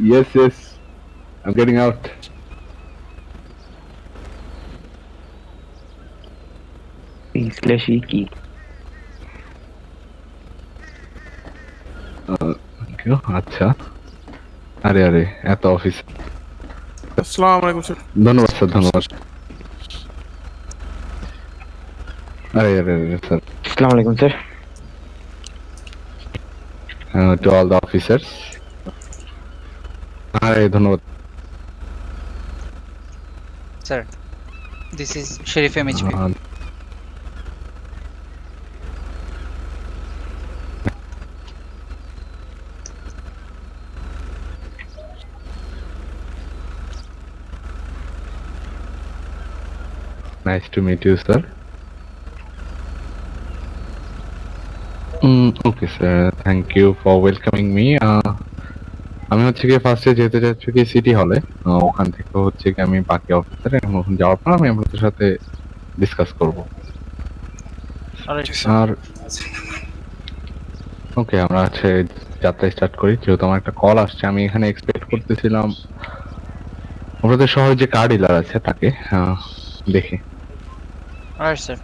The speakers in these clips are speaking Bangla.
Yes, yes. I'm getting out. স্ল্যাশই কি? কেউ? আচ্ছা। আরে আরে, এত অফিস। আসসালামু আলাইকুম স্যার। ধন্যবাদ স্যার, ধন্যবাদ। আরে আরে আরে স্যার। আসসালামু আলাইকুম sir. To all the officers. আরে ধন্যবাদ। Sir, this is Sheriff MHP. Nice to meet you, sir. Okay, sir. Thank you for welcoming me. আমি হচ্ছে কি ফার্স্টে যেতে যাচ্ছি কি সিটি হলে, ওখান থেকে হচ্ছে কি আমি বাকি অফিসার এবং ওখানে যাওয়ার পর আমি আপনাদের সাথে ডিসকাস করব। আর ওকে, আমরা হচ্ছে যাত্রা স্টার্ট করি। যেহেতু আমার একটা কল আসছে, আমি এখানে এক্সপেক্ট করতেছিলাম আপনাদের শহরে যে কার ডিলার আছে তাকে দেখি। Alright, sir.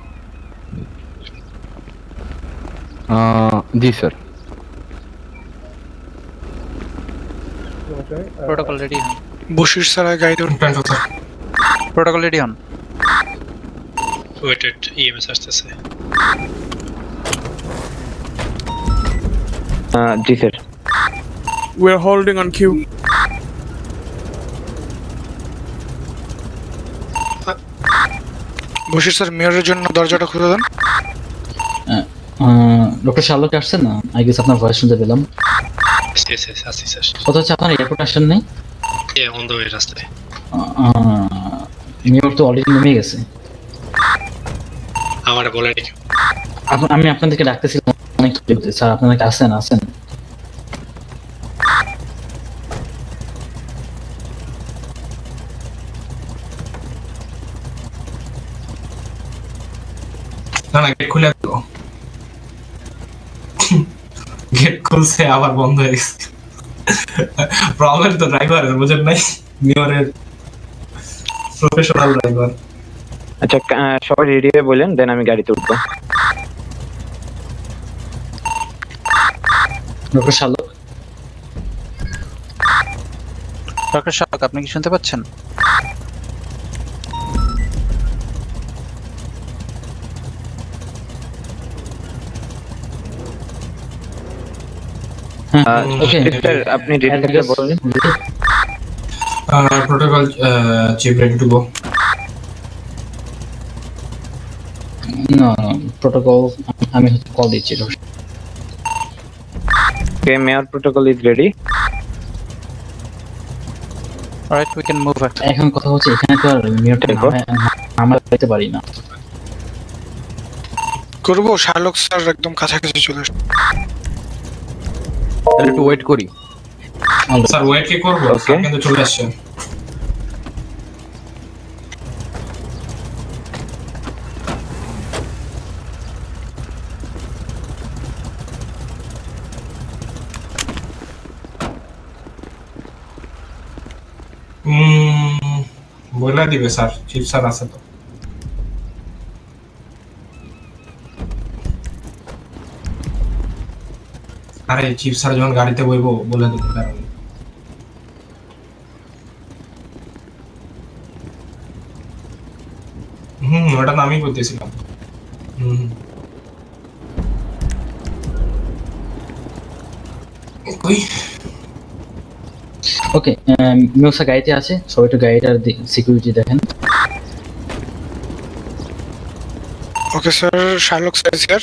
জি sir. Protocol ready on. Bashir sir guide Protocol ready on. Wait, EMS আসতেছে। জি স্যার। We are holding on queue. Bashir sir মেয়রের জন্য দরজাটা খুলে দেন। ডক্টর শার্লক আসছেন না? আই গেস আপনার ভয়েস শুনতে পেলাম। Yes, আসছি স্যার। কথা হচ্ছে আপনার এয়ারপোর্ট আসেন নাই? অন দ্য ওয়ে রাস্তায়। মেয়র তো অলরেডি নেমে গেছে। আমার বলেনি। আমি আপনাদেরকে ডাকতেছিলাম অনেক, স্যার আপনারা আসেন আসেন। না না, গেট খুলে দিল। গেট খুলছে আবার বন্ধ হয়ে গেছে। প্রবলেম তো ড্রাইভারের, বুঝেন নাই? মেয়রের প্রফেশনাল ড্রাইভার। আচ্ছা, সবাই রেডি হয়ে বলেন, দেন আমি গাড়িতে উঠবো। Doctor Sherlock, Dr. Shark, আপনি কি শুনতে পাচ্ছেন? ওকে স্যার আপনি রেডি থাকলে বলুন। Protocol chief ready to go. না প্রোটোকল আমি কল দিচ্ছি। Okay, mayor protocol is ready. Alright, we can move. এখন কথা হচ্ছে এখানে তো আর মেয়রটা আমরা যেতে পারি না। করবো শার্লক স্যার একদম কাছাকাছি চলে আসছে। তাহলে একটু ওয়েট করি। স্যার ওয়েট কি করবো? স্যার কিন্তু চলে আসছে। বলে দিবে স্যার, চিফ স্যার আছে তো। আরে চিফ স্যার যখন গাড়িতে বইবো বলে দেবো, কারণ ওটা তো আমি করতেছিলাম। ওকে, মিউসা গাড়িতে আছে, সবাই একটু গাড়িটার সিকিউরিটি দেখেন। Okay sir, Sherlock sir sir.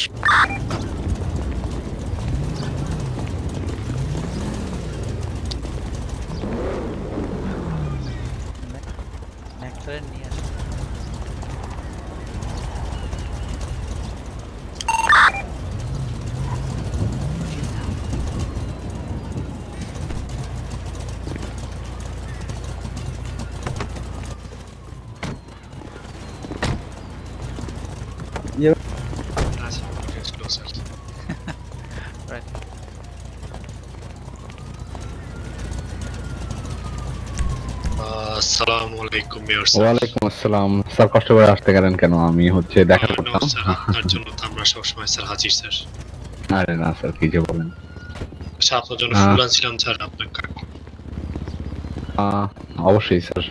Right. আলাইকুম মেয়র স্যার। ওয়ালাইকুম আসসালাম স্যার, কষ্ট করে আসতে গেলেন কেন? আমি হচ্ছে দেখা নো করতাম। স্যার, আপনার জন্য তো আমরা সবসময় স্যার হাজির স্যার। আরে না স্যার, কি যে বলেন। আচ্ছা, আপনার জন্য আহ। ফুল আনছিলাম স্যার, আপনার কার্ড। অবশ্যই স্যার।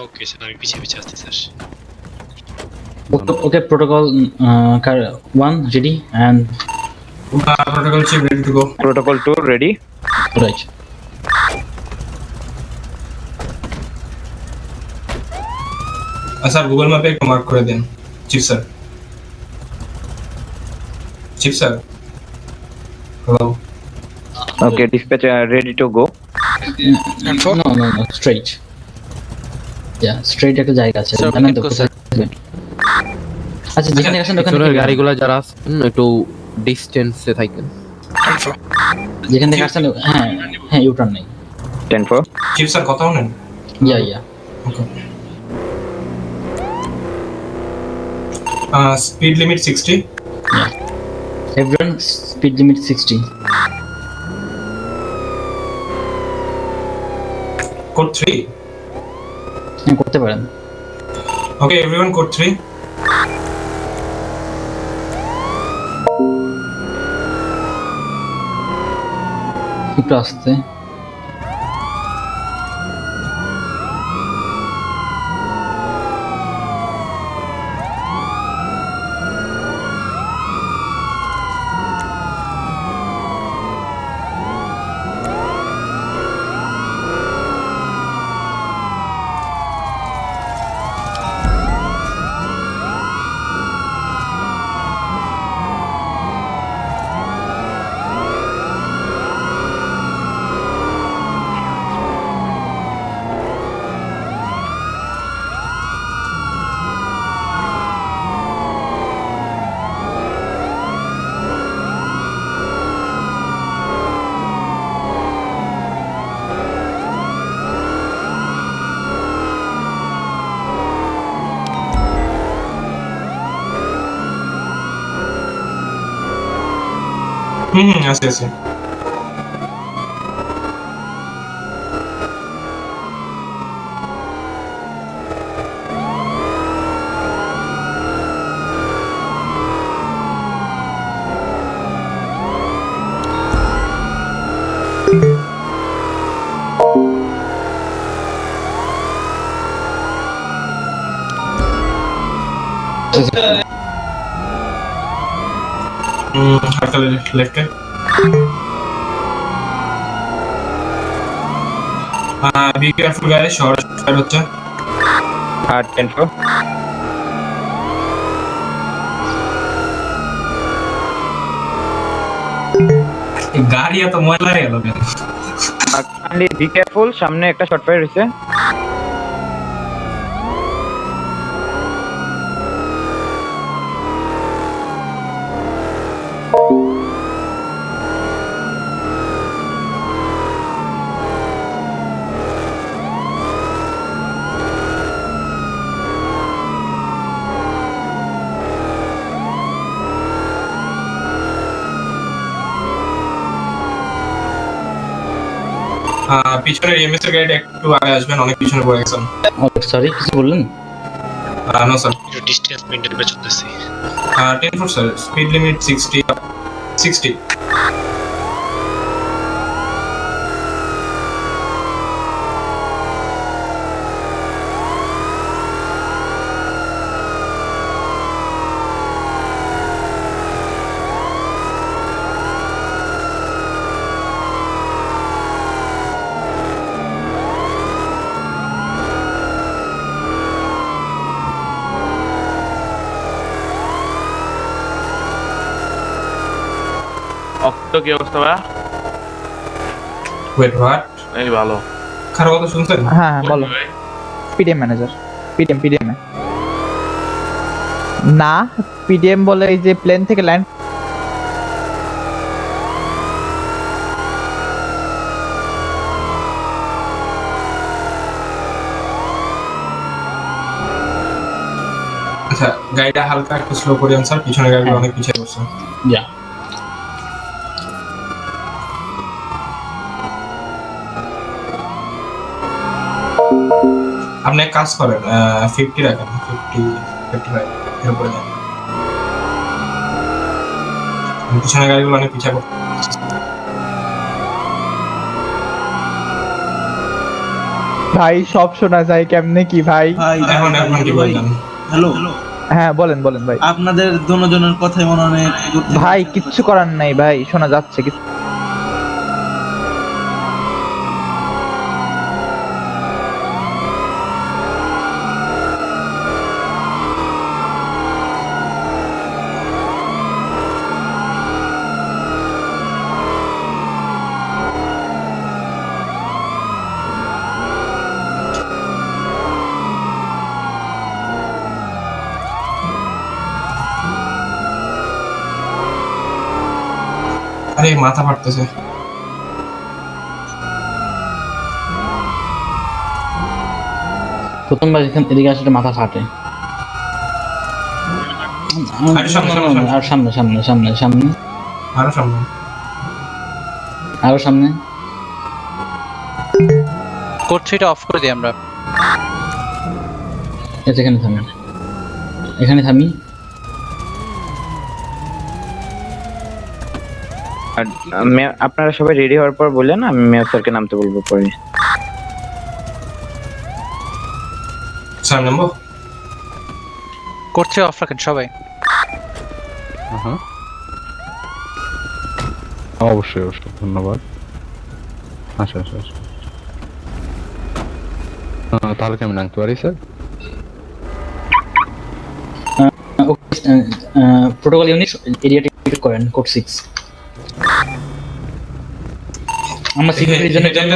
ওকে স্যার, আমি পিছিয়ে পিছিয়ে আসছি sir. Okay, protocol 1 ready and protocol chief ready to go. Protocol 2 ready. right. Sir Google ম্যাপে একটু মার্ক করে দেন chief sir. Chief sir, hello. Okay, dispatch ready to go. And for No, straight. Yeah, straight একটা জায়গা আছে Sir, জানেন তো we can go, কোথায়? আচ্ছা, যেখানে আসেন ওখান পিছনের থেকে গাড়িগুলো যারা আছেন একটু ডিস্টেন্সে থাকেন। and for যেখান থেকে আসেন, হ্যাঁ ইউটার্ন নেই। 10-4. চিফ স্যার কথা বলেন। Yeah okay. Speed limit 60। everyone speed limit 60. Code 3। হ্যাঁ, করতে পারেন। Okay everyone, code 3। একটু আস্তে। আছে। হালকা লেফটে। Be careful guys, short fire হচ্ছে। 10-4. গাড়ি এত ময়লা হয়ে গেল কেন? Kindly be careful, সামনে একটা শর্ট ফায়ার হইছে। পিছনের এমএস এর গাড়িটা একটু আগে আসবেন, অনেক পিছনে পড়ে গেছেন। সরি, কিছু বললেন? No sir. একটু ডিস্টেন্স মেইনটেইন করে চলতেছি। 10-4 স্যার, স্পিড লিমিট 60। তো কি অবস্থা ভাই? Wait what? এই ভালো। খারাপ কথা শুনছেন? হ্যাঁ হ্যাঁ বলো। পিডিএম ম্যানেজার, পিডিএম না, পিডিএম বলে এই যে প্লেন থেকে ল্যান্ড। আচ্ছা, গাড়িটা হালকা একটু স্লো করে আনসার, পিছনে গাড়িগুলো অনেক পিছিয়ে বসছে। ইয়া আপনি এক কাজ করেন, 50 রাখেন, 55 এর উপরে যান। পিছনে গাড়িগুলো অনেক পিছিয়ে পড়ছে। ভাই সব শোনা যায় কেমনে কি ভাই? এখন কি বললেন? হ্যালো, হ্যাঁ বলেন ভাই। আপনাদের দুজনের কথাই মনে অনেক ভাই কিচ্ছু করার নাই ভাই, শোনা যাচ্ছে কিছু। আরে মাথা ফাটতেছে। প্রথমবার এদিকে আসলে মাথা ফাটে। আরে সামনে, আর সামনে সামনে সামনে সামনে আরো সামনে। আরো সামনে। কোড 3টা অফ করে দিই আমরা। এখানে থামি, এখানে থামি। আর আপনারা সবাই রেডি হওয়ার পর বললেন, আমি মেয়র স্যারকে নামতে বলবো পরে। স্যার নামবো? কোড 3 অফ রাখেন সবাই। হ্যাঁ অবশ্যই ধন্যবাদ। আচ্ছা তাহলে কি আমি নামতে পারি sir? Protocol unit area ticket করেন কোড 6। আমরা সিকিউরিটি রিজনের জন্য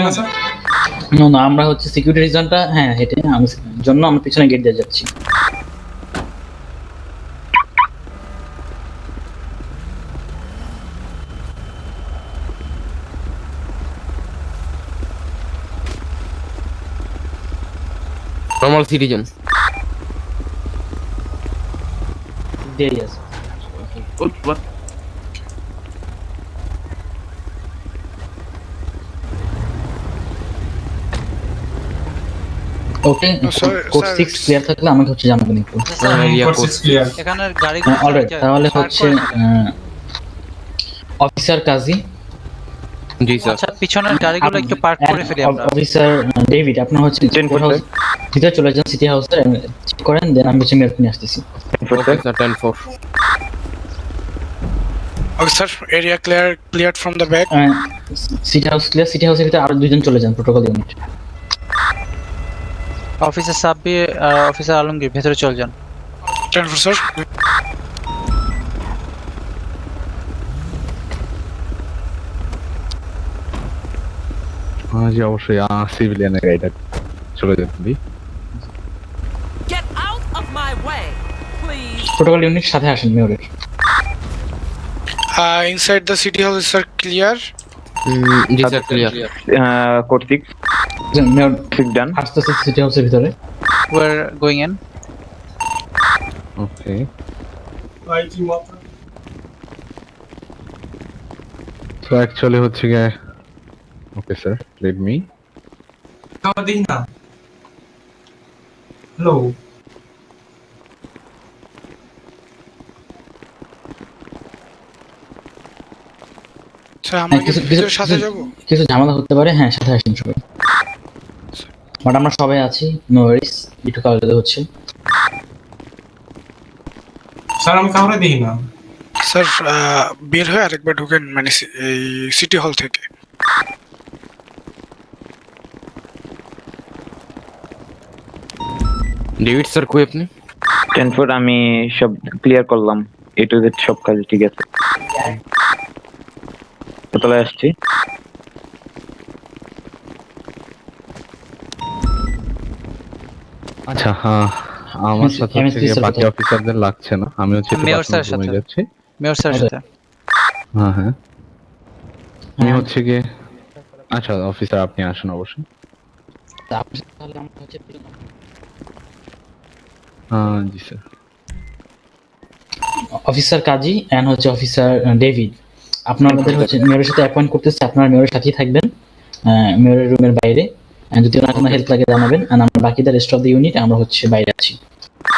না আমরা হচ্ছে সিকিউরিটি রিজনটা হ্যাঁ হেঁটে জন্য আমরা পিছনে গেট দিয়ে যাচ্ছি। নরমাল সিটিজেন দেরি আছে। ওকে কোড 6 ক্লিয়ার থাকলে আমাকে হচ্ছে জানাবেন একটু। এখানের গাড়িগুলো অলরাইট, তাহলে হচ্ছে অফিসার কাজী। জি স্যার। আচ্ছা পিছনের গাড়িগুলো একটু পার্ক করে ফেলি আমরা। অফিসার ডেভিড আপনার হচ্ছে ভিতরে চলে যান সিটি হাউসে, চেক করেন, দেন আমি হচ্ছে মেয়র নিয়ে আসতেছি। Okay sir 10-4। Okay sir, area cleared from the back. City house clear, city হাউসের ভিতরে আরো দুইজন চলে যান প্রোটোকল ইউনিট। অফিসার সাব্বির আর অফিসার আলমগীর ভেতরে চলে যান। 10-4 স্যার। জি অবশ্যই সিভিলিয়ানের গাড়িটা চলে যেতে দিই। প্রোটোকল ইউনিট সাথে আসেন মেয়রের। Inside the city house sir clear. জি sir clear. Code 6 mayor done. আসতেছে সিটি হাউসের ভিতরে। We are going in. Okay তো অ্যাকচুয়ালি হচ্ছে গিয়ে ওকে স্যার লেট মি। খাওয়া দিই না। হ্যালো, স্যার আমরা কি ভিতরে সাথে যাব? কিছু ঝামেলা হতে পারে, হ্যাঁ সাথে আসেন সবাই। বাট আমরা সবাই আছি, নো ওয়ারিস। একটু কালকে হচ্ছে স্যার আমি কাউরে দিই না। স্যার বের হয়ে আরেকবার ঢুকেন, মানে এই সিটি হল থেকে। ডেভিড স্যার কই আপনি? 10-4 আমি সব ক্লিয়ার করলাম, এ টু জেড সব কাজ ঠিক আছে। তালতলায় আসছি। আচ্ছা, হ্যাঁ, আমার সাথে হচ্ছে MSP গিয়ে স্যার বাকি কোথায়? অফিসারদের লাগছে না, আমি হচ্ছে একটু মেয়র পার্সোনাল স্যারের রুমে সাথে। যাচ্ছি। মেয়র স্যারের সাথে। হ্যাঁ হ্যাঁ, আমি হ্যাঁ, হচ্ছে গিয়ে, আচ্ছা অফিসার আপনি আসুন অবশ্যই। তাহলে আমরা হচ্ছে জি স্যার। অফিসার কাজী এন্ড হচ্ছে অফিসার ডেভিড, আপনাদের হচ্ছে মেয়রের সাথে অ্যাপয়েন্ট করতেছে, আপনারা মেয়রের সাথেই থাকবেন মেয়রের রুমের বাইরে। যদি ওনার কোনো হেল্প লাগে জানাবেন, আর আমরা বাকিদের রেস্ট অফ দ্য ইউনিট আমরা হচ্ছে বাইরে আছি।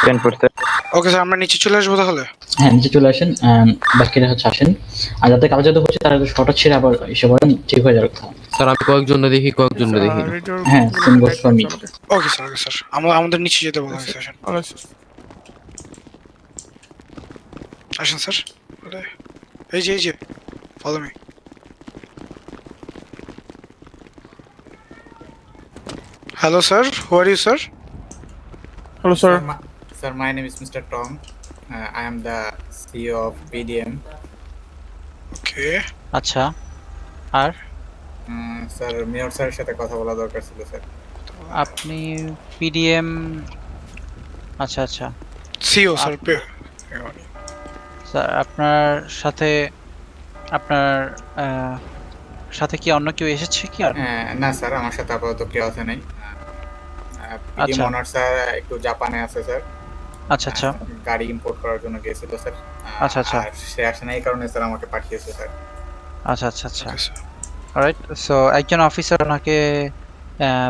10 স্যার। ওকে স্যার, আমরা নিচে চলে আসবো তাহলে। হ্যাঁ, নিচে চলে আসেন, বাকিরা হচ্ছে আসেন। আর যাতে কাজ যাতে হচ্ছে তারা শর্ট ছেড়ে আবার এসে পড়েন, ঠিক হয়ে যাওয়ার কথা। স্যার আমি কয়েকজনে দেখি কয়েকজনে দেখি না। হ্যাঁ, same goes for me. Okay sir, okay sir, আমাদের নিচে যেতে বলা হয়েছে। আসেন স্যার। এই যে follow me. Hello sir, who are you sir? Hello sir. Sir, my name is Mr. Tom. I am the CEO of PDM. ওকে আচ্ছা, আর স্যার, মেয়র স্যারের সাথে কথা বলা দরকার ছিল স্যার। আপনি পিডিএম, আচ্ছা আচ্ছা সিও স্যার। স্যার আপনার সাথে আপনার সাথে কি অন্য কেউ এসেছে কি আর? না স্যার, আমার সাথে আপাতত কেউ আছে নাই। PDM আচ্ছা। ওনার স্যার একটু জাপানে আছে স্যার। আচ্ছা আচ্ছা গাড়ি ইম্পোর্ট করার জন্য গিয়েছিল স্যার। আচ্ছা, আচ্ছা। আর সে আসে না, এই কারণে স্যার আমাকে পাঠিয়েছে স্যার। আচ্ছা আচ্ছা আচ্ছা অলরাইট। সো একজন অফিসার ওনাকে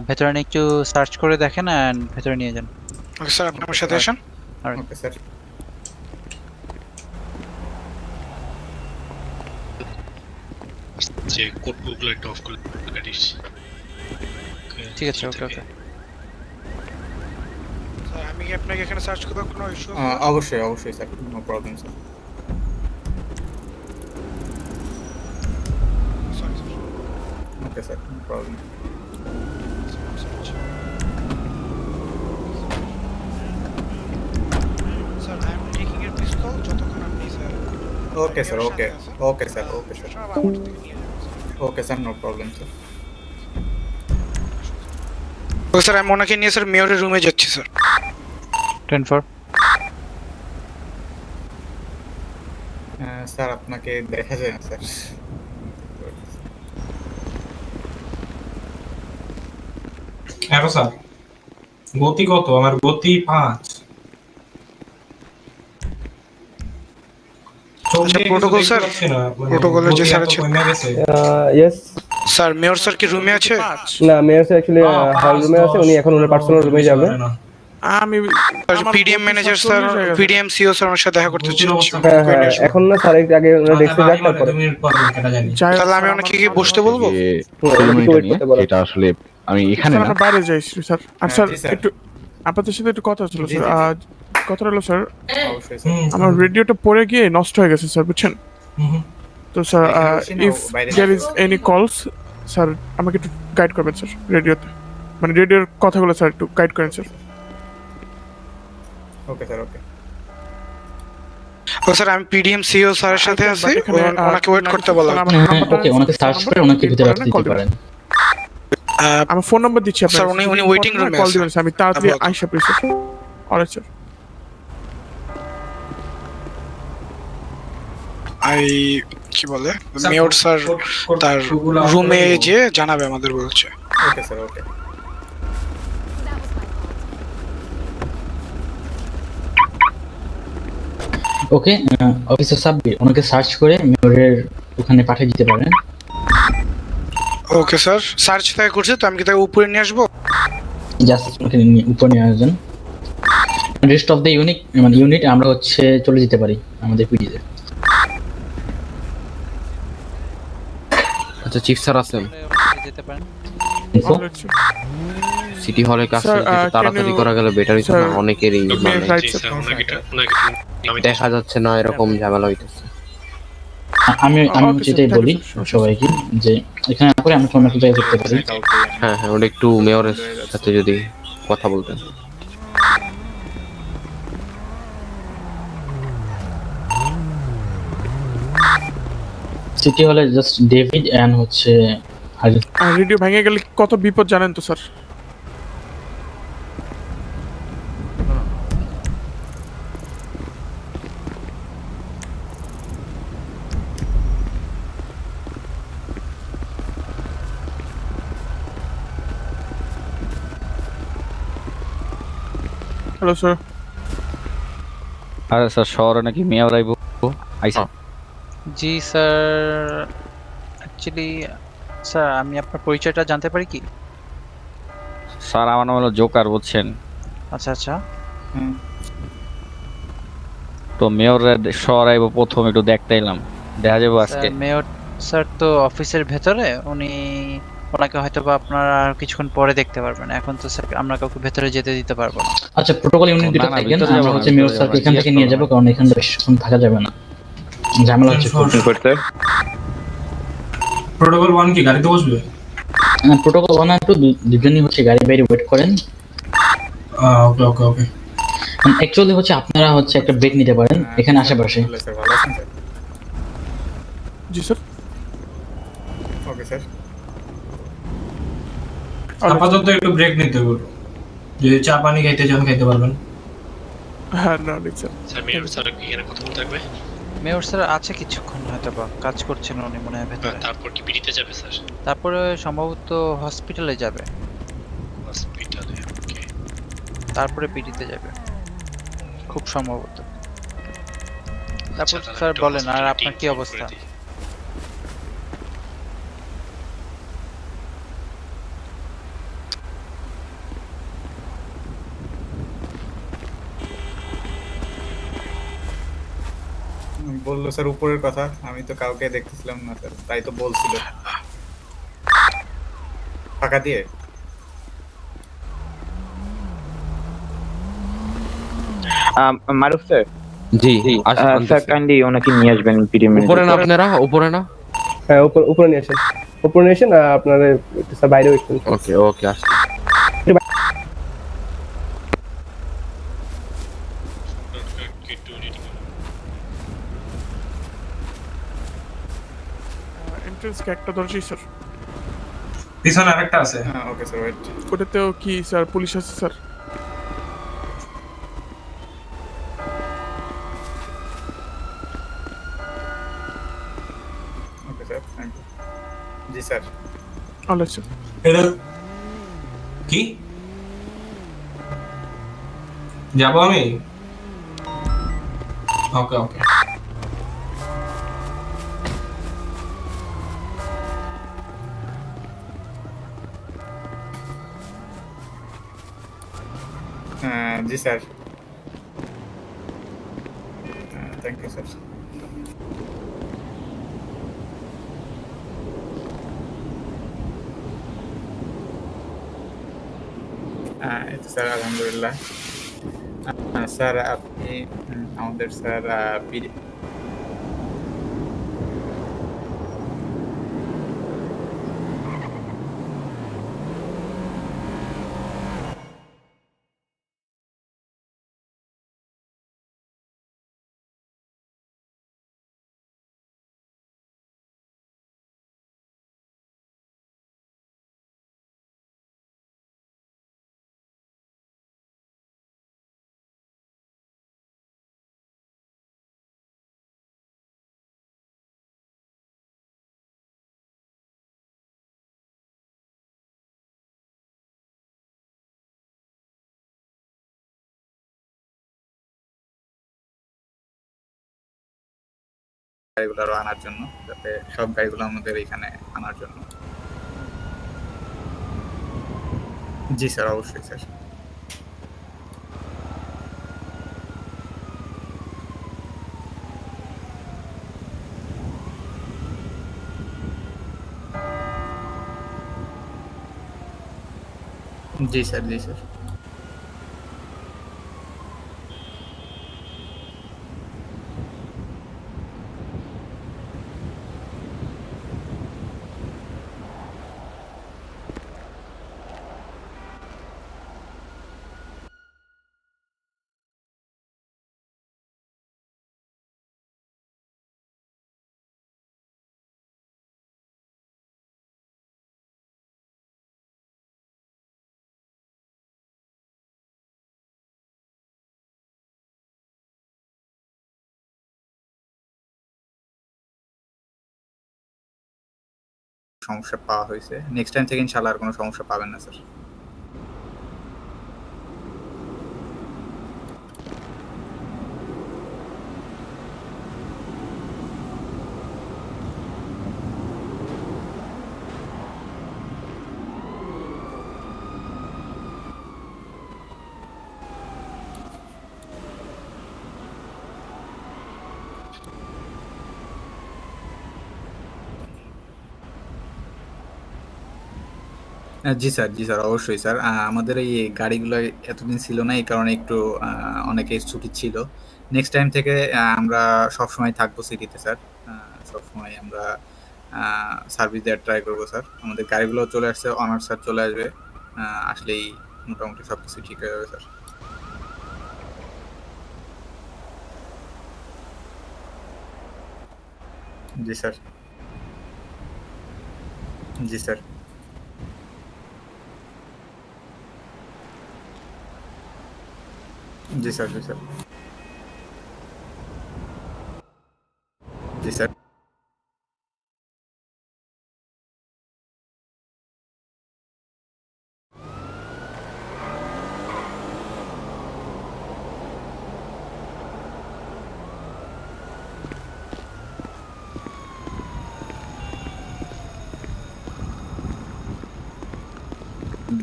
ভেতরে নিয়ে একটু সার্চ করে দেখেন এন্ড ভেতরে নিয়ে যান। ওকে স্যার, আপনি আমার সাথে আসেন। Okay sir. যে কোডগুলো একটু অফ করে গাড়ির। ঠিক আছে, ওকে ওকে। স্যার, আমি কি আপনাকে এখানে সার্চ করতে কোনো ইস্যু? অবশ্যই অবশ্যই sir, no problem sir. Okay sir, no problem. Sir, I am taking your pistol যতক্ষণ আপনি sir. Okay sir, okay okay sir, okay sir, okay sir, no problem sir. Okay sir, আমি ওনাকে নিয়ে স্যার মেয়রের রুমে যাচ্ছি স্যার। 10-4 স্যার, আপনাকে দেখা যায় না স্যার। স্যার গতি কত? আমার গতি 5। আচ্ছা, প্রোটোকল স্যার, প্রোটোকলের যে স্যার আছে। ইয়েস। স্যার, মেয়র স্যার কি রুমে আছে? না, মেয়র স্যার অ্যাকচুয়ালি হল রুমে আছে, উনি এখন ওনার পার্সোনাল রুমে যাবে। আমি PDM manager sir, PDM CO sir আমার সাথে দেখা করতে চাচ্ছি। হ্যাঁ হ্যাঁ, এখন না স্যার, একটু আগে ওনার ডেস্কে যাক, তারপরে তাহলে আমি ওনাকে কি বসতে বলবো? সেরেমনিটা নিয়ে এটা আসলে আমি এখানে না, বাইরে যাই স্যার। আর স্যার জি, স্যার। একটু আপনাদের সাথে একটু কথা ছিল জি, স্যার। জি। কথাটা হলো স্যার, অবশ্যই স্যার। আমার রেডিওটা পড়ে গিয়ে নষ্ট হয়ে গেছে স্যার, বুঝছেন তো স্যার। এখানে বসি না, ইফ বাইরে দেয়ার যাই। ইজ এনি কলস স্যার, আমাকে একটু গাইড করবেন স্যার রেডিওতে, মানে রেডিওর কথাগুলো স্যার একটু গাইড করেন স্যার। ওকে স্যার, ওকে। ও স্যার, আমি পিডিএম সিও স্যারের সাথে আছি, ওনাকে ওয়েট করতে বলা। ওকে, ওনাকে সার্চ করে ওনাকে ভিতরে আসতে দিতে পারেন। আমার ফোন নাম্বার দিচ্ছি আপনার। স্যার, উনি ওয়েটিং রুমে কল আছে। দিবেন স্যার, আমি তাড়াতাড়ি আচ্ছা। আইসা please sir. Alright sir. I কি বলে মেয়র স্যার তার রুমে যে জানাবে আমাদের বলছে। ওকে স্যার, ওকে। ওকে, অফিসার সাব্বির ওনাকে সার্চ করে মেয়রের ওখানে পাঠিয়ে দিতে পারেন। ওকে স্যার, সার্চ তাকে করছে, তো আমি কি তাকে উপরে নিয়ে আসবো? জাস্ট ওকে উপরে নিয়ে আসবেন। রেস্ট অফ দ্য ইউনিট আমরা হচ্ছে চলে যেতে পারি আমাদের পিডিতে। আচ্ছা চিফ স্যার আছেন? যেতে পারেন। Alright sir. সিটি হলের কাছে Sir, যেটা তাড়াতাড়ি করা গেলে বেটার হইতো না, sir, অনেকেরই মানে right, জি sir. স্যার, ওনাকে আমি দেখা যাচ্ছে না এরকম ঝামেলা হইতেছে। আমি Okay, sir, যেটাই thank you, বলি sir. সবাইকে যে এখানে না করে আমরা কোনো একটা জায়গায় করতে পারি। হ্যাঁ হ্যাঁ, ওটা একটু মেয়রের সাথে যদি কথা বলতেন। সিটি হলে জাস্ট ডেভিড অ্যান্ড হচ্ছে হারিস। আর রেডিও ভেঙে গেলে কত বিপদ জানেন তো স্যার। Hello sir. আরে স্যার শহরে নাকি মেয়র আইব আইসা জি স্যার, অ্যাকচুয়ালি স্যার আমি আপনার পরিচয়টা জানতে পারি কি? স্যার আমার নাম হলো জোকার, বুঝছেন? আচ্ছা আচ্ছা। তো মেয়র শহর আইব প্রথম, একটু দেখতে এলাম, দেখা যাবো আজকে। মেয়র স্যার তো অফিসের ভেতরে, ওনাকে হয়তো বা আপনারা আর কিছুক্ষণ পরে দেখতে পারবেন। এখন তো স্যার আমরা কাউকে ভেতরে যেতে দিতে পারবো না। আচ্ছা, প্রোটোকল ইউনিট দুটো না, না, থাকেন, ভিতরে যাবো আমরা না, হচ্ছে ভিতরে মেয়র যাবো স্যারকে না, এখান থেকে জিজ্ঞেস নিয়ে করবো যাবো, কারণ এখানে বেশিক্ষণ থাকা যাবে না, ঝামেলা হচ্ছে খুব। প্রোটোকল 1 কি গাড়িতে বসবে? প্রোটোকল 1 আর 2 দুজনই হচ্ছে গাড়ি বাইরে ওয়েট করেন। ওকে ওকে ওকে। অ্যাকচুয়ালি হচ্ছে আপনারা হচ্ছে একটা ব্রেক নিতে পারেন এখানে আশেপাশে। স্যার ভালো আছেন স্যার? জি স্যার। Okay sir. আপাতত একটু ব্রেক নিতে বলবো, যে চা পানি খাইতে চান খাইতে পারবেন। হ্যাঁ না স্যার। স্যার মেয়র স্যার কি এখানে কথা বলতে থাকবে? মেয়র স্যার আছে কিছুক্ষণ হয়তো বা, কাজ করছেন উনি মনে হয় ভেতরে। তারপর কি পিড়িতে যাবে স্যার? তারপরে সম্ভবত হসপিটালে যাবে, হসপিটালে, ওকে। তারপরে পিডিতে যাবে খুব সম্ভবত। তারপর আচ্ছা, স্যার একটু বলেন, আর hospital আপনার team কি phone অবস্থা? করে দিই। বললো স্যার উপরের কথা, আমি তো কাউকে দেখতেছিলাম না স্যার, তাই তো বলছিল। ফাঁকা দিয়ে মারুফ স্যার। জি স্যার কাইন্ডলি ওনাকে নিয়ে আসবেন পিডি উপরে না আপনারা, উপরে না? হ্যাঁ উপরে নিয়ে আসেন, উপরে নিয়ে আসেন, আপনারা স্যার বাইরে ওয়েট করুন। ওকে ওকে, আসছি। একটু রেডি করুন। এন্ট্রান্স কে একটা দরজাই স্যার। পিছনে আরেকটা আছে। হ্যাঁ ওকে স্যার ওয়েট। ওটাতেও কি স্যার পুলিশ আছে sir? Okay sir thank you. জি স্যার। আচ্ছা এটা কি যাবো আমি? Okay okay. জি স্যার। Thank you sir. এই তো স্যার আলহামদুলিল্লাহ। স্যার আপনি আমাদের স্যার পিডি গাড়িগুলো আরো আনার জন্য, যাতে সব গাড়িগুলো আমাদের এখানে আনার জন্য। জি স্যার অবশ্যই স্যার। জি স্যার জি স্যার। সমস্যা পাওয়া হয়েছে। নেক্সট টাইম থেকে ইনশাআল্লাহ আর কোনো সমস্যা পাবেন না স্যার। জি স্যার, জি স্যার, অবশ্যই স্যার। আমাদের এই গাড়িগুলো এতদিন ছিল না, এই কারণে একটু অনেকের ছুটি ছিল। নেক্সট টাইম থেকে আমরা সবসময় থাকবো সিটিতে স্যার। সবসময় আমরা সার্ভিস দেওয়ার ট্রাই করবো স্যার। আমাদের গাড়িগুলো চলে আসছে, অনার স্যার চলে আসবে। আসলেই মোটামুটি সব কিছু ঠিক হয়ে যাবে স্যার। জি স্যার, জি স্যার, জি স্যার, জি স্যার, জি স্যার,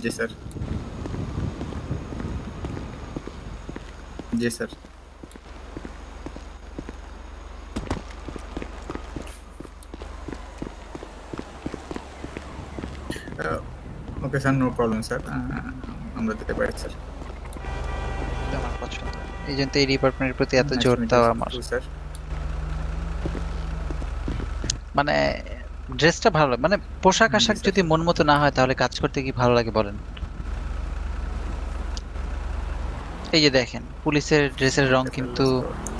জি স্যার, জি sir. Okay sir, no problem sir, আমরা দিতে পারি স্যার। আমার পছন্দ, এই জন্য এই ডিপার্টমেন্টের প্রতি এত জোর দেওয়া আমার। স্যার, মানে ড্রেসটা ভালো, মানে পোশাক আশাক যদি মন মতো না হয় তাহলে কাজ করতে কি ভালো লাগে বলেন? এই যে দেখেন পুলিশের ড্রেসের রং কিন্তু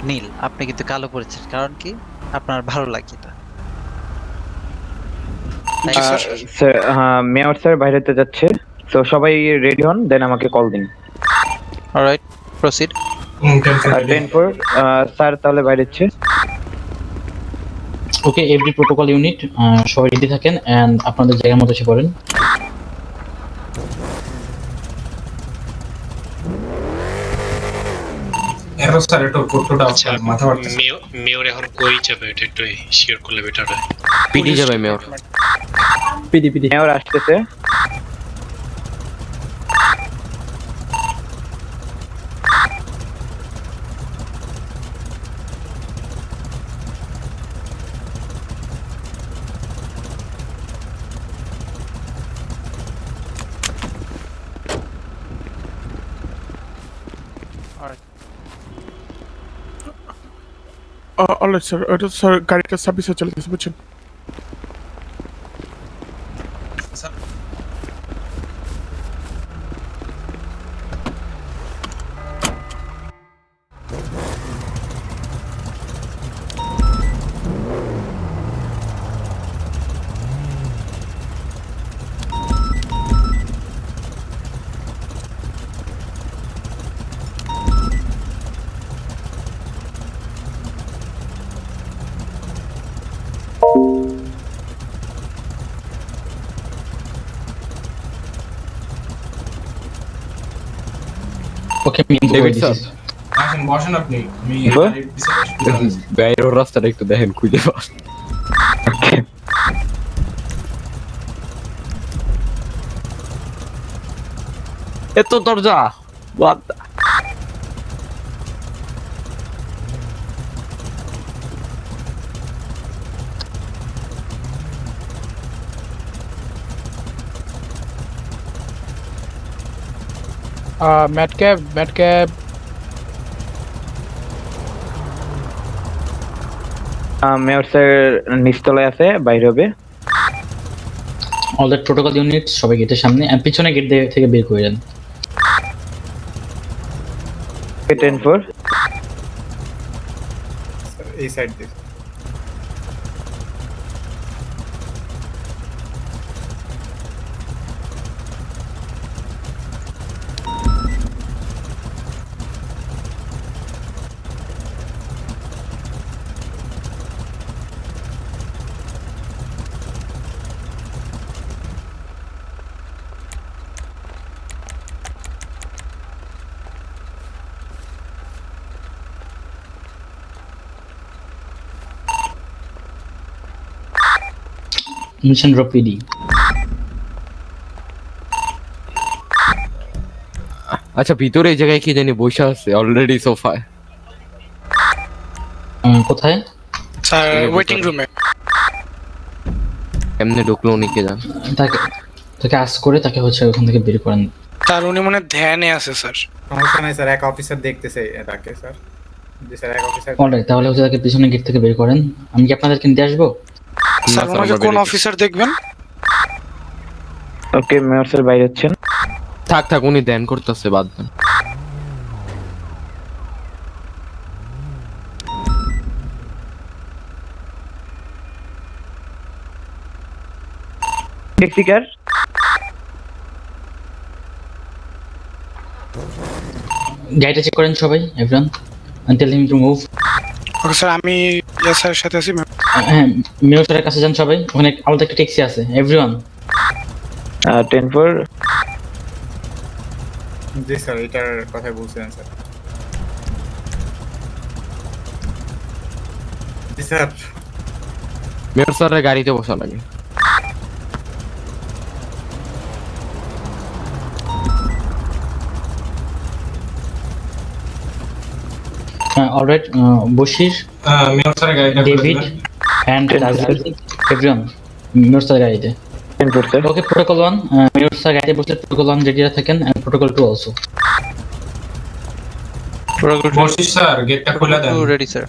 নীল, আপনি কিন্তু কালো পরেছেন, কারণ কি আপনার ভালো লাগে এটা। জি স্যার। স্যার মেয়র স্যার বাইরেতে যাচ্ছে, তো সবাই রেডি হন, দেন আমাকে কল দিন। Alright, proceed. 10-4 স্যার তাহলে বাইরেছে। ওকে, এভরি প্রোটোকল ইউনিট সবাই রেডি থাকেন এন্ড আপনাদের জায়গার মতো এসে পড়েন। এরো স্যার একটু কোটটা আচ্ছা, মাথা মারতেছে। মেয়র এখন কই যাবে এটা একটু শিওর করলে বেটার হয়। পিডি যাবে মেয়র। পিডি পিডি মেয়র আসতেছে। অলরাইট স্যার, এটা স্যার গাড়িটা সার্ভিসে চলে গেছে, বুঝছেন? ওকে, আমি ইনফো করে দিচ্ছি। আসেন বসেন আপনি, আমি হ্যাঁ? বাইরের রাস্তাটা একটু দেখেন, খুঁজে পান। এত দরজা What the- ম্যাটক্যাপ মেয়র স্যার নিচতলায় আছে, বাইরে হবে। অল দ্যাট প্রোটোকল ইউনিট সবাই গেটের সামনে and পিছনে গেট থেকে বের করে দেন। 10-4 এই সাইড দিয়ে। Mission drop PD. আচ্ছা ভিতরে এই জায়গায় কি জানি বসে আছে অলরেডি সোফায়। কোথায়? স্যার ওয়েটিং রুমে। এমনি ঢুকলো উনি কে জান। তাকে তাকে আস করে তাকে হচ্ছে ওখান থেকে বের করেন। স্যার উনি মনে হয় ধ্যানে আছে স্যার। সমস্যা নাই স্যার, এক অফিসার দেখতেছে তাকে স্যার। জি স্যার, এক অফিসার। অলরাইট, তাহলে হচ্ছে তাকে পিছনের গেট থেকে বের করেন। আমি কি আপনাদেরকে নিতে আসবো? স্যার ওনাকে কোন অফিসার দেখবেন? ওকে মেয়র স্যার বাইরে হচ্ছেন। থাক থাক উনি ধ্যান করতেছে, বাদ দেন। টেকনিকার গাড়িটা চেক করেন সবাই, everyone, and tell him to move. Okay sir আমি ইয়া স্যারের সাথে আছি। হ্যাঁ, মেয়র স্যারের কাছে যান সবাই, ওখানে আলাদা একটা ট্যাক্সি আছে, এভরিওয়ান। 10-4। জি স্যার, এটার কথা বলছিলেন স্যার। জি স্যার। মেয়র স্যারের গাড়িতে বসা লাগে। অলরাইট, বশির, মেয়র স্যারের গাড়িটা David and Nazir, everyone, mayor স্যারের গাড়িতে। 10-4 sir. Okay, protocol 1, mayor sir গাড়িতে বসলে প্রোটোকল 1 রেডি থাকেন, and protocol 2 also. Bashir sir গেটটা খুলে দেন। Ready sir.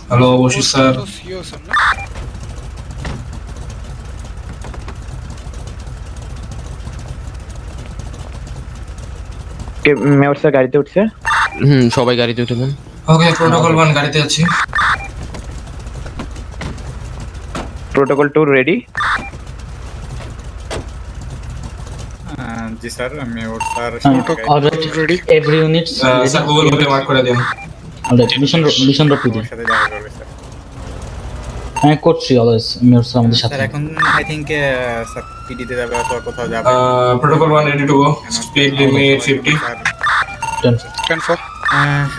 Hello Bashir sir. তো সিও স্যার না? ওকে মেয়র স্যার গাড়িতে উঠছে। সবাই গাড়িতে উঠে দেন। ওকে প্রোটোকল 1 গাড়িতে আছি। Protocol 2 ready. জি sir, mayor sir. Alright, every unit sir Google ম্যাপে মার্ক করে দিন। অলরাইট, মিশন রপিডি। সাথে দেখা করবে স্যার। হ্যাঁ, কোড 3 অলওয়েজ মেয়র স্যার আমাদের সাথে। স্যার এখন আই থিংক স্যার পিডিতে যাবে অথবা কোথাও যাবে। Protocol 1 ready to go. Speed limit 50। 10-4।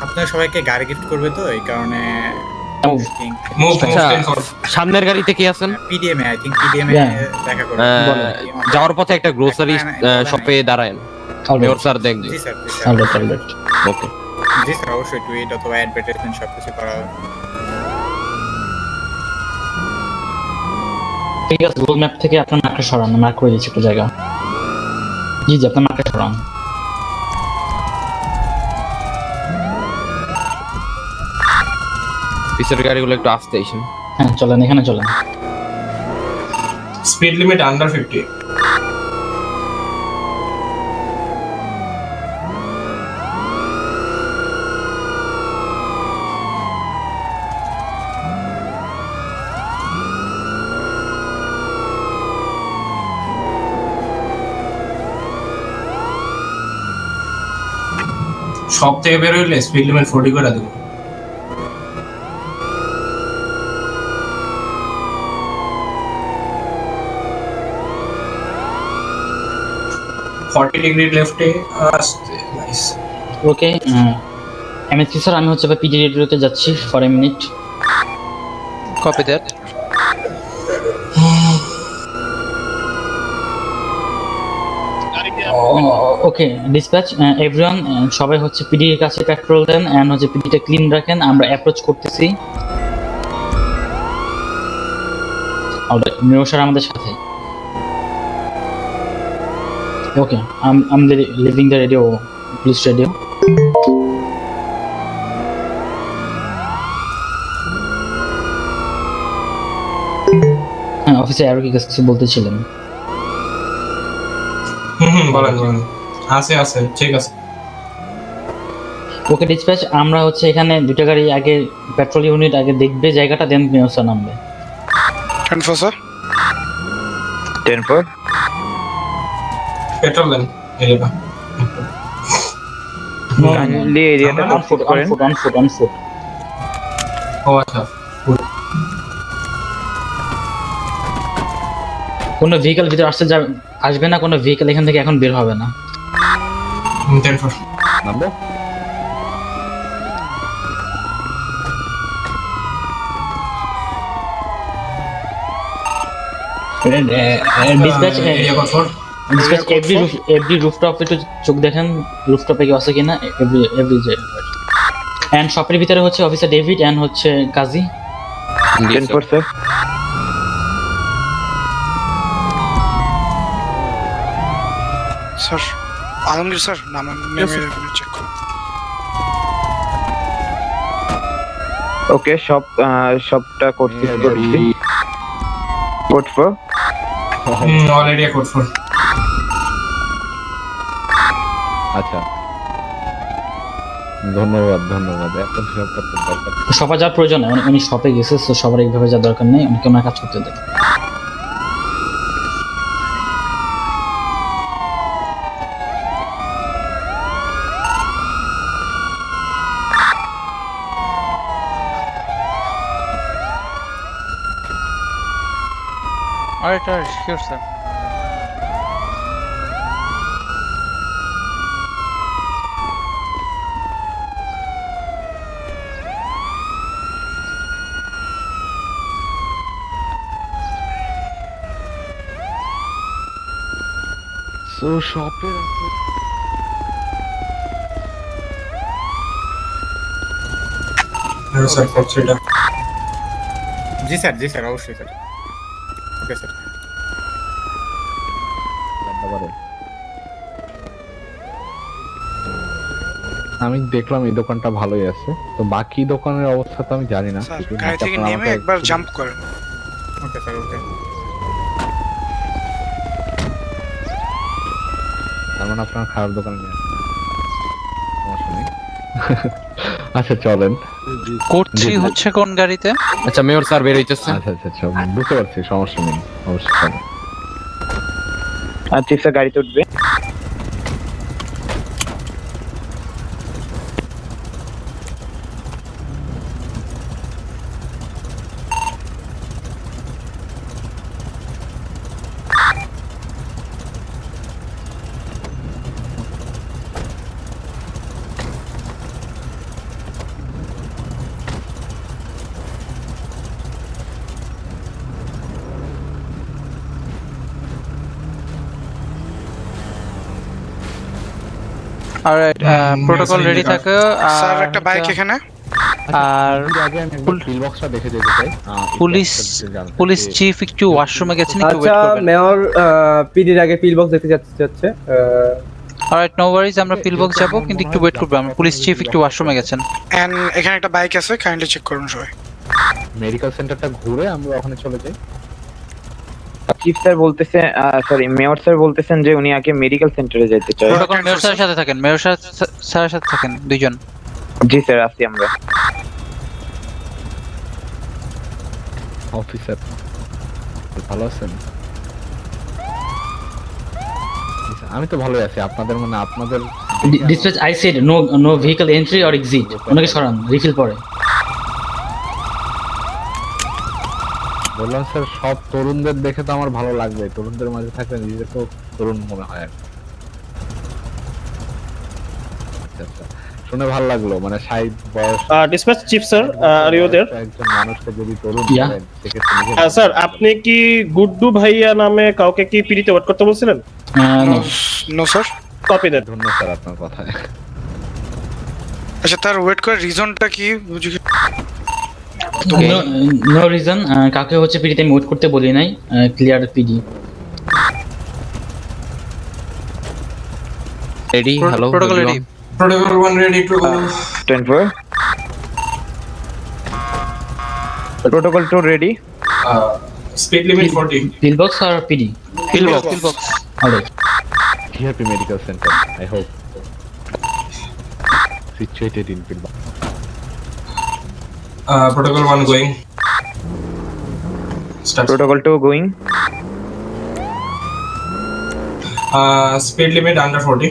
আপনার সবাইকে গাড়ি গিফট করবে তো, এই কারণে মুভ আচ্ছা সামনের গাড়িতে কি আছেন? পিডিএম আই থিংক পিডিএম দেখা করবে। যাওয়ার পথে একটা গ্রোসারি শপে দাঁড়ায়, মেয়র স্যার দেখবে। জি স্যার। অলরাইট, ওকে। জি স্যার, অবশ্যই টুইট অথবা অ্যাডভার্টাইজমেন্ট সবকিছু করা হবে। ঠিক আছে, গুগল ম্যাপ থেকে আপনার মার্কটা সরান, মার্ক করে দিচ্ছি একটা জায়গা। জি আপনার মার্কটা সরান। পিছের গাড়িগুলো একটু আস্তে আসেন। হ্যাঁ চলেন, এখানে চলেন। Speed limit under 50। সব থেকে বের হইলে স্পিড লিমিট 40 করে দেবো। ডিগ্রি লেফটে আসতে। নাইস। ওকে, এমএসপি স্যার, আমি হচ্ছে পিডি রেডিওতে যাচ্ছি for a minute. Copy that. Okay dispatch, everyone, সবাই হচ্ছে পিডি এর কাছে পেট্রোল দেন এন্ড হচ্ছে পিডিটা ক্লিন রাখেন, আমরা অ্যাপ্রোচ করতেছি। অলরাইট, মেয়র স্যার আমাদের সাথে। ওকে, I'm leaving the radio, police radio. হ্যাঁ অফিসে আরো কি কিছু বলতেছিলেন? বলেন। আছে ঠিক আছে। ওকে ডিসপ্যাচ, আমরা হচ্ছে এখানে দুটো গাড়ি আগে পেট্রোল ইউনিট আগে দেখবে জায়গাটা, দেন মেয়র স্যার নামবে। 10-4 স্যার। 10-4। পেট্রোল দেন এরিয়াটা। কাইন্ডলি এরিয়াটা ফুট করেন। On foot. ও আচ্ছা। কোনো ভেহিকল ভিতরে আসবে না, কোনো ভেহিকল এখান থেকে এখন বের হবে না। 10-4 নামবো। Dispatch area code 4 dispatch every rooftop একটু চোখ দেখেন রুফটপে কি আছে কিনা এভরি এন্ড শপের ভিতরে হচ্ছে অফিসার ডেভিড এন্ড হচ্ছে কাজী 10-4 স্যার। স্যার আলমগীর স্যার নাম নেমে চেক করুন। ওকে সবটা করছি কোড 4 অল এরিয়া কোড 4 আচ্ছা, ধন্যবাদ এখন সব করতে দরকার। সবার যা প্রয়োজন উনি শপে গেছে তো সবার এইভাবে যা দরকার নেই উনি ওনার কাজ করতে দেন। alright, sure sir. সো শপের স্যার ফরচুটা জি স্যার অবশ্যই স্যার। Okay sir. আমি দেখলাম এই দোকানটা ভালোই আছে, তো বাকি দোকানের অবস্থা তো আমি জানি না। স্যার কিন্তু গাড়ি থেকে আপনারা নেমে আমাকে একবার জাম্প করেন। ওকে স্যার ওকে। তার মানে আপনারা খারাপ দোকানে নিয়ে আসছেন, সমস্যা নেই। আচ্ছা চলেন। কোড 3 হচ্ছে কোন গাড়িতে? আচ্ছা মেয়র স্যার বের হইতেছে। আচ্ছা বুঝতে পারছি, সমস্যা নেই, অবশ্যই চলেন। আর চিফ স্যার গাড়িতে উঠবে। অলরাইট, প্রোটোকল রেডি থাকে। স্যার আর একটা বাইক এখানে। আর আগে আমি একবার পিল বক্সটা দেখে যেতে চাই। পুলিশ চিফ একটু ওয়াশরুমে গেছেন, একটু ওয়েট করবেন। মেয়র পিডির আগে পিল বক্স দেখতে যাচ্ছে। অলরাইট, নো ওয়ারিজ, আমরা পিল বক্স যাব, কিন্তু একটু ওয়েট করব। আমরা পুলিশ চিফ একটু ওয়াশরুমে গেছেন। এন্ড এখানে একটা বাইক আছে, কাইন্ডলি চেক করুন সবাই। মেডিকেল সেন্টারটা ঘুরে আমরা ওখানে চলে যাই। চিফ স্যার বলতেছে, সরি মেয়র স্যার বলতেছেন যে উনি আগে মেডিকেল সেন্টারে যেতে চায়। প্রোটোকল মেয়র স্যারের সাথে থাকেন, মেয়র স্যারের সাথে থাকেন দুইজন। জি স্যার আসি আমরা। অফিসার ভালো আছেন? আমি তো ভালোই আছি। আপনাদের মানে আপনাদের dispatch I said no vehicle entry or exit, ওনাকে সরান, রিফিল পরে। বললাম স্যার, সব তরুণদের দেখে তো আমার ভালো লাগবে। তরুণদের মাঝে থাকলে নিজেকেও তরুণ মনে হয় আর কি। আচ্ছা শুনে ভালো লাগলো, মানে 60 বয়স। Dispatch chief sir, are you there? একজন মানুষকে যদি তরুণ Yeah. বলেন সেক্ষেত্রে স্যার আপনি কি গুড্ডু ভাইয়া নামে কাউকে কি পিডিতে ওয়েট করতে বলছিলেন? No sir. কপি দেন। ধন্যবাদ স্যার আপনার কথায়। আচ্ছা তার ওয়েট করার রিজনটা কি বুঝি? নো রিজন, কাকে হচ্ছে পিডিতে আমি ওয়েট করতে বলি নাই, clear PD. Ready? Hello protocol ready. Protocol 1 ready to 24 protocol 2 ready. Speed limit 40। Pill box আর PD? Pill box. Alright, TRP Medical Center, I hope. Situated in Pilbara. Protocol 1 going. Start. Protocol 2 going. Speed limit under 40.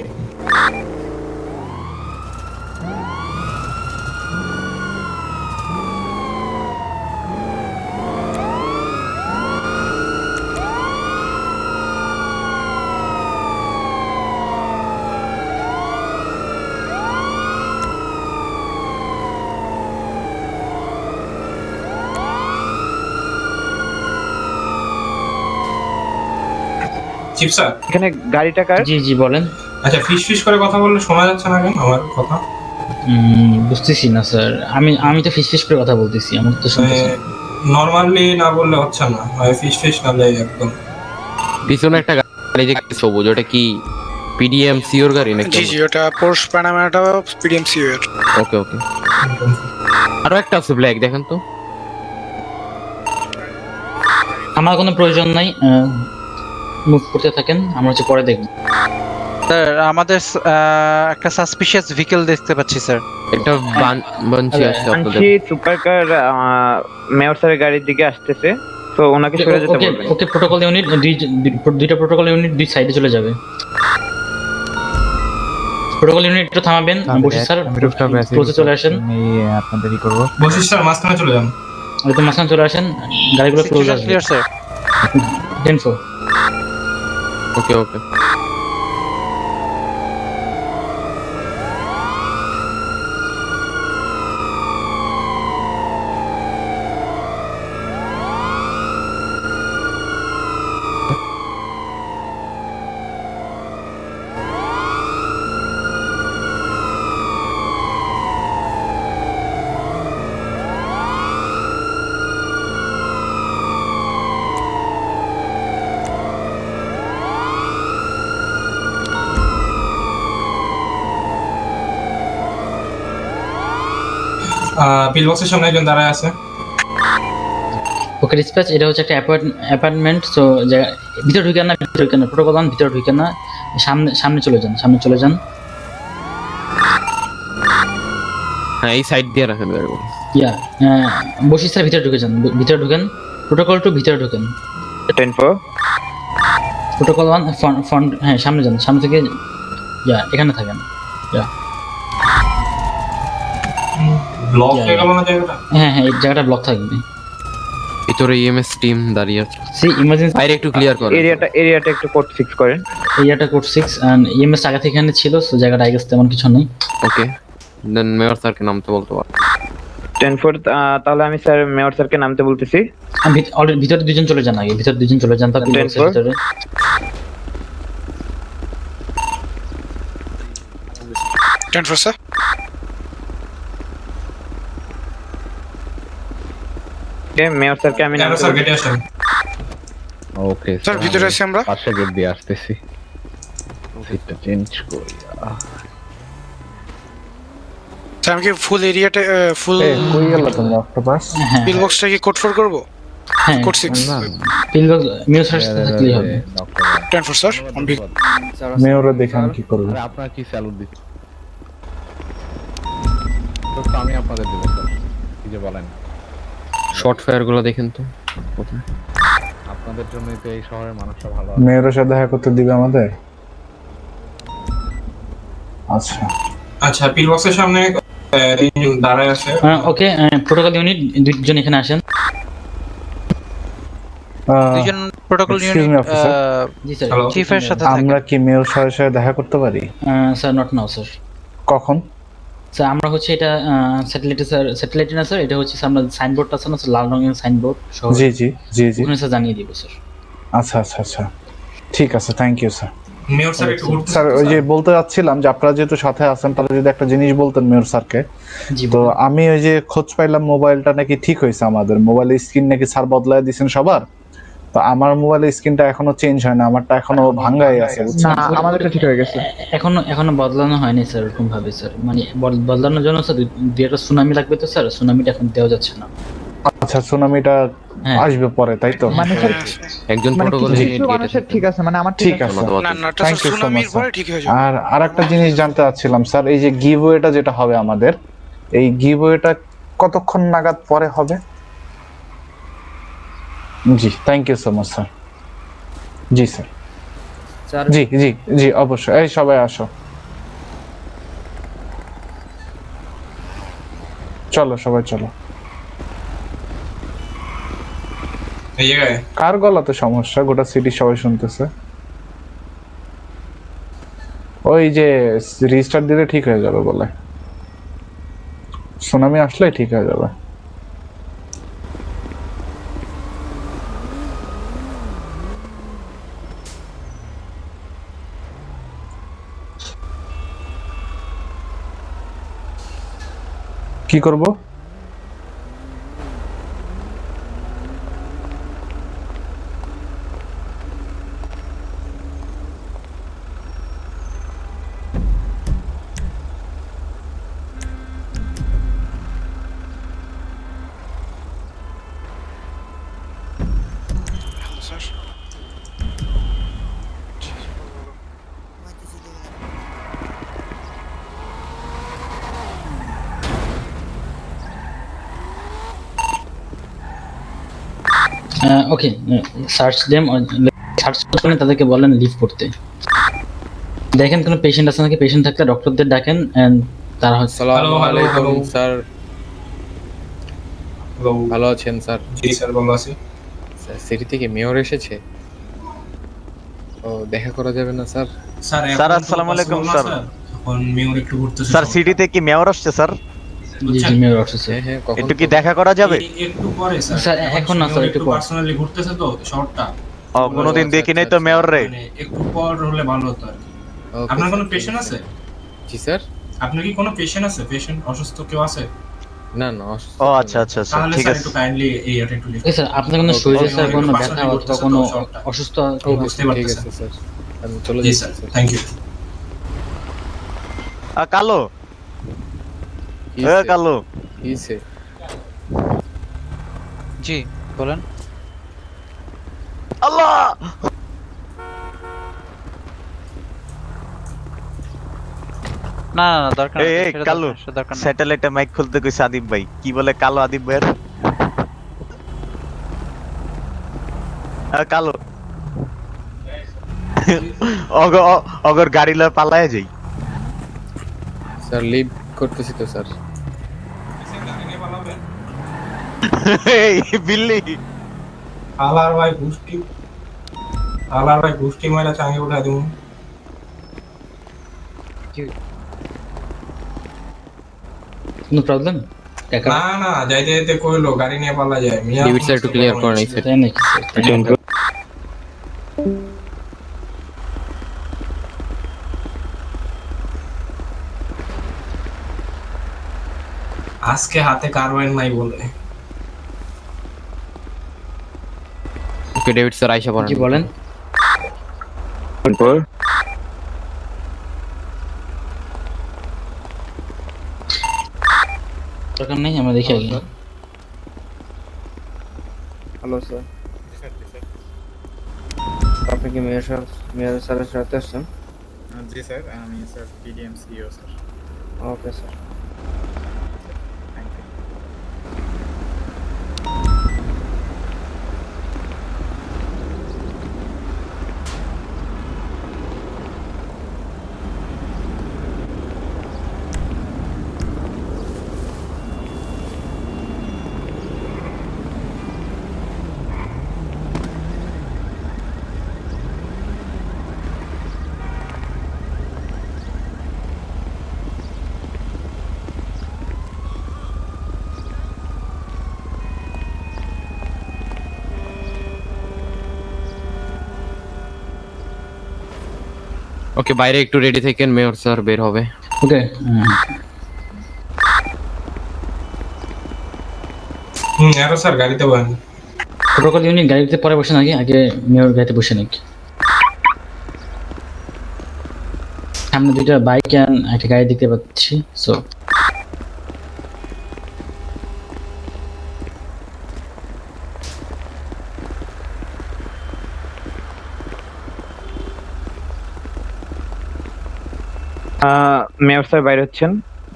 Chief sir এখানে গাড়িটা কার? জি জি বলেন। আচ্ছা ফিস করে কথা বললে শোনা যাচ্ছে না কেন আমার কথা? বুঝতেছি না স্যার, আমি তো ফিস করে কথা বলতেছি, আমার তো শুনতেছি। নরমালি না বললে হচ্ছে না, ফিস না লাই একদম। পিছনে একটা গাড়ি দেখতে সবুজ, ওটা কি পিডিএম সিওর গাড়ি নাকি? জি জি, ওটা পোর্শ প্যানামেরাটা পিডিএমসি এর। ওকে ওকে। আরো একটা আছে ব্ল্যাক, দেখেন তো। আমার কোনো প্রয়োজন নাই, মুভ করতে থাকেন, আমরা হচ্ছে পরে দেখব। স্যার আমাদের একটা সাসপিশিয়াস ভেহিকল দেখতে পাচ্ছি স্যার। একটা বানচি আছে আপনাদের। বানচি সুপারকার মেয়র স্যারের গাড়ির দিকে আসতেছে, তো ওনাকে সরে যেতে বলবেন। ওকে, প্রোটোকল ইউনিট দুইটা প্রোটোকল ইউনিট দুই সাইডে চলে যাবে। প্রোটোকল ইউনিট একটু থামাবেন, বসি স্যার ক্লোজে চলে আসেন। আমি আপনাদেরই করব। বসি স্যার মাঝখানে চলে যান। একদম মাঝখানে চলে আসেন, গাড়িগুলো ক্লোজ আসবে। Clear sir. 10-4। ওকে ওকে। পিল বক্সের সামনে একজন দাঁড়ায় আছে। ওকে ডিসপ্যাচ, এটা হচ্ছে একটা অ্যাপার্টমেন্ট, সো ভিতরে ঢুকেন না, প্রোটোকল অন, ভিতরে ঢুকেন না, সামনে চলে যান। হ্যাঁ এই সাইড দিয়ে রাখেন গাড়িগুলো। ইয়া বসি স্যার ভিতরে ঢুকেন। প্রোটোকল 2 ভিতরে ঢুকেন। 10-4 প্রোটোকল 1 ফ্রন্ট, হ্যাঁ সামনে যান, সামনে থেকে ইয়া এখানে থাকেন। ইয়া ব্লক হয়ে গেল না জায়গাটা? হ্যাঁ এই জায়গাটা ব্লক থাকবে। ভিতরে ইএমএস টিম দাঁড়িয়ে আছে। সি ইমার্জেন্সি বাইরে একটু ক্লিয়ার করেন। এরিয়াটা একটু কোড 6 করেন। এরিয়াটা কোড 6 এন্ড ইএমএস আগে থেকে এখানে ছিল, সো জায়গাটা আই গেস তেমন কিছু নেই। ওকে দেন মেয়র স্যারকে নামতে বলতে পারো। 10-4 তাহলে আমি স্যার মেয়র স্যারকে নামতে বলতেছি। আমি অলরেডি ভিতরে দুজন চলে যান, আগে ভিতরে দুজন চলে যান, তারপর ভিতরে 10-4 স্যার। মেয়র স্যারকে আমি নামতে স্যার গেটে আসেন। ওকে স্যার ভিতরে আছি আমরা। পাশে গেট দিয়ে আসতেছি। সিটটা চেঞ্জ করি। স্যার আমি কি ফুল এরিয়াটা ফুল কই গেল তোমরা অক্টোপাস? পিল বক্সটা কি কোড 4 করব? হ্যাঁ কোড 6। পিলবক্স মেয়র স্যার সাথে থাকলেই হবে। 10-4 স্যার। মেয়রও দেখান কি করবে। আরে আপনারা কি স্যালুট দিচ্ছেন? তো আমি আপনাদের দেব স্যার, কি যে বলেন। শর্ট ফায়ার গুলো দেখেন তো কোথায়। আপনাদের জন্যই তো এই শহরের মানুষরা ভালো আছে। মেয়রের সাথে দেখা করতে দিবে আমাদের? আচ্ছা আচ্ছা পিল বক্সের সামনে তিনজন দাঁড়ায় আছে। ওকে প্রোটোকল ইউনিট দুজন এখানে আসেন। দুজন প্রোটোকল ইউনিট জি স্যার চিফের সাথে থাকে। আমরা কি মেয়র স্যারের সাথে দেখা করতে পারি? Sir not now sir. কখন? স্যার আমরা হচ্ছে এটা স্যাটেলাইট না স্যার, এটা হচ্ছে আমরা সাইনবোর্ড আছে না লাল রঙের সাইনবোর্ড, জি জি জি জি ওখানে স্যার জানিয়ে দিব স্যার। আচ্ছা ঠিক আছে, thank you sir. Mayor sir একটু স্যার ওই যে বলতে যাচ্ছিলাম যে আপনারা যেহেতু সাথে আছেন, তাহলে যদি একটা জিনিস বলতেন মেয়র স্যারকে। তো আমি ওই যে খোঁজ পাইলাম মোবাইলটা নাকি ঠিক হয়েছে, আমাদের মোবাইলের স্ক্রিন নাকি স্যার বদলায় দিয়েছেন সবার। তো আমার মোবাইলের স্ক্রিনটা এখনো চেঞ্জ হয় না, আমারটা এখনো ভাঙাই আছে। না আমাদেরটা ঠিক হয়ে গেছে। এখনো বদলানো হয়নি স্যার এরকম ভাবে স্যার, মানে বদলানোর জন্য স্যার দুই একটা সুনামি লাগবে, তো স্যার সুনামিটা এখন দেওয়া যাচ্ছে না। আচ্ছা সুনামিটা আসবে পরে, তাই তো? মানে স্যার একজন প্রোটোকল ইউনিট মানুষের ঠিক আছে, মানে আমার ঠিক আছে। না না, এটা সুনামির পরে ঠিক হয়ে যাবে। আর আরেকটা জিনিস জানতে চাচ্ছিলাম স্যার, এই যে গিভওয়েটা যেটা হবে আমাদের, এই গিভওয়েটা কতক্ষণ নাগাদ পরে হবে? জি thank you so much sir. জি স্যার। জি জি জি অবশ্যই। এই সবাই আসো, চলো সবাই চলো। এই জায়গায় কার গলাতে সমস্যা? গোটা সিটি সবাই শুনতেছে। ওই যে রিস্টার্ট দিলে ঠিক হয়ে যাবে বলে, সুনামি আসলে ঠিক হয়ে যাবে। কি করব? Hello sir. Okay, search them, search করে তাদেরকে বলেন লিভ করতে। দেখেন কোনো পেশেন্ট আছে নাকি, পেশেন্ট থাকলে ডক্টরদের ডাকেন এন্ড তারা হচ্ছে। Hello, hello, hello. Sir Hello. ভালো আছেন স্যার? জি স্যার, ভালো আছি। সিটি থেকে মেয়র এসেছে, ও দেখা করা যাবে না স্যার? স্যার আসসালামু আলাইকুম স্যার। এখন মেয়র একটু ঘুরতেছে স্যার সিটিতে কি মেয়র আসছে স্যার? জি জি মেয়র আসছে। হ্যাঁ কখন? একটু কি দেখা করা যাবে? একটু পরে স্যার। স্যার এখন না স্যার, একটু পর। পার্সোনালি ঘুরতেছে তো শর্টটা। ও কোনোদিন দেখি নাই তো মেয়র রে। মানে একটু পর হলে ভালো হতো আর কি। আপনার কোনো পেশেন্ট আছে? জি স্যার। আপনার কি কোনো পেশেন্ট আছে? পেশেন্ট অসুস্থ কেউ আছে? না না অসুস্থ। ও আচ্ছা আচ্ছা আচ্ছা তাহলে ঠিক স্যার আছে। একটু কাইন্ডলি এইটা একটু লিখুন। স্যার আপনার কোনো শরীরে স্যার কোনো ব্যথা অথবা কোনো অসুস্থ বুঝতে ঠিক পারতেছেন। আছে স্যার, আমি চলে জি যাচ্ছি স্যার, স্যার। Thank you. কালো কি এ হয়েছে? কালো কি হয়েছে? জি বলেন। আল্লাহ না না না, দরকার এই নেই, এই সেটা কালো দরকার নেই। স্যাটেলাইটে মাইক খুলতে কইছে আদিব ভাই। কি বলে কালো আদিব ভাইয়ের? কালো অগর গাড়ি লয়ে পালায় যাই। স্যার লিভ করতেছি তো স্যার। এই বিল্লি আলার ভাই গুষ্টি মারা চাঙ্গে উঠা দিমু। কোনো প্রবলেম? না না, যাইতে যাইতে কইলো গাড়ি নিয়ে পালা যায়। মিয়া ডেভিড স্যার একটু ক্লিয়ার করেন এই স্যার। তাই নাকি স্যার? আজকে হাতে কারবাইন নাই বলে। ওকে ডেভিড স্যার আইসা পড়েন। জি বলেন। দরকার নেই, আমরা দেখি আগে। হ্যালো স্যার, আপনি কি মেয়র স্যারের সাথে আসছেন? জি স্যার, আমি sir PDM CEO sir. Okay sir. Okay বাইরে একটু রেডি থাকেন, মেয়র স্যার বের হবে। ওকে, আরো স্যার গাড়িতে বলেন। প্রোটোকল ইউনিট গাড়িতে পরে বসে নাকি আগে মেয়র গাড়িতে বসে নাকি? সামনে দুইটা বাইক আর একটা গাড়ি দেখতে পাচ্ছি, সো মেয়র স্যার বাইরে হচ্ছেন,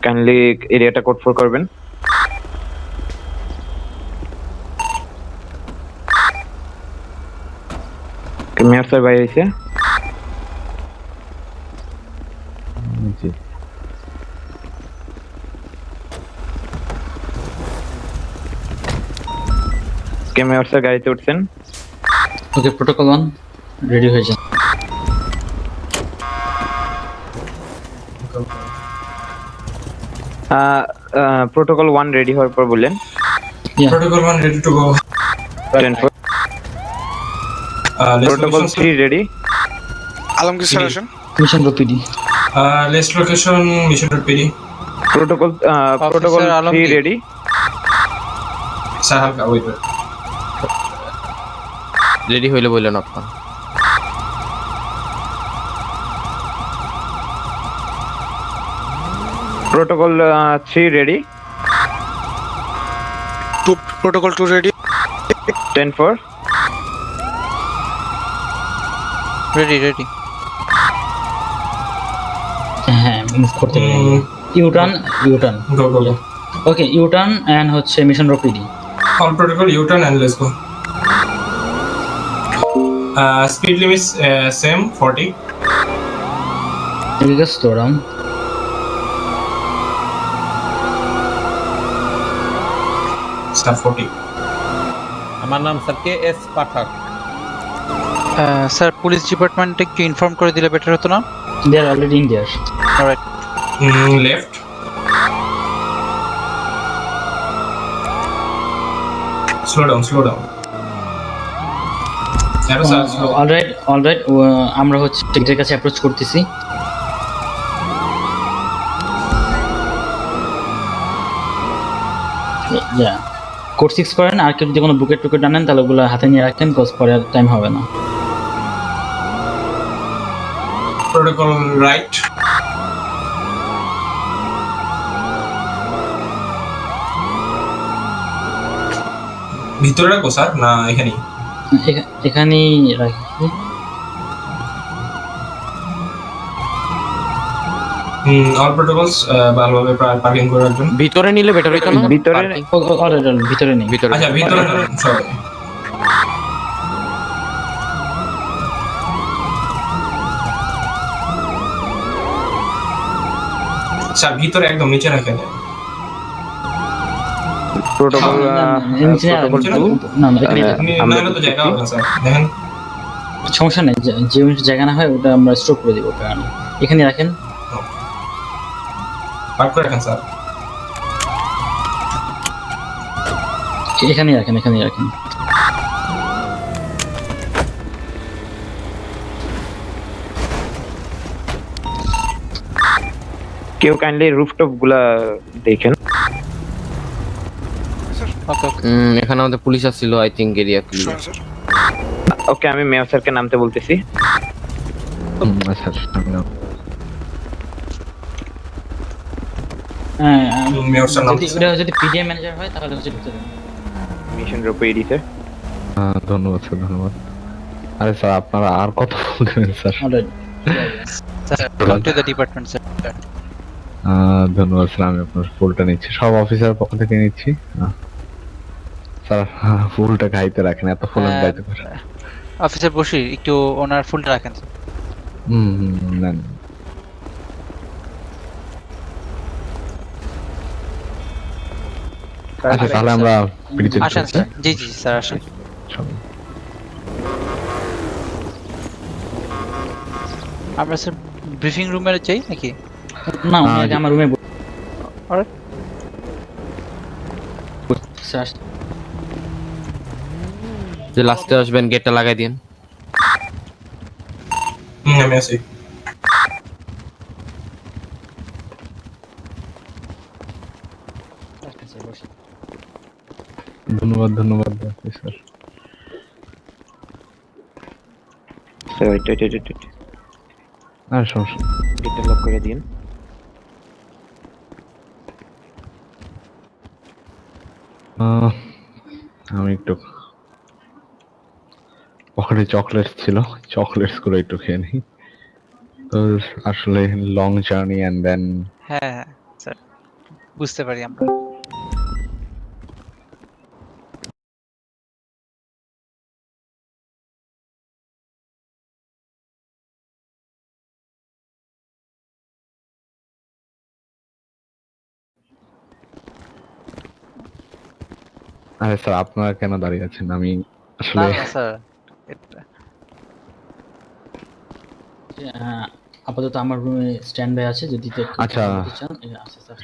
কাইন্ডলি এরিয়াটা কোড 4 করবেন। মেয়র স্যার বাইরে হয়েছে। জি মেয়র স্যার গাড়িতে উঠছেন। ওকে, প্রোটোকল 1 রেডি হয়ে যান। প্রোটোকল 1 রেডি হওয়ার পর বললেন। Protocol 1 ready to go. 10-4 protocol 3 ready. Alamgir sir আসেন। মিশন রপিডি। লেস্ট লোকেশন মিশন রপিডি। Protocol protocol Officer 3 Alamgir. Ready. Sir হালকা ওয়েট রেডি হইলে বললেন আপনার। Protocol 3 ready. Protocol 2 ready. 10-4 ready ready. হ্যাঁ মুভ করতে পারি। U-turn U-turn go go go okay U-turn end হচ্ছে মিশন রপিডি। All protocol U-turn end let's go. Speed limit same 40। ঠিক আছে স্লো ডাউন। স্যার 40। আমার নাম sir K S Pathak. Sir police ডিপার্টমেন্টে কি ইনফর্ম করে দিলে বেটার হতো না? They are already in there. Alright. Left slow down আরো স্যার স্লো। অলরাইট আমরা হচ্ছে টিকেটের কাছে অ্যাপ্রোচ করতেছি। যা কোড 6 করেন, আর কেউ যদি কোনো বুকেট টুকেট আনেন তাহলে ওগুলো হাতে নিয়ে রাখেন, কজ পরে টাইম হবে না। Protocol right. ভিতরে রাখো স্যার না এখানেই? এখানেই রাখি। অল প্রোটোকলস ভালোভাবে পার্কিং করে রাখবেন। ভিতরে নিলে বেটার হইতো না? ভিতরে ভিতরে নেই। ভিতরে আচ্ছা ভিতরে রাখুন সবাই। স্যার ভিতরে একদম নিচে রাখেন। প্রোটোকল প্রোটোকল 2 না এখানে না তো জায়গা হবে না স্যার দেখেন। সমস্যা নেই, যে জায়গা না হয় ওটা আমরা স্টপ করে দিব। কারণ এখানে রাখেন, পার্ক করে রাখেন স্যার। এখানেই রাখেন। কেউ কাইন্ডলি রুফটপ গুলা দেখেন। এখানে আমাদের পুলিশ আসছিল, আই থিংক এরিয়া ক্লিয়ার। ওকে আমি মেয়র স্যারকে নামতে বলতেছি। আচ্ছা মেয়র স্যার নাম যদি পিডিএম ম্যানেজার হয় তাহলে হচ্ছে ঢুকতে দেন। মিশন রপিডি স্যার। ধন্যবাদ স্যার, ধন্যবাদ। আরে স্যার আপনারা আর কত বলবেন sir? Alright sir come to the department sir. ধন্যবাদ স্যার, আমি আপনার ফুলটা নিচ্ছি, সব অফিসার পক্ষ থেকে নিচ্ছি। স্যার ফুলটা গাইতে রাখেন, এত ফুল আমি গাইতে পারি। অফিসার বসির একটু ওনার ফুলটা রাখেন। নেন। আচ্ছা তাহলে আমরা পিড়িতে আসেন স্যার। জি জি স্যার আসেন। আমরা স্যার ব্রিফিং রুমে যাই নাকি? না উনি আমার রুমে স্যার যে লাস্টে আসবেন গেটটা লাগাই দিন। আমি আছি। ধন্যবাদ স্যার। স্যার ওয়েট আর সমস্যা গেটটা লক করে দিন। আমি একটু পকেটে চকলেটস ছিল, চকলেটস গুলো একটু খেয়ে নিই। তো আসলে লং জার্নি এন্ড দেন। হ্যাঁ স্যার বুঝতে পারি আমরা। আরে স্যার আপনারা কেন দাঁড়িয়ে আছেন? আমি আসলে না স্যার আপাতত আমার রুমে স্ট্যান্ড বাই আছে, যদি আচ্ছা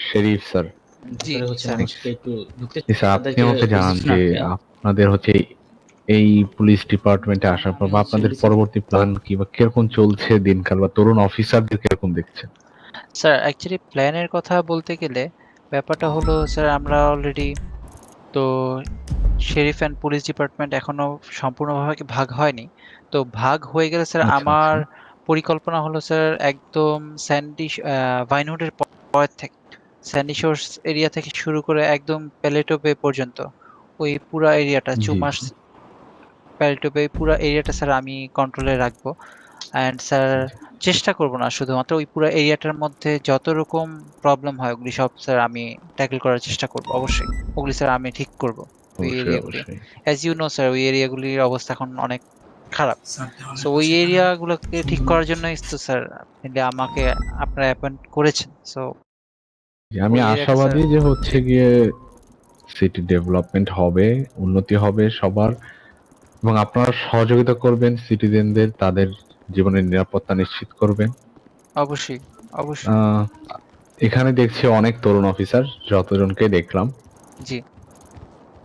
শরীফ স্যার। জি হচ্ছে আমাকে একটু ঢুকতে স্যার আপনি আমাকে জানান যে আপনাদের হচ্ছে এই পুলিশ ডিপার্টমেন্টে আসার পর বা আপনাদের পরবর্তী প্ল্যান কি বা কিরকম চলছে দিনকাল, বা তরুণ অফিসারদের কিরকম দেখছেন? স্যার অ্যাকচুয়ালি প্ল্যানের কথা বলতে গেলে ব্যাপারটা হলো স্যার আমরা অলরেডি তো শেরিফ অ্যান্ড পুলিশ ডিপার্টমেন্ট এখনো সম্পূর্ণভাবে ভাগ হয়নি। তো ভাগ হয়ে গেলে স্যার আমার পরিকল্পনা হলো স্যার একদম ভাইনহুডের পরের থেকে স্যান্ডি শোর্স এরিয়া থেকে শুরু করে একদম প্যালেটো বে পর্যন্ত ওই পুরা এরিয়াটা চুমাস প্যালেটো বে পুরা এরিয়াটা স্যার আমি কন্ট্রোলে রাখবো। অ্যান্ড স্যার চেষ্টা করব না শুধুমাত্র ওই পুরো এরিয়াটার মধ্যে যত রকম প্রবলেম হয় ওগুলি সব স্যার আমি ট্যাকল করার চেষ্টা করব অবশ্যই। ওগুলি স্যার আমি ঠিক করব ওই এরিয়াগুলি। অ্যাজ ইউ নো স্যার ওই এরিয়াগুলির অবস্থা এখন অনেক খারাপ। সো ওই এরিয়াগুলোকে ঠিক করার জন্যই তো স্যার আমাকে আপনারা অ্যাপয়েন্ট করেছেন। সো আমি আশাবাদী যে হচ্ছে গিয়ে সিটি ডেভেলপমেন্ট হবে, উন্নতি হবে সবার, এবং আপনারা সহযোগিতা করবেন সিটিজেনদের, তাদের জীবনের নিরাপত্তা নিশ্চিত করবেন। অবশ্যই অবশ্যই। এখানে দেখছি অনেক তরুণ অফিসার, যতজনকে দেখলাম। জি।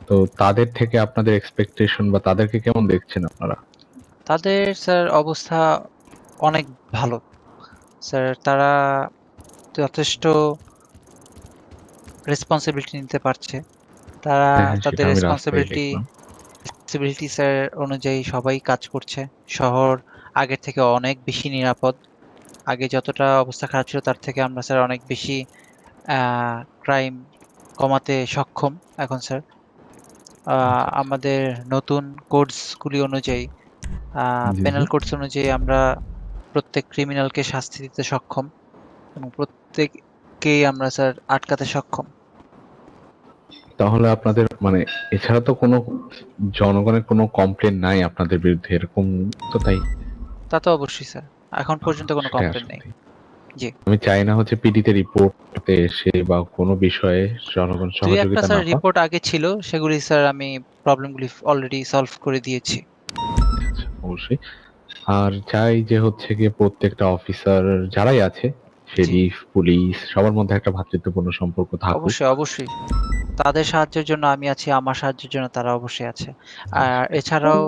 তো তাদের থেকে আপনাদের এক্সপেকটেশন বা তাদেরকে কেমন দেখছেন আপনারা? তাদের স্যার অবস্থা অনেক ভালো স্যার। তারা যথেষ্ট রেসপন্সিবিলিটি নিতে পারছে। তারা তাদের রেসপন্সিবিলিটি স্যার অনুযায়ী সবাই কাজ করছে। শহর আগের থেকে অনেক বেশি নিরাপদ। আগে যতটা অবস্থা খারাপ ছিল তার থেকে আমরা স্যার অনেক বেশি ক্রাইম কমাতে সক্ষম এখন স্যার। আমাদের নতুন কোডসগুলি অনুযায়ী পেনাল কোডস অনুযায়ী আমরা প্রত্যেক ক্রিমিনালকে শাস্তি দিতে সক্ষম এবং প্রত্যেককেই আমরা স্যার আটকাতে সক্ষম। তাহলে আপনাদের মানে এছাড়া তো কোনো জনগণের কোনো কমপ্লেন নাই আপনাদের বিরুদ্ধে, এরকম তো? তাই তা তো অবশ্যই স্যার, এখন পর্যন্ত কোনো কমপ্লেন নেই। জি, আমি চাই না হচ্ছে পিডিতে রিপোর্টে এসে বা কোনো বিষয়ে জনগণ সহযোগিতা না স্যার রিপোর্ট আগে ছিল, সেগুলি স্যার আমি প্রবলেমগুলি অলরেডি সলভ করে দিয়েছি। অবশ্যই। আর চাই যে হচ্ছে গিয়ে প্রত্যেকটা অফিসার যারাই আছে, শেরিফ, পুলিশ, সবার মধ্যে একটা ভ্রাতৃত্বপূর্ণ সম্পর্ক থাকুক। অবশ্যই অবশ্যই। তাদের সাহায্যের জন্য আমি আছি, আমার সাহায্যের জন্য তারা অবশ্যই আছে। আর এছাড়াও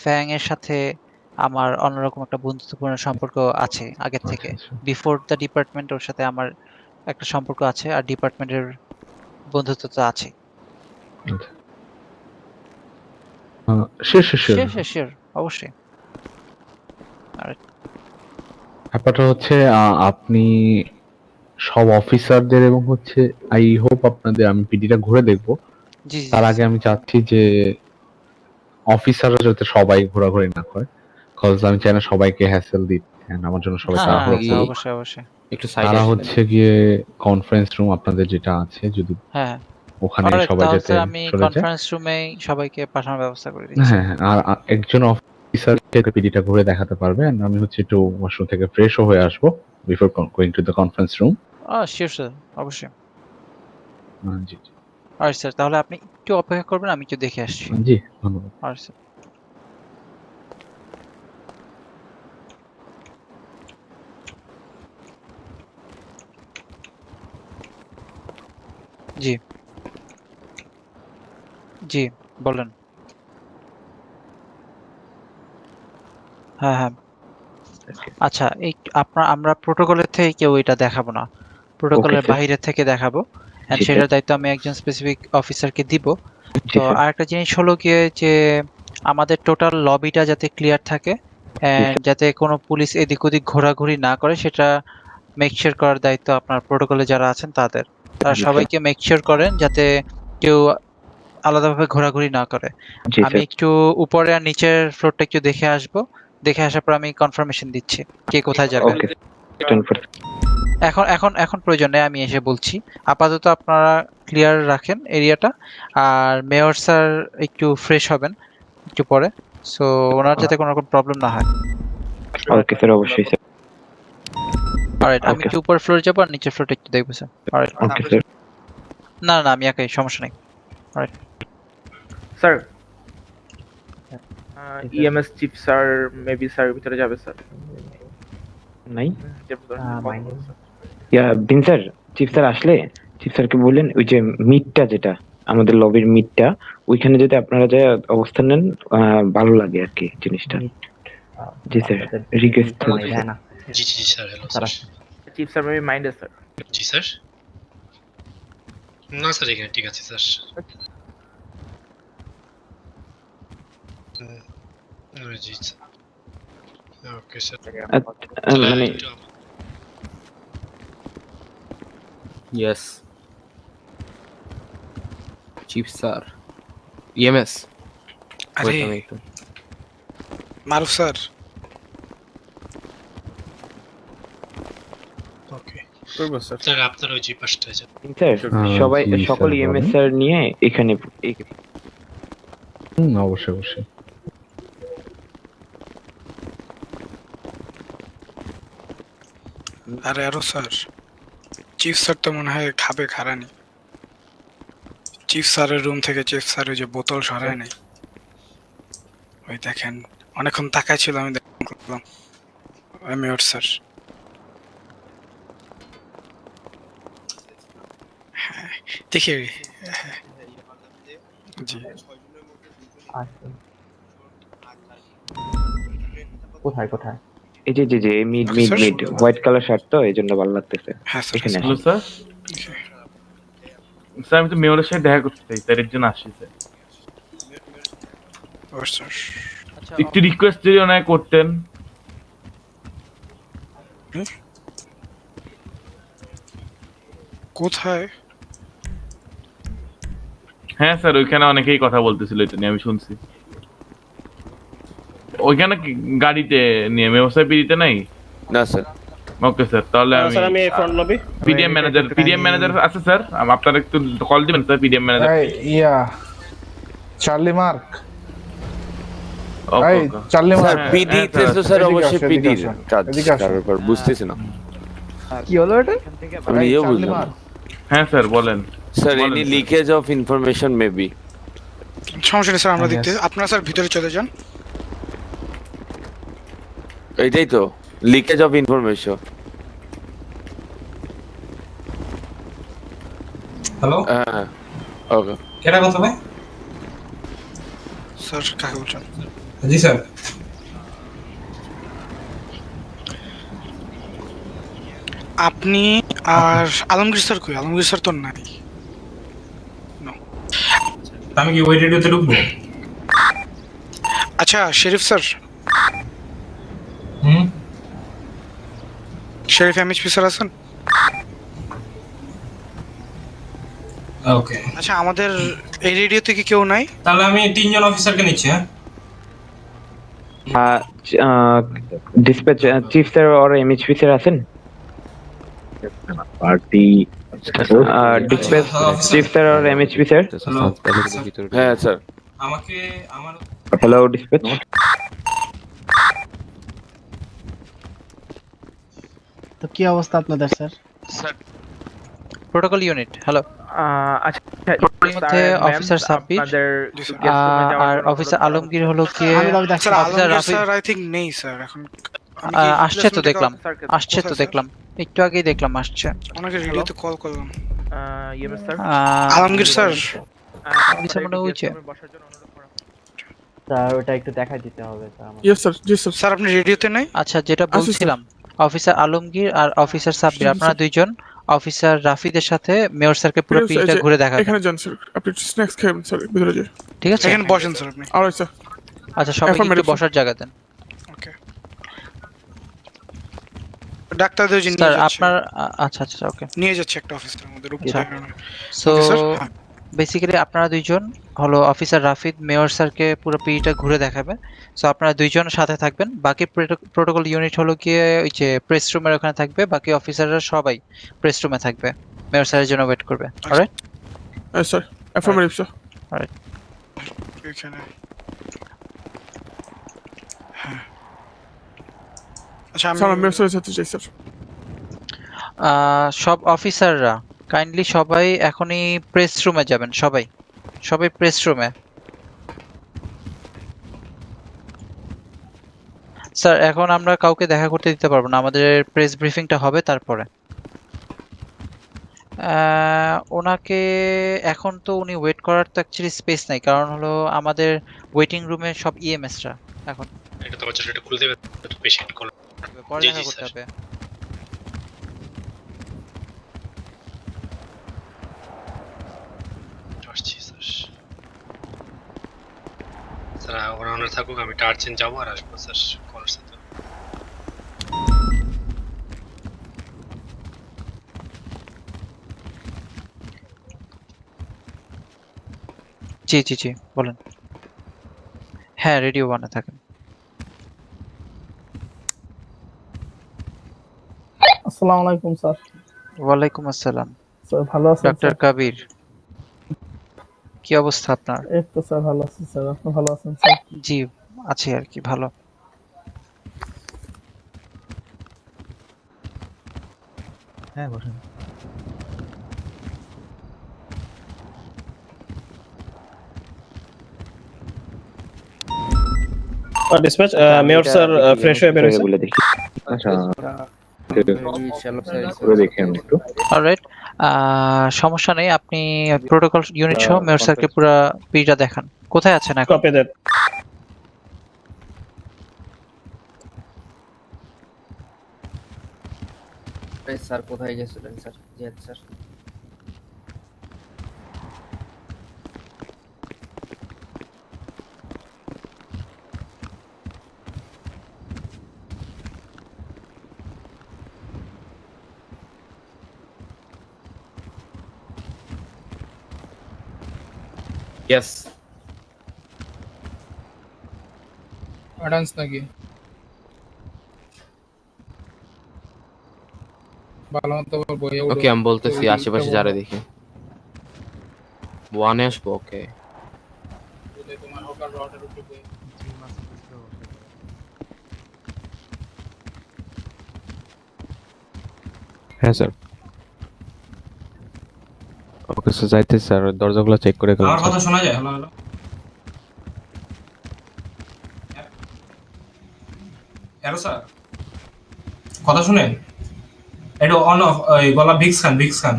ফ্যাং এর সাথে আমার অন্যরকম একটা বন্ধুত্বপূর্ণ সম্পর্ক আছে আগের থেকে। বিফোর দ্য ডিপার্টমেন্ট ওর সাথে আমার একটা সম্পর্ক আছে, আর ডিপার্টমেন্টের বন্ধুত্ব তো আছে। শিওর অবশ্যই। ব্যাপারটা হচ্ছে আপনি সব অফিসারদের এবং হচ্ছে আই হোপ আপনাদের, আমি পিডিটা ঘুরে দেখবো, তার আগে আমি চাচ্ছি যে অফিসাররা যাতে সবাই ঘোরাঘুরি না করে, কজ আমি চাই না সবাইকে হ্যাসেল দিতে। আমার জন্য সবাই তারা হচ্ছে গিয়ে কনফারেন্স রুম আপনাদের যেটা আছে, যদি ওখানে সবাই যেতে আমি কনফারেন্স রুমে সবাইকে পাঠানোর ব্যবস্থা করে দিচ্ছি। হ্যাঁ, আর একজন অফিসার পিডিটা ঘুরে দেখাতে পারবে। আমি হচ্ছে একটু ওয়াশরুম থেকে ফ্রেশও হয়ে আসবো before going to the conference room. Sure sir, অবশ্যই। জি। আর স্যার তাহলে আপনি একটু অপেক্ষা করবেন, আমি একটু দেখে আসছি। জি, ধন্যবাদ। আর স্যার জি জি বলেন। হ্যাঁ, আচ্ছা, এই আমরা প্রোটোকলের থেকে কেউ এটা দেখাবো না, প্রোটোকলের বাইরে থেকে দেখাবো। এন্ড সেটার দায়িত্ব আমি একজন স্পেসিফিক অফিসারকে দিব। তো আরেকটা জিনিস হলো গিয়ে যে আমাদের টোটাল লবিটা যাতে ক্লিয়ার থাকে, যাতে কোনো পুলিশ এদিক ওদিক ঘোরাঘুরি না করে, সেটা মেক শিওর করার দায়িত্ব আপনার প্রোটোকলে যারা আছেন তাদের। তারা সবাইকে মেক শিওর করেন যাতে কেউ আলাদাভাবে ঘোরাঘুরি না করে। আমি একটু উপরে আর নিচের ফ্লোরটা একটু দেখে আসবো, দেখে আসার পর আমি কনফার্মেশন দিচ্ছি কে কোথায় যাবে। এখন প্রয়োজন নেই, আমি এসে বলছি। আপাতত আপনারা ক্লিয়ার রাখেন এরিয়াটা। আর মেয়র স্যার একটু ফ্রেশ হবেন একটু পরে, সো ওনার যাতে কোনো রকম প্রবলেম না হয়। ওকে স্যার, অবশ্যই স্যার। অলরাইট, আমি একটু উপর ফ্লোরে যাব আর নিচের ফ্লোরটা একটু দেখবো স্যার। Alright, okay sir. না আমি একাই, সমস্যা নেই। Alright sir, EMS chief sir maybe sir ভিতরে যাবে স্যার। নাই বিন স্যার, চিফ স্যার আসলে চিফ স্যারকে বললেন ওই যে মিটটা, যেটা আমাদের লবির মিটটা, ওইখানে যদি আপনারা যে অবস্থান নেন ভালো লাগে আর কি জিনিসটা। জি স্যার, রিকোয়েস্ট। জি sir, hello sir. Chief sir maybe মাইন্ডে স্যার। জি স্যার। না স্যার এখানে ঠিক আছে স্যার। জি স্যার। Okay sir. মানে ইয়েস চিফ স্যার ইএমএস আরে মারুফ স্যার ওকে স্যার আপনার ওই জি পাশটা আছে স্যার সবাই জি, সকল স্যার, ইএমএস বলেন। স্যার নিয়ে এখানে অবশ্যই অবশ্যই। আরে আরো স্যার চিফ স্যার তো মনে হয় খাবে খারানি চিফ স্যারের রুম থেকে চিফ স্যার ওই যে বোতল সরায় নাই ওই দেখেন অনেকক্ষণ তাকায় ছিল আমি দেখলাম মেয়র স্যার হ্যাঁ দেখি জি কোথায় কোথায় এই যে যে mid mid mid white colour shirt তো এই জন্য ভালো লাগতেছে হ্যাঁ এখানে হ্যালো স্যার। স্যার আমি তো মেয়রের সাথে দেখা করতে চাই স্যার, এর জন্য আসছি স্যার। একটু রিকোয়েস্ট যদি ওনাকে করতেন। কোথায়? হ্যাঁ স্যার ওইখানে অনেকেই কথা বলতেছিল এটা নিয়ে, আমি শুনছি। ওইখানে গাড়িতে নিয়ে ব্যবসায় পিড়িতে নাই না স্যার। ওকে স্যার, তাহলে আমি ফ্রন্ট লবি পিডিএম ম্যানেজার আছে স্যার, আপনারা একটু কল দিবেন স্যার পিডিএম ম্যানেজার। ইয়া চার্লি মার্ক এই চার্লি স্যার মার্ক পিডি তে তো স্যার অবশ্যই পিডি কাজ তারপর বুঝতেছি না কি হলো এটা আমি নিজেও বুঝলাম না। হ্যাঁ স্যার বলেন sir any leakage of information maybe. সমস্যা নেই স্যার, আমরা দেখতে আপনারা স্যার ভিতরে চলে যান। এইটাই তো লিকেজ অফ ইনফরমেশন। হ্যালো হ্যাঁ ওকে কেটা কথা ভাই? স্যার কাকে বলছেন? জি স্যার। আপনি আর আলমগীর স্যার কই? আলমগীর স্যার তো নাই। আমি কি ওই রেডিওতে ঢুকবো? আচ্ছা শরীফ স্যার। হুম শরীফ এমএইচপি স্যার আছেন? ওকে আচ্ছা আমাদের এই রেডিওতে কি কেউ নাই? তাহলে আমি তিনজন অফিসারকে নিচ্ছি। হ্যাঁ ডিসপ্যাচ চিফ স্যার আর এমএইচপি স্যার আছেন? পার্টি ডিসপ্যাচ চিফ স্যার আর এমএইচপি স্যার? হ্যাঁ স্যার। আমাকে আমার হ্যালো ডিসপ্যাচ। তো কি অবস্থা আপনাদের sir? Sir protocol unit hello. আচ্ছা মধ্যে অফিসার সাব্বির আর অফিসার আলমগীর হলো কি sir officer Alamgir Rafi sir I think নেই স্যার এখন। আসছে তো দেখলাম, আসছে তো দেখলাম, একটু আগেই দেখলাম আসছে। ওনাকে রেডিওতে কল করলাম। Yes sir. Alamgir sir Alamgir sir মনে হচ্ছে স্যার ওটা একটু দেখাই দিতে হবে স্যার। ইয়েস স্যার জি স্যার। স্যার আপনি রেডিওতে নাই? আচ্ছা যেটা বলছিলাম অফিসার আলমগীর আর অফিসার সাব্বির আপনারা দুইজন অফিসার রাফিদের সাথে মেয়র স্যারকে পুরো পিচটা ঘুরে দেখাবেন। এখানে যান স্যার, আপনি স্ন্যাক্স খাবেন স্যার ভিতরে যান। ঠিক আছে এখানে বসেন স্যার আপনি। Alright sir. আচ্ছা সবাইকে একটু বসার জায়গা দেন। ওকে ডাক্তারদের জিনিস স্যার আপনার আচ্ছা আচ্ছা ওকে নিয়ে যাচ্ছে একটা অফিসের মধ্যে রূপ। সো বেসিক্যালি আপনারা দুইজন হলো অফিসার রাফিদ মেয়র স্যারকে পুরো পিটা ঘুরে দেখাবে। সো আপনারা দুইজন সাথে থাকবেন, বাকি প্রোটোকল ইউনিট হলো গিয়ে ওই যে প্রেস রুমের ওখানে থাকবে, বাকি অফিসাররা সবাই প্রেস রুমে থাকবে, মেয়র স্যারের জন্য ওয়েট করবে। Alright sir affirmative sir. Alright এখানে আচ্ছা আমি স্যার মেয়র স্যারের সাথে যাই স্যার। সব অফিসাররা কাইন্ডলি সবাই এখনই প্রেস রুমে যাবেন, সবাই সবাই প্রেস রুমে। স্যার এখন আমরা কাউকে দেখা করতে দিতে পারবো না, আমাদের প্রেস ব্রিফিংটা হবে তারপরে। ওনাকে এখন তো উনি ওয়েট করার তো অ্যাকচুয়ালি স্পেস নাই, কারণ হলো আমাদের ওয়েটিং রুমে সব ইএমএসরা এখন এটা তো বাচ্চাটা একটু খুলতে হবে, পেশেন্ট কল পরে দেখা করতে হবে। অনার থাকুক, আমি টার্চেন যাবো আর আসবো স্যার কলার সাথে। জি জি জি বলেন। হ্যাঁ, রেডিও ওয়ানে থাকেন। আসসালামু আলাইকুম স্যার। ওয়ালাইকুম আসসালাম। স্যার ভালো আছেন ডক্টর স্যার? কাবির, কি অবস্থা আপনার? এই তো স্যার ভালো আছি স্যার। আপনি ভালো আছেন স্যার? জি, আছি আর কি ভালো। হ্যাঁ বসেন। ডিসপ্যাচ মেয়র স্যার ফ্রেশ হয়ে বের হয়েছে। বলে দেখি। আচ্ছা করে দেখি আমি একটু। অলরাইট, সমস্যা নেই, আপনি প্রোটোকল ইউনিট সহ মেয়র স্যারকে পুরো পিটা দেখান। কোথায় আছেন এখন? Copy that. স্যার কোথায় গেছিলেন স্যার? জি স্যার। ইয়েস। অ্যাডান্স নাকি? ভালো মতো বইয়ে ওকে আমি বলতেছি আশেপাশে যারা দেখি। ওয়ানে আসবো ওকে। তোমার হকার রডের উপরে বই। হ্যাঁ স্যার। ওকে স্যার, যাইতেছি স্যার, দরজাগুলো চেক করে গেলাম আমার স্যার। কথা শোনা যায়? Hello hello. হ্যালো স্যার, কথা শুনেন? এটা অন অফ এই গলা ভিক্স খান, ভিক্স খান।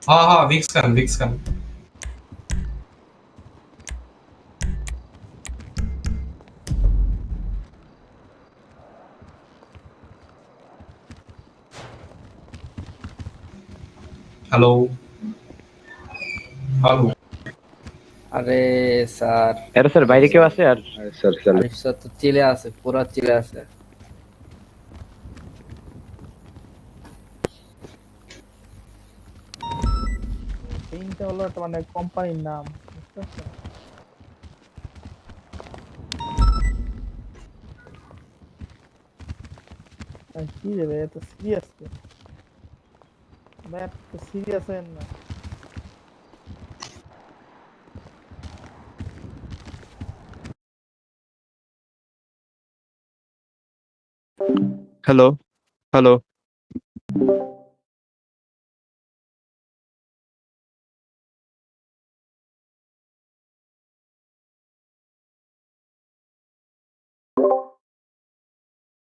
হ্যাঁ হ্যাঁ ভিক্স খান, ভিক্স খান। Hello hello. আরে স্যার, আরে স্যার বাইরে কেউ আছে? আর স্যার স্যার আরিফ স্যার তো চিলে আছে, পুরা চিলে আছে। এইটা হলো একটা মানে কোম্পানির নাম, বুঝতে পারছেন? কি রে ভাই, এত সিরিয়াস কে? ভাই এত সিরিয়াস হয়েন না। Hello hello.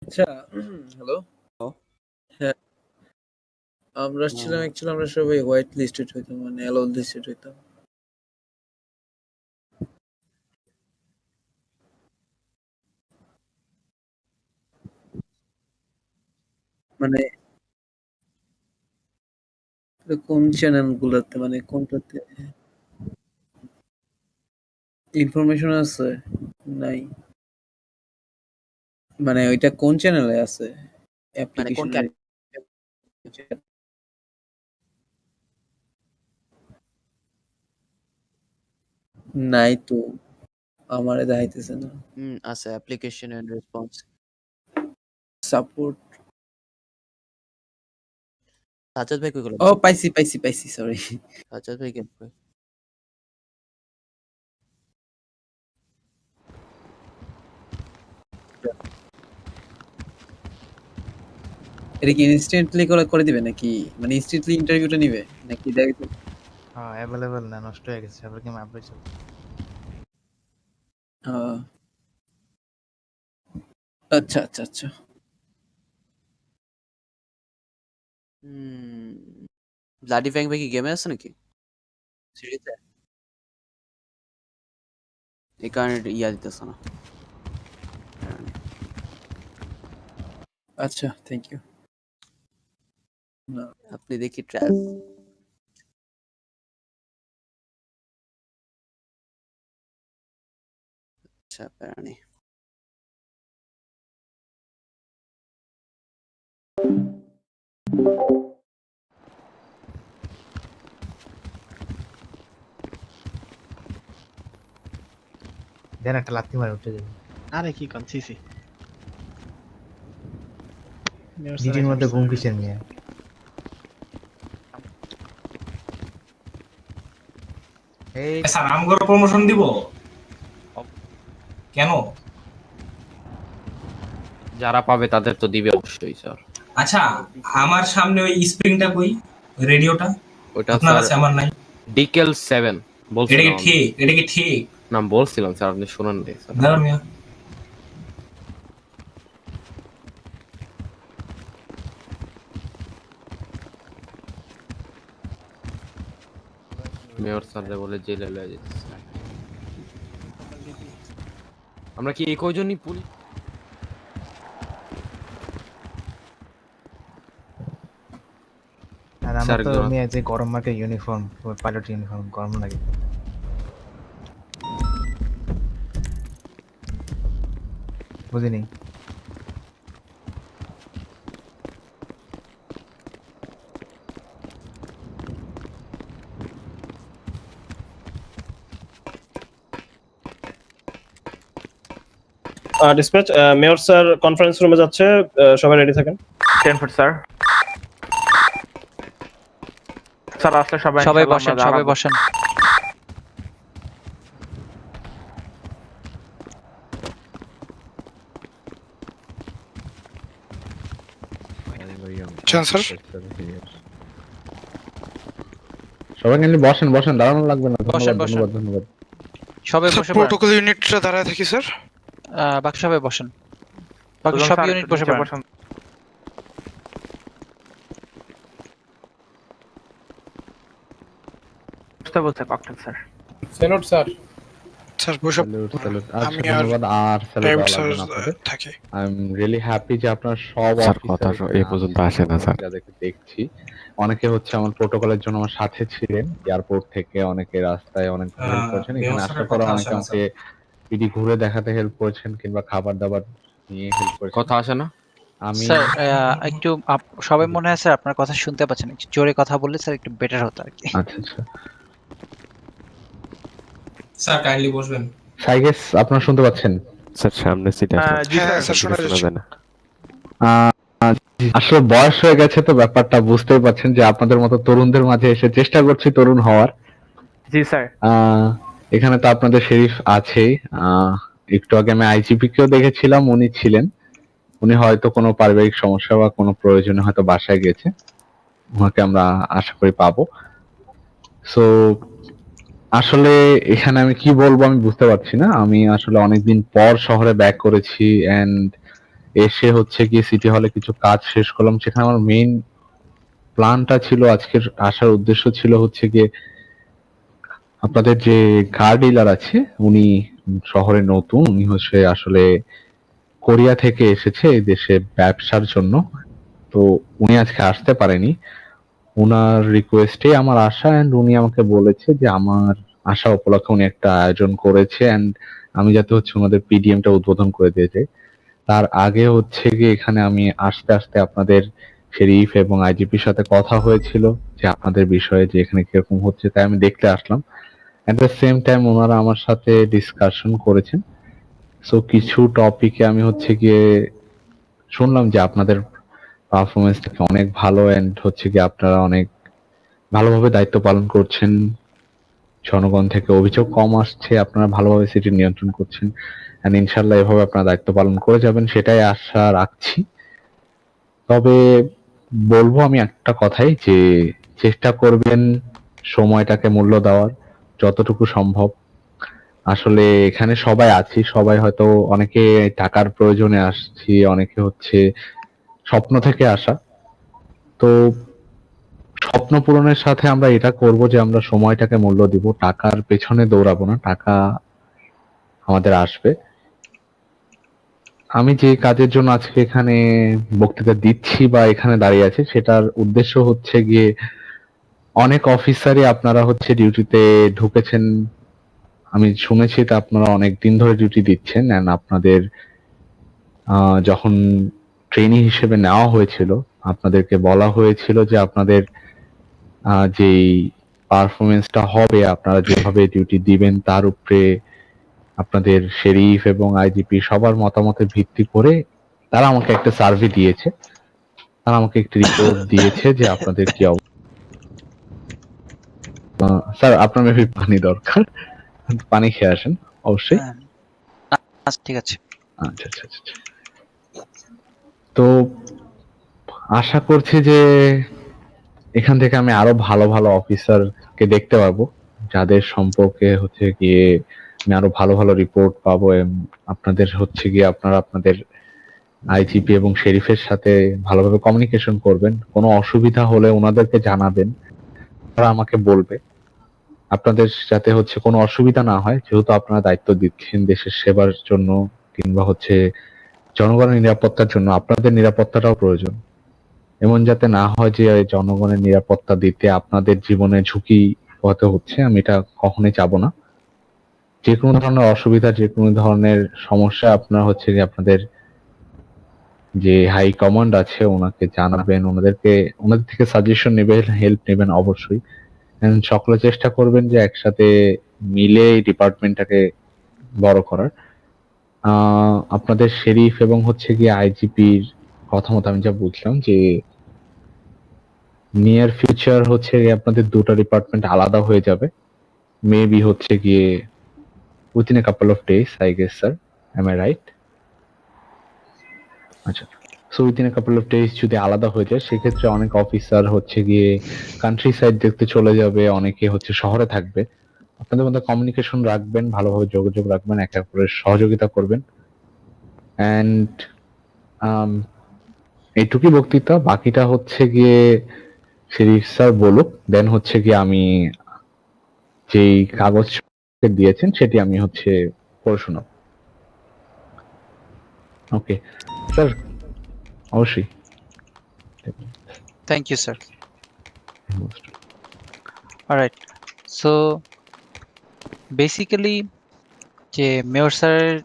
আচ্ছা, হ্যালো। হ্যাঁ, আমরা ছিলাম অ্যাকচুয়ালি আমরা সবাই হোয়াইট লিস্টেড হইতাম, মানে অ্যালাউ লিস্টেড হইতাম। মানে কোন চ্যানেল গুলাতে, মানে কোনটাতে ইনফরমেশন আছে? নাই। মানে ওইটা কোন চ্যানেলে আছে? মানে কোন অ্যাপ্লিকেশনের নাই তো, আমারে দেখাইতেছে না। আছে application and response. Support. Sajjad ভাই কই গেল? ও পাইছি পাইছি পাইছি, সরি। সাজ্জাদ ভাই কেন কই? এটা কি ইনস্ট্যান্টলি করে দিবে নাকি? মানে ইনস্ট্যান্টলি ইন্টারভিউটা নিবে নাকি ডাইরেক্ট? হ্যাঁ, अवेलेबल না, নষ্ট হয়ে গেছে। আবার কি ম্যাপ পাইছো? আচ্ছা আচ্ছা আচ্ছা। ব্লাডি ফ্যাং ভাই কি গেমে আছে নাকি? সিরিজে? এই কারণে ইয়া দিতেছে না। আচ্ছা, থ্যাংক ইউ। আপনি দেখি ট্র্যাশ আচ্ছা প্যারা নেই। দেন একটা লাথি মারে উঠে যাবে। আরে কি কোন সিসি নিজের মধ্যে ঘুম কিসের মেয়ে? এই স্যার আমগো প্রমোশন দিব কেন? যারা পাবে তাদের তো দিবে অবশ্যই স্যার। আচ্ছা আমার সামনে ওই স্প্রিংটা কই, ওই রেডিওটা ওটা আপনার স্যার কাছে আমার নাই। ডিকেল 7 এটা বলছিলাম। কি ঠিক? এটা কি ঠিক? না বলছিলাম স্যার, আপনি শুনেন নাই স্যার। দাঁড়ান মিয়া। মেয়র স্যাররে বলে জেলে লয়ে যেতেছে। আমরা কি এই কয়জনই পুলিশ? আর আমার তো মেয়ে যে গরম মার্কের ইউনিফর্ম, পাইলট ইউনিফর্ম গরম লাগে। বুঝিনি। ডিসপ্যাচ মেয়র স্যার কনফারেন্স রুমে যাচ্ছে, সবাই রেডি থাকেন। 10 ফুট স্যার। স্যার আসলে সবাই বসেন, সবাই বসেন। সবাই কিন্তু বসেন বসেন, দাঁড়ানো লাগবে না। বসেন, ধন্যবাদ বসেন। ধন্যবাদ ধন্যবাদ। সবাই বসে পড়েন। প্রোটোকল ইউনিটটা দাঁড়ায় থাকি স্যার। বাকি সবাই বসেন, বাকি সব ইউনিট বসে পড়েন। বলতে cocktail sir. Salute sir. Sir বসে আমি ধন্যবাদ। আর স্যালুট থাকি। আই এম রিয়েলি হ্যাপি যে আপনার সব অফিসার এই পর্যন্ত আসে না স্যার। যাদেরকে দেখছি অনেকে হচ্ছে আমার প্রোটোকলের জন্য আমার সাথে ছিলেন, এয়ারপোর্ট থেকে অনেকে রাস্তায় অনেক হেল্প করেছেন, এখানে আসার পর অনেকে আমাকে পিডি ঘুরে দেখাতে হেল্প করেছেন কিংবা খাবার দাবার নিয়ে হেল্প করেছেন। কথা আসে না আমি স্যার একটু সবাই মনে হয় স্যার আপনার কথা শুনতে পাচ্ছেন, একটু জোরে কথা বললে স্যার একটু বেটার হতো আর কি। আচ্ছা আচ্ছা স্যার কাইন্ডলি বসবেন। সাইগেস আপনারা শুনতে পাচ্ছেন? স্যার সামনে সিট আছে। জি স্যার শোনা যাচ্ছে। আসলে বয়স হয়ে গেছে তো ব্যাপারটা বুঝতেই পারছেন যে আপনাদের মতো তরুণদের মাঝে এসে চেষ্টা করছি তরুণ হওয়ার। জি স্যার। এখানে তো আপনাদের শেরিফ আছেই। একটু আগে আমি আইজিপি কেও দেখেছিলাম, উনি ছিলেন। উনি হয়তো কোনো পারিবারিক সমস্যা বা কোনো প্রয়োজনে হয়তো বাসায় গেছে, ওনাকে আমরা আশা করি পাবো। সো আসলে এখানে আমি কি বলবো আমি বুঝতে পারছি না। আমি আসলে অনেকদিন পর শহরে ব্যাক করেছি এন্ড এসে হচ্ছে গিয়ে সিটি হলে কিছু কাজ শেষ করলাম। সেখানে আমার মেইন প্ল্যানটা ছিল, আজকের আসার উদ্দেশ্য ছিল হচ্ছে গিয়ে আপনাদের যে কার ডিলার আছে উনি শহরে নতুন, উনি হচ্ছে আসলে কোরিয়া থেকে এসেছে এই দেশে ব্যবসার জন্য। তো উনি আজকে আসতে পারেনি, উনার রিকোয়েস্টে আমার আসা এন্ড উনি আমাকে বলেছে যে আমার আসা উপলক্ষে উনি একটা আয়োজন করেছে এন্ড আমি যাতে হচ্ছে ওনাদের পিডিএমটা উদ্বোধন করে দিয়ে যাই। তার আগে হচ্ছে গিয়ে এখানে আমি আসতে আসতে আপনাদের শেরিফ এবং আইজিপির সাথে কথা হয়েছিল যে আপনাদের বিষয়ে যে এখানে কিরকম হচ্ছে, তাই আমি দেখতে আসলাম। এট দ্য সেম টাইম ওনারা আমার সাথে ডিসকাশন করেছেন। সো কিছু টপিকে আমি হচ্ছে গিয়ে শুনলাম যে আপনাদের পারফরমেন্সটা অনেক ভালো এন্ড হচ্ছে গিয়ে আপনারা অনেক ভালোভাবে দায়িত্ব পালন করছেন, জনগণ থেকে অভিযোগ কম আসছে, আপনারা ভালোভাবে সিটি নিয়ন্ত্রণ করছেন এন্ড ইনশাল্লাহ এভাবে আপনারা দায়িত্ব পালন করে যাবেন সেটাই আশা রাখছি। তবে বলবো আমি একটা কথাই যে চেষ্টা করবেন সময়টাকে মূল্য দেওয়ার যতটুকু সম্ভব। আসলে এখানে সবাই আছি, সবাই হয়তো অনেকে টাকার প্রয়োজনে আসছি, অনেকে হচ্ছে স্বপ্ন থেকে আসা। তো স্বপ্ন পূরণের সাথে আমরা এটা করব যে আমরা সময়টাকে মূল্য দিব, টাকার পেছনে দৌড়াবো না, টাকা আমাদের আসবে। আমি যে কাজের জন্য আজকে এখানে বক্তৃতা দিচ্ছি বা এখানে দাঁড়িয়ে আছি সেটার উদ্দেশ্য হচ্ছে গিয়ে অনেক অফিসারই আপনারা হচ্ছে ডিউটিতে ঢুকেছেন আমি শুনেছি তা আপনারা অনেক দিন ধরে ডিউটি দিচ্ছেন, এন্ড আপনাদের যখন ট্রেনি হিসেবে নেওয়া হয়েছিল আপনাদেরকে বলা হয়েছিল যে আপনাদের যেই পারফরমেন্সটা হবে, আপনারা যেভাবে ডিউটি দিবেন তার উপরে আপনাদের শেরিফ এবং আইজিপি সবার মতামতের ভিত্তি করে তারা আমাকে একটা সার্ভে দিয়েছে, তারা আমাকে একটা রিপোর্ট দিয়েছে যে আপনাদের কি স্যার আপনার মেবি পানি দরকার, পানি খেয়ে আসেন অবশ্যই। ঠিক আছে। আচ্ছা আচ্ছা আচ্ছা। তো আশা করছি যে এখান থেকে আমি আরো ভালো ভালো অফিসারকে দেখতে পাবো, যাদের সম্পর্কে হচ্ছে গিয়ে আমি আরো ভালো ভালো রিপোর্ট পাবো। আপনাদের হচ্ছে গিয়ে আপনারা আপনাদের আইজিপি এবং শেরিফের সাথে ভালোভাবে কমিউনিকেশন করবেন, কোনো অসুবিধা হলে ওনাদেরকে জানাবেন, তারা আমাকে বলবে, আপনাদের যাতে হচ্ছে কোনো অসুবিধা না হয়, যেহেতু আপনারা দায়িত্ব দিচ্ছেন দেশের সেবার জন্য কিংবা হচ্ছে জনগণের নিরাপত্তার জন্য, আপনাদের নিরাপত্তাটাও প্রয়োজন। এমন যাতে না হয় যে জনগণের নিরাপত্তা দিতে আপনাদের জীবনে ঝুঁকি হতে হচ্ছে, আমি এটা কখনোই চাবো না। যে কোনো ধরনের অসুবিধা, যে কোনো ধরনের সমস্যা আপনারা হচ্ছে যে আপনাদের যে হাই কমান্ড আছে ওনাকে জানাবেন, ওনাদের থেকে সাজেশন নেবেন, হেল্প নেবেন অবশ্যই। সকলে চেষ্টা করবেন যে একসাথে মিলে এই ডিপার্টমেন্টটাকে বড় করার। আপনাদের শেরিফ এবং হচ্ছে গিয়ে আইজিপির কথা মতো আমি যা বুঝলাম যে নিয়ার ফিউচার হচ্ছে আপনাদের দুটো ডিপার্টমেন্ট আলাদা হয়ে যাবে, মেবি হচ্ছে গিয়ে within a couple of days I guess sir, am I right? আচ্ছা, so within a couple of days যদি আলাদা হয়ে যায় সেক্ষেত্রে অনেক অফিসার হচ্ছে গিয়ে কান্ট্রি সাইড দেখতে চলে যাবে, অনেকে হচ্ছে শহরে থাকবে। আপনাদের মধ্যে কমিউনিকেশন রাখবেন, ভালোভাবে যোগাযোগ রাখবেন, একে অপরের সহযোগিতা করবেন। অ্যান্ড এইটুকুই বক্তৃতা, বাকিটা হচ্ছে গিয়ে শেরিফ স্যার বলুক, দেন হচ্ছে গিয়ে আমি যেই কাগজ দিয়েছেন সেটি আমি হচ্ছে পড়ে শোনাব। ওকে স্যার, অবশ্যই। Thank you sir. Alright, so basically যে মেয়র স্যারের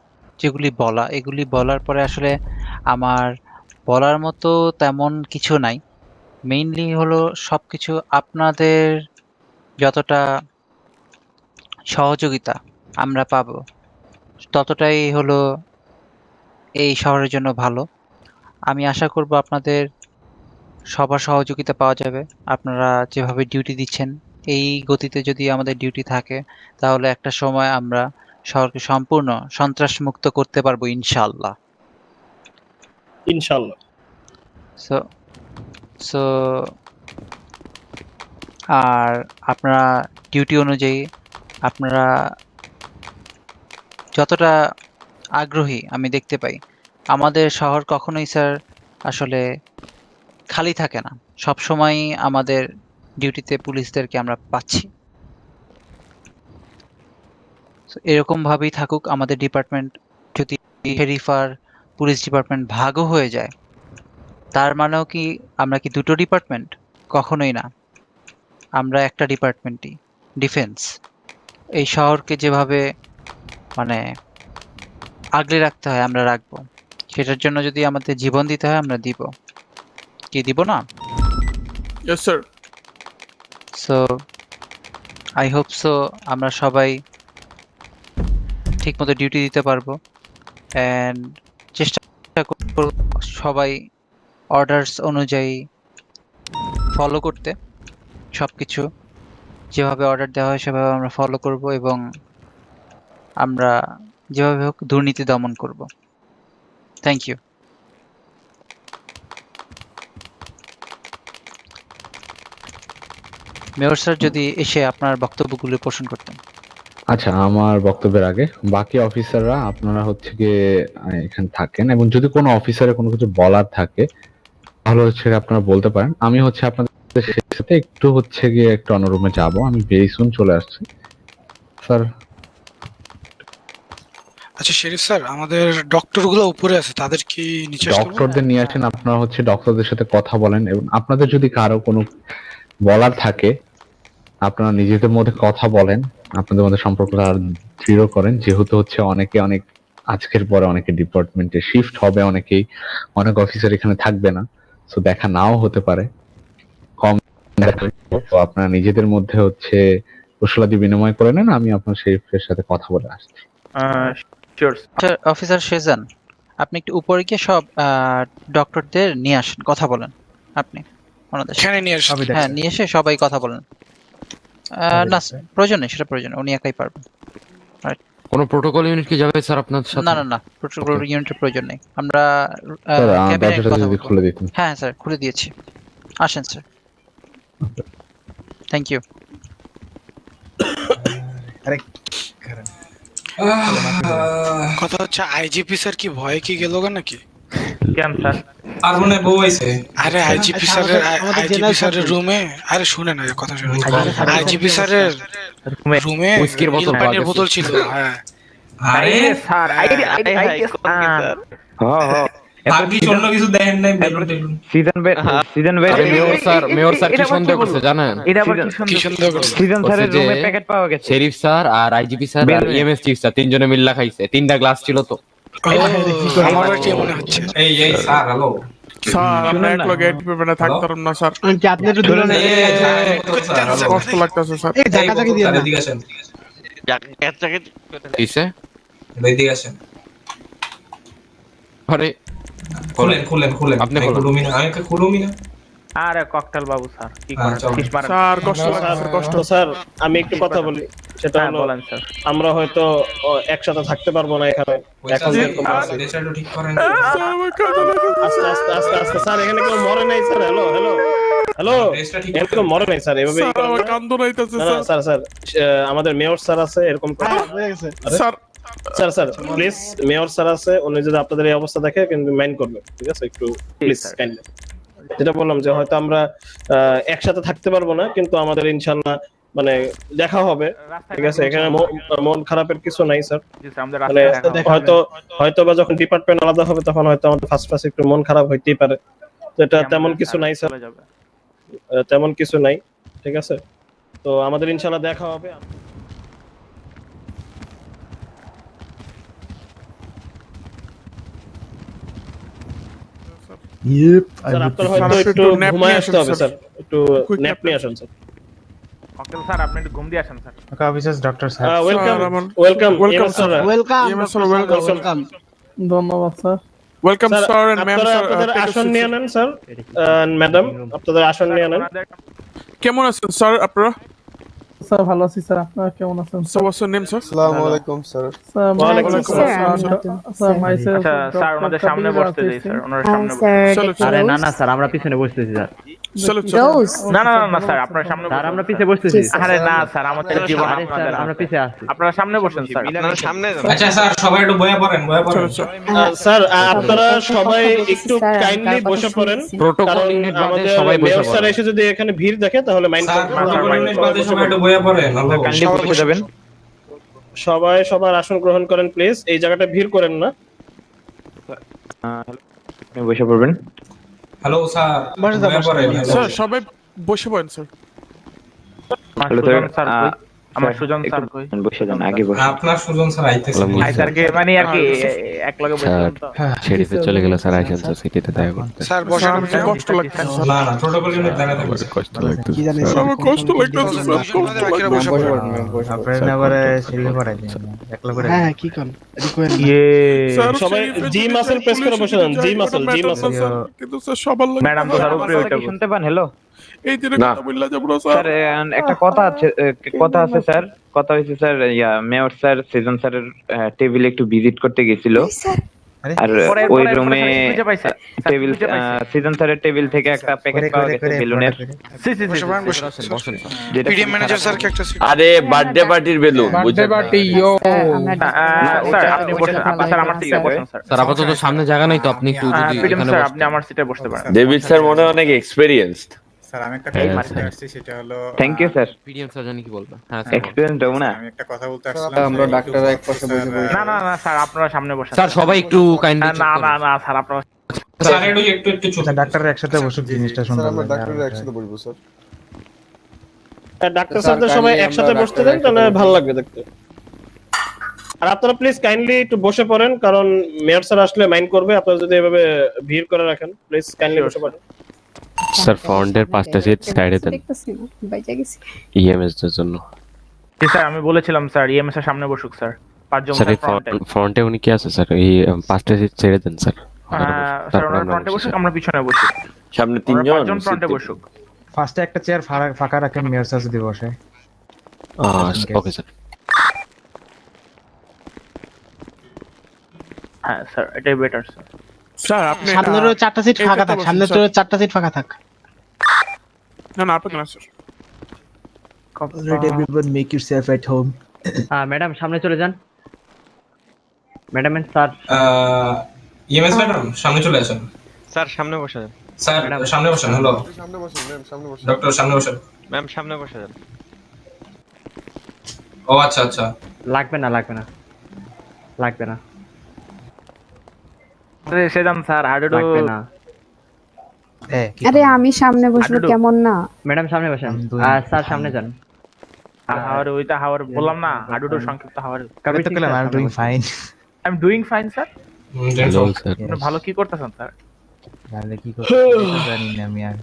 যেগুলি বলা, এগুলি বলার পরে আসলে আমার বলার মতো তেমন কিছু নাই। মেইনলি হলো সবকিছু আপনাদের যতটা সহযোগিতা আমরা পাবো ততটাই হলো এই শহরের জন্য ভালো। আমি আশা করব আপনাদের সবার সহযোগিতা পাওয়া যাবে। আপনারা যেভাবে ডিউটি দিচ্ছেন এই গতিতে যদি আমাদের ডিউটি থাকে তাহলে একটা সময় আমরা শহরকে সম্পূর্ণ সন্ত্রাসমুক্ত করতে পারবো ইনশাআল্লাহ। ইনশাআল্লাহ। সো আর আপনারা ডিউটি অনুযায়ী আপনারা যতটা আগ্রহী আমি দেখতে পাই, আমাদের শহর কখনোই স্যার আসলে খালি থাকে না, সব সময় আমাদের ডিউটিতে পুলিশদেরকে আমরা পাচ্ছি। এরকম ভাবেই থাকুক আমাদের ডিপার্টমেন্ট। যদি শেরিফ আর পুলিশ ডিপার্টমেন্ট ভাগও হয়ে যায় তার মানেও কি আমরা কি দুটো ডিপার্টমেন্ট? কখনোই না, আমরা একটা ডিপার্টমেন্টই, ডিফেন্স। এই শহরকে যেভাবে মানে আগলে রাখতে হয় আমরা রাখবো, সেটার জন্য যদি আমাদের জীবন দিতে হয় আমরা দিব, কি দিব না? Yes sir. So I hope so আমরা সবাই ঠিকমতো ডিউটি দিতে পারবো, অ্যান্ড চেষ্টা করব সবাই অর্ডারস অনুযায়ী ফলো করতে। সব কিছু যেভাবে অর্ডার দেওয়া হয় সেভাবে আমরা ফলো করব এবং আমরা যেভাবে হোক দুর্নীতি দমন করব। Thank you. মেয়র স্যার যদি এসে আপনার বক্তব্যগুলো পোষণ করতেন। আচ্ছা, আমার বক্তব্যের আগে বাকি অফিসাররা আপনারা হচ্ছে গিয়ে এখানে থাকেন, এবং যদি কোনো অফিসারের কোনো কিছু বলার থাকে তাহলে হচ্ছে আপনারা বলতে পারেন। আমি হচ্ছে আপনাদের সাথে একটু হচ্ছে গিয়ে একটু অন্য রুমে যাবো, আমি ভেরি সুন চলে আসছি স্যার। আচ্ছা শেরিফ স্যার, আমাদের ডক্টরগুলো উপরে আছে, তাদের কি নিচে আসতে বলবো? ডক্টরদের নিয়ে আসেন, আপনারা হচ্ছে ডক্টরদের সাথে কথা বলেন, এবং আপনাদের যদি কারো কোনো বলার থাকে আপনারা নিজেদের মধ্যে কথা বলেন, আপনাদের মধ্যে সম্পর্কটা আর দৃঢ় করেন, যেহেতু হচ্ছে অনেকে অনেক আজকের পরে অনেকে ডিপার্টমেন্টে শিফট হবে, অনেক অফিসার এখানে থাকবে না, সো দেখা নাও হতে পারে, কম দেখা হবে। তো আপনারা নিজেদের মধ্যে হচ্ছে কুশলাদি বিনিময় করে নেন, আমি আপনার শেরিফের সাথে কথা বলে আসছি। অফিসার সেজান, আপনি একটু উপরে গিয়ে সব ডক্টরদের নিয়ে আসেন, কথা বলেন আপনি ওনাদের সাথে। এখানে নিয়ে আসি। হ্যাঁ, নিয়ে এসে সবাই কথা বলেন। না প্রয়োজন নেই, সেটা প্রয়োজন নেই, উনি একাই পারবেন। কোনো প্রোটোকল ইউনিট কি যাবে স্যার আপনার সাথে? না প্রোটোকল ইউনিটের প্রয়োজন নেই, আমরা স্যার, ক্যাবিনেট দরজাটা কথা যদি বলবো। খুলে দিতেন। হ্যাঁ স্যার, খুলে দিয়েছি, আসেন স্যার। Thank you. কথা হচ্ছে আইজিপি স্যার কি ভয়ে কি গেল নাকি? কেন স্যার? আর মনে বউ আইছে। আরে আইজিপি স্যারের রুমে, আরে শুনে না কথা শুনে, আইজিপি স্যারের রুমে উইস্কির বোতল পাওয়া পানির গেছে। বোতল ছিল। হ্যাঁ আরে স্যার বাকি অন্য কিছু দেখেন নাই, বেলুন টেলুন। সিজন ভাই মেয়র স্যার কি সন্দেহ করছে জানেন? কি সুন্দর করছে। সিজন স্যারের বলছে যে রুমে প্যাকেট পাওয়া গেছে। শেরিফ স্যার আর আইজিপি স্যার আর ইএমএস চিফ স্যার তিনজনে মিল্লা খাইছে, 3টা গ্লাস ছিল তো। আমার কি মনে হচ্ছে? এই স্যার হ্যালো স্যার আমরা এক লগে ডিপার্টমেন্টে থাকতাম না স্যার, কি আপনি একটু দূরে নেই? কষ্ট লাগতেছে স্যার। এই জায়গাটাকে দিয়ে না। এদিকে আসেন, কিসে? এদিকে আসেন। আরে খুলেন আপনি খুলুমি না, আমি খুলুমি না। আরে ককটেল বাবু স্যার কি করেন? স্যার কষ্ট লাগতেছে, কষ্ট। স্যার আমি একটু কথা বলি, সেটা হলো বলেন স্যার। আমরা হয়তো একসাথে থাকতে পারবো না এখানে, এখন যেরকম আছে। রেচার্ড ঠিক করেন। স্যার আমার কাঁদা লাগতেছে। আস্তে স্যার, এখানে কেউ মরে নাই স্যার। হ্যালো এখানে কেউ মরে নাই স্যার, এভাবে স্যার আমার কান্দো নাইতেছে না, স্যার। স্যার আমাদের মেয়র স্যার আছে, এরকম sir sir please, mayor sir আছে, উনি যদি আপনাদের এই অবস্থা দেখে কিন্তু মাইন্ড করবে, ঠিক আছে? একটু প্লিজ কাইন্ডলি, যেটা বললাম যে হয়তো আমরা একসাথে থাকতে পারবো না, কিন্তু আমাদের ইনশাল্লাহ মানে দেখা হবে, ঠিক আছে? এখানে মন খারাপের কিছু নাই স্যার। মানে হয়তো বা যখন ডিপার্টমেন্ট আলাদা হবে তখন হয়তো আমাদের ফার্স্ট একটু মন খারাপ হইতেই পারে, তো এটা তেমন কিছু নাই স্যার, তেমন কিছু নাই, ঠিক আছে? তো আমাদের ইনশাল্লাহ দেখা হবে। স্যার আপনার হয়তো একটু ঘুমায় আসতে হবে স্যার, একটু ন্যাপ নিয়ে আসেন স্যার। ককটেল স্যার আপনি একটু ঘুম দিয়ে আসেন sir. Okay officer doctor sir. Welcome sir. Welcome. ধন্যবাদ sir. Welcome sir and ma'am আপনারা স্যার। আপনাদের আসন নিয়ে নেন স্যার, ম্যাডাম আপনাদের আসন নিয়ে নেন। কেমন আছেন স্যার আপনারা? স্যার ভালো আছি স্যার, আপনারা কেমন আছেন? So what's your name, sir? আসসালামু আলাইকুম স্যার। স্যার ওয়ালাইকুম আসসালাম স্যার। মাইসেলফ। আচ্ছা স্যার ওনাদের সামনে বসতে দিই স্যার, ওনার সামনে আরে না না স্যার আমরা পিছনে বসতেছি স্যার। না না না স্যার আপনার সামনে স্যার আমরা পিছে বসতেছি। আরে না স্যার আমাদের জীবন আরে স্যার আমরা পিছে আসছি। আপনারা সামনে বসেন স্যার। আপনারা সামনে আচ্ছা স্যার সবাই একটু বয়া পড়েন। স্যার আপনারা সবাই একটু কাইন্ডলি বসে পড়েন, প্রোটোকল ইউনিট বাদে সবাই বসে মেয়র স্যার পড়েন। এসে যদি এখানে ভিড় দেখে তাহলে মাইন্ড করবেন। সবাই একটু বয়া পড়েন। কাইন্ডলি বসে যাবেন। সবাই সবার আসন গ্রহণ করেন প্লিজ, এই জায়গাটা ভিড় করেন না। আপনি বসে পড়বেন। হ্যালো স্যার, বয়া পড়েন। স্যার সবাই বসে পড়েন স্যার। হ্যালো স্যার, আমার সুজন স্যার কই? বসে যান, আগে বসে। আপনার সুজন স্যার আইতেছে। স্যারকে মানে আর কি এক লগে বসেন তো। শেরিফে চলে গেল স্যার, আইসেন স্যার সিটিতে দেখা করতে। স্যার বসেন। কষ্ট লাগতেছে স্যার। না প্রোটোকল ইউনিট জায়গা থেকে কষ্ট লাগতেছে। কি জানেন আমার কষ্ট লাগতেছে স্যার, কষ্ট লাগতেছে। আপনারা আবার সিলে পড়াই দিন একলা করে। হ্যাঁ কি কোন? স্যার সবাই জি মাসেল প্রেস করে বসে যান, জি মাসেল। কিন্তু স্যার সবার লাগে ম্যাডাম তো স্যার উপরে ওইটা শুনতে পান? হ্যালো এই দিনে কথা বললা যাব না স্যার। স্যার একটা কথা আছে স্যার, কথা হয়েছে স্যার, মেয়র স্যার সিজন স্যারের টেবিলে একটু ভিজিট করতে গেছিল, আর ওই রুমে টেবিল সিজন স্যারের টেবিল থেকে একটা প্যাকেট পাওয়া গেছে বেলুনের। পিডিএম ম্যানেজার স্যার কি একটা আরে বার্থডে পার্টির বেলুন, বুঝছেন? স্যার আপনি বসেন, স্যার আমার সিটে বসেন স্যার। স্যার আপাতত সামনে জায়গা নাই তো, আপনি একটু যদি পিডিএম এখানে স্যার বসেন। আপনি আমার সিটে বসতে পারেন। ডেভিড স্যার মনে হয় অনেক এক্সপেরিয়েন্সড। স্যার আমি একটা হ্যাঁ, কথা বলতে আসছি, সেটা হলো thank you sir. PDM sir জানি কি বলবে। হ্যাঁ স্যার এক্সপেরিয়েন্স দাও না। আমি একটা কথা বলতে আসছিলাম। আমরা ডাক্তার এক পাশে বসে বসে না না না স্যার আপনারা সামনে বসেন। স্যার সবাই একটু কাইন্ডলি না না না স্যার আপনারা স্যার একটু চুপ। ডাক্তাররা একসাথে বসুক, জিনিসটা শুনতে। আমরা ডাক্তাররা একসাথে বসবো স্যার। ডাক্তার স্যারদের সবাই একসাথে বসতে দেন, তাহলে ভালো লাগবে দেখতে। আর আপনারা প্লিজ কাইন্ডলি একটু বসে পড়েন, কারণ মেয়র স্যার আসলে মাইন্ড করবে আপনারা যদি এভাবে ভিড় করে রাখেন। প্লিজ কাইন্ডলি বসে পড়েন। স্যার ফ্রন্টের 5টা সিট সাইডে দেন ইএমএস এর জন্য। জি স্যার, আমি বলেছিলাম স্যার ইএমএস এর সামনে বসুক স্যার। 5 জন স্যার ফ্রন্টে। ফ্রন্টে উনি কি আছে স্যার? এই 5টা সিট ছেড়ে দেন স্যার। স্যার ওনারা ফ্রন্টে বসুক, আমরা পিছনে বসি। সামনে 3 5 জন জন ফ্রন্টে বসুক। ফার্স্টে একটা চেয়ার ফাঁকা রাখেন মেয়র স্যার যদি বসে। Okay sir. হ্যাঁ স্যার, এটাই বেটার স্যার। স্যার আপনি সামনেরও 4টা সিট ফাঁকা থাক, সামনের তো 4টা সিট ফাঁকা থাক। না না, আপনি না sir. Let everyone make yourself at home. Madam সামনে চলে যান। Madam and sir, EMS madam সামনে চলে আসেন। স্যার সামনে বসে যান। স্যার সামনে বসেন। হ্যালো সামনে বসেন ম্যাম, সামনে বসেন। ডক্টর সামনে বসেন। ম্যাম সামনে বসে যান। ও আচ্ছা আচ্ছা, লাগবে না লাগবে না লাগবে না সেজান স্যার হাডুডু লাগবে না। আরে আমি সামনে বসবো কেমন না? ম্যাডাম সামনে বসেন। স্যার সামনে যান। হাওয়ার ওইটা হাওয়ার বললাম না, হাডুডু সংক্ষিপ্ত হাওয়ার। কবে তো কইলাম I am doing fine. I am doing fine sir. আপনি ভালো কি করতেছেন স্যার? ভালো কি করতেছেন জানি না আমি, আর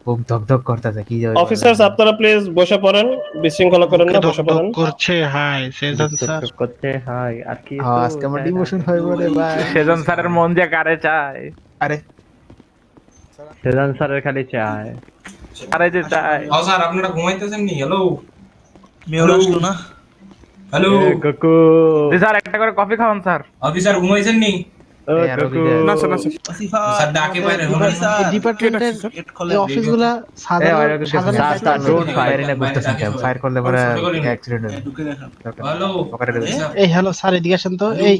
বুক ধক করতেছে কি যাবে। অফিসারস আপনারা প্লিজ বসে পড়েন, বিশৃঙ্খলা করেন না, বসে পড়েন। করছে হাই সেজন স্যার, করছে হাই আর কি আজকে আমার ডিমোশন হইব রে ভাই। সেজন স্যারের মন যে কারে চায়। আরে সেজন স্যারের খালি চায়, আরে যে চায়। ও স্যার আপনারা ঘুমাইতেছেন নি? হ্যালো মেয়র আসলো না। হ্যালো কুকু। জি স্যার, একটা করে কফি খাওয়ান স্যার। অফিসার ঘুমাইছেন নি? না স্যার, না স্যার। স্যার ডাকে বাইরে ডিপার্টমেন্টের এই অফিসগুলা সাধারণ রোড ফায়ার এনে করতেছেন, ফায়ার করলে পরে অ্যাক্সিডেন্ট হবে। হ্যালো এই হ্যালো স্যার এদিকে আসেন তো। এই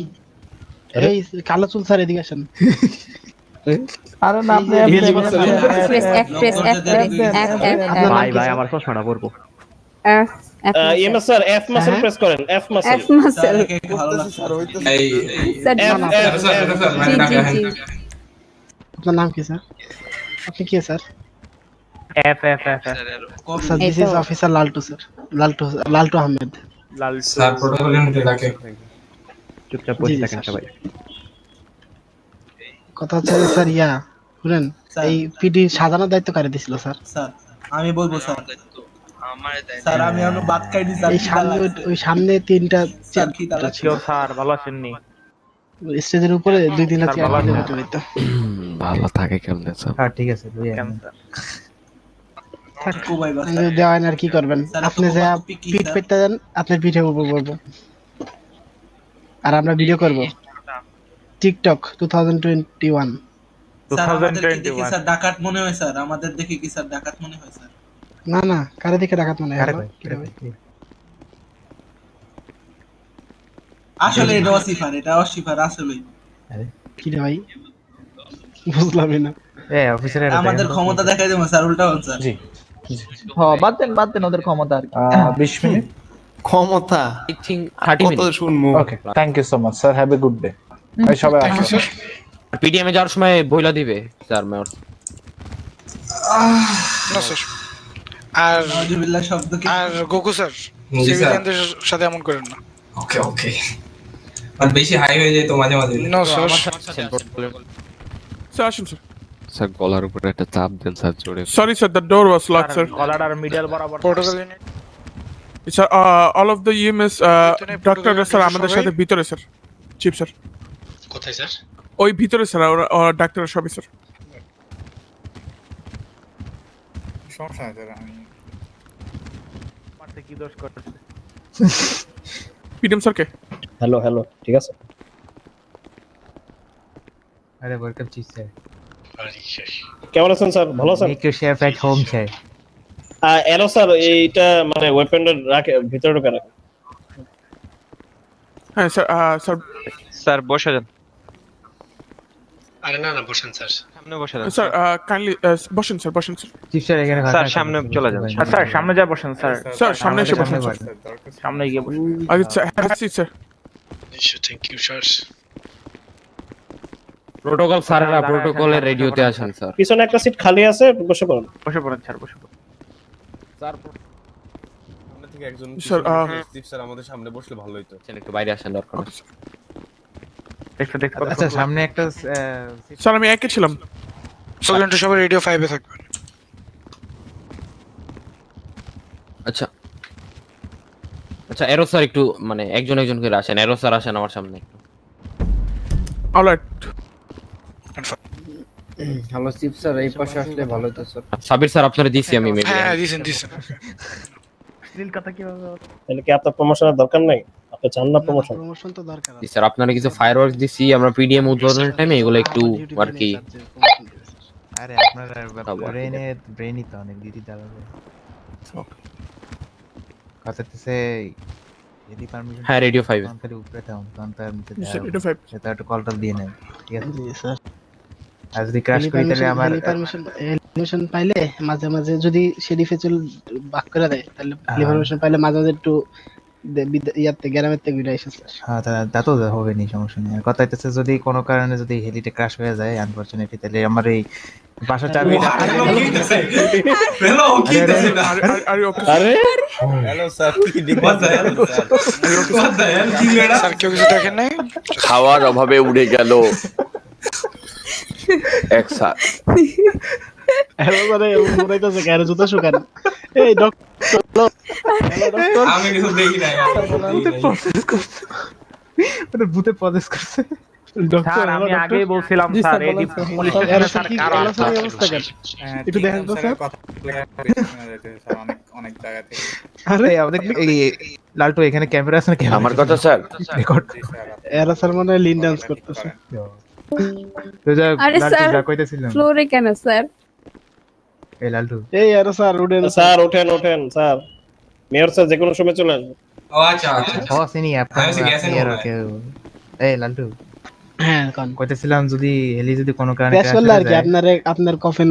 এই কালো চুল স্যার এদিকে আসেন। আরে না আপনি ভাই ভাই আমার চশমাটা পরবো। EMS sir F muscle press করেন। F muscle. F muscle. এই আপনার নাম কি স্যার? আপনি কি sir? F F F sir this is officer Laltu sir. Laltu Ahmed. Sir protocol ইউনিটে ডাকে। চুপচাপ বসে থাকেন সবাই। কথা হচ্ছে স্যার শুনেন, এই পিডি সাজানোর দায়িত্ব কারে দিছিল স্যার? স্যার আমি বলবো স্যার। স্যার আমি এখনো বাদ খাইনি স্যার। এই সামনে ওই সামনে 3টা চেয়ার কেউ স্যার ভালো আছেন নি? স্টেজের উপরে 2-3টা চেয়ার হইতো। ভালো থাকে কেমনে স্যার? হ্যাঁ ঠিক আছে দেওয়ান আর কি করবেন? আপনি যা পিঠ পেটটা দেন, আপনার পিঠে উপর পড়বো আর আমরা ভিডিও করব টিকটক 2021। স্যার ডাকাত মনে হয় স্যার, আমাদের দেখে কি স্যার ডাকাত মনে হয় স্যার? না না, কারে দেখে ডাকাত মনে হয়? আসলে এটা অসিফার, এটা অসিফার আসলে। কি রে ভাই, বুঝলামই না। অফিসার আমাদের ক্ষমতা দেখাই দেবো স্যার, উল্টা হন স্যার। জি হ্যাঁ, বাদ দেন ওদের ক্ষমতা। 20 মিনিট ক্ষমতা আই থিং 30 মিনিট। শুনবো। Okay, thank you so much sir, have a good day. ভাই সবাই আসুন। পিডিএম এ যাওয়ার সময় বইলা দিবে স্যার মেয়র। না স্যার। আর নাউজুবিল্লাহ শব্দ কি? আর গোকু স্যার, সিভিলিয়ানদের সাথে এমন করেন না। ওকে ওকে, আর বেশি হাই হয়ে যায় তো মাঝে মাঝে। No sir. স্যার আসুন স্যার। স্যার গলার উপরে একটা চাপ দেন স্যার জোরে। Sorry sir, the door was locked sir. Collar আর মিডল বরাবর protocol unit. Sir all of the EMS doctor sir আমাদের সাথে ভিতরে স্যার। চিফ স্যার কোথায় স্যার? ওই ভিতরে স্যার, ডাক্তার সবই স্যার। সমস্যা নাই স্যার, আমি মারতে কি দোষ করতে? পিডিএম স্যার কে? হ্যালো ঠিক আছে। আরে ওয়েলকাম চিফ স্যার। কেমন আছেন স্যার? ভালো আছেন? Make yourself at home sir. এলো স্যার, এইটা মানে ওয়েপনটা রাখে ভিতরে ঢোকা রাখে। হ্যাঁ স্যার। স্যার বসে যান। আরে না না, বসেন স্যার, সামনে বসে যান স্যার। কাইন্ডলি বসেন স্যার। চিফ স্যার এখানে স্যার সামনে চলে যান। স্যার সামনে যা বসেন স্যার। স্যার সামনে এসে বসেন। সামনে গিয়ে বসুন। আচ্ছা sir. Thank you sir. Protocol স্যারেরা প্রোটোকলের রেডিওতে আছেন স্যার। পিছনে একটা সিট খালি আছে, বসে পড়ুন। বসে পড়েন স্যার, বসে পড়ুন স্যার। থেকে একজন স্যার, চিফ স্যার আমাদের সামনে বসলে ভালো হতো। একটু বাইরে আসেন দরকার নেই। আচ্ছা সামনে একটা স্যার আমি একে ছিলাম। স্টুডেন্ট সবাই রেডিও 5 এ থাকবেন। আচ্ছা আচ্ছা এরো স্যার একটু মানে একজন একজন করে আসেন, এরো স্যার আসেন আমার সামনে একটু। অলরাইট। হ্যালো চিফ স্যার, এই পাশে আসলে ভালো হতো স্যার। সাবির স্যার আপনারা দিছি আমি মেবি। হ্যাঁ দিছেন। নীল কথা কিভাবে হবে? তাহলে কি আপনার প্রমোশনের দরকার নাই? আপনি চান না প্রমোশন? প্রমোশন তো দরকার জি স্যার, আপনারা কিছু ফায়ারওয়ার্কস দিছি আমরা পিডিএম উদ্বোধনের টাইমে এগুলো একটু আর কি। আরে আপনারা ব্রেনই তো অনেক ডিউটি দাঁড়াবে। কথা হচ্ছে যদি পারমিশন হ্যাঁ রেডিও 5 তাহলে উপরে থাকুন, কারণ তার নিচে স্যার রেডিও 5 সেটা একটু কলটা দিয়ে নেন, ঠিক আছে? জি স্যার। আর যদি ক্র্যাশ করি তাহলে আমার পারমিশন পাইলে মাঝে মাঝে যদি শেরিফে চল বাক করে দেয় তাহলে পারমিশন পাইলে মাঝে মাঝে একটু ইয়াতে গ্রামের থেকে ঘুরে আসে স্যার। হ্যাঁ তা তো হবে নি, সমস্যা নেই। আর কথা হচ্ছে যদি কোনো কারণে যদি হেলিটা ক্র্যাশ হয়ে যায় আনফরচুনেটলি, তাহলে আমার এই বাসার চাবি হ্যালো স্যার, কি স্যার কেউ কিছু দেখেন নাই? খাওয়ার অভাবে উড়ে গেল এক স্যার। হ্যালো স্যার, মোরাইতেছে কেন জুতা শুকান? এই ডক্টর আমি কিছু দেখি নাই। ওটা ভূতে প্রসেস করছে। স্যার আমি আগেই বলছিলাম স্যার এই পুলিশ স্টেশনে স্যার কারা অবস্থা কেন একটু দেখেন তো স্যার। অনেক অনেক জায়গা থেকে। আরে আমাদের এই লালটু এখানে ক্যামেরা আছে না? আমার কথা স্যার রেকর্ড এরা স্যার মনে হয় লিন ডান্স করতেছে। তো যা আরে লালটু স্যার যা কইতেছিলাম। ফ্লোরে কেন স্যার? এই লালটু এই আরে স্যার উঠেন স্যার, ওঠেন স্যার। মেয়র স্যার যে কোনো সময় চলে আসবে। ও আচ্ছা আচ্ছা। ও সিনি এই লালটু হ্যাঁ কোন কইতেছিলাম যদি হেলি যদি কোনো কারণে ক্র্যাশ করলে আর কি আপনার কফিন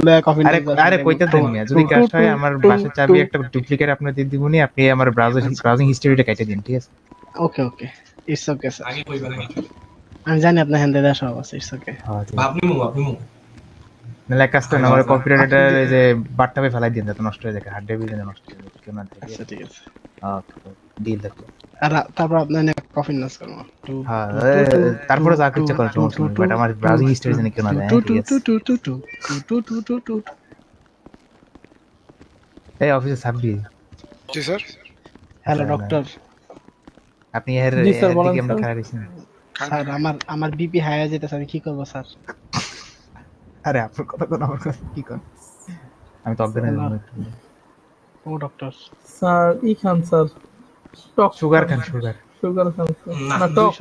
আরে কইতে দেন মিয়া, যদি ক্র্যাশ হয় আমার বাসার চাবি একটা ডুপ্লিকেট আপনার দিয়ে দিবনি, আপনি আমার ব্রাউজিং হিস্টরিটা কেটে দিন, ঠিক আছে? Okay it's okay sir. আগে কইবা না। আমি জানি আপনার হ্যান্ডে দেওয়া সব আছে, ইটস ওকে। আপনি মু নালে এক কাজ করেন, আমার কম্পিউটারটা এই যে বাটটাপে ফেলাই দিন যাতে নষ্ট হয়ে যায়, হার্ড ড্রাইভে যেন নষ্ট হয়ে যায়, কেউ না থাকে। আচ্ছা ঠিক আছে। ওকে ডিল দেখো। আর তারপর আপনার কফিন নাস করব। হ্যাঁ তারপরে যা কিছু করার সমস্যা নেই, বাট আমার ব্রাউজিং হিস্টরি যেন কেউ না দেয়, ঠিক আছে? এই অফিসে সাব্বি। জি স্যার। Hello doctor. আপনি এর জি স্যার, বলেন দিকে আমরা স্যার। খারাপ হইছেন। স্যার আমার বিপি হাই হয়ে যেতেছে, আমি কি করব স্যার? আরে আপনার কথা কোন, আমার কথা কি কোন? আমি তো অজ্ঞান হয়ে যাবো একটু। ও ডক্টর স্যার খান স্যার টক সুগার খান, সুগার খান না টক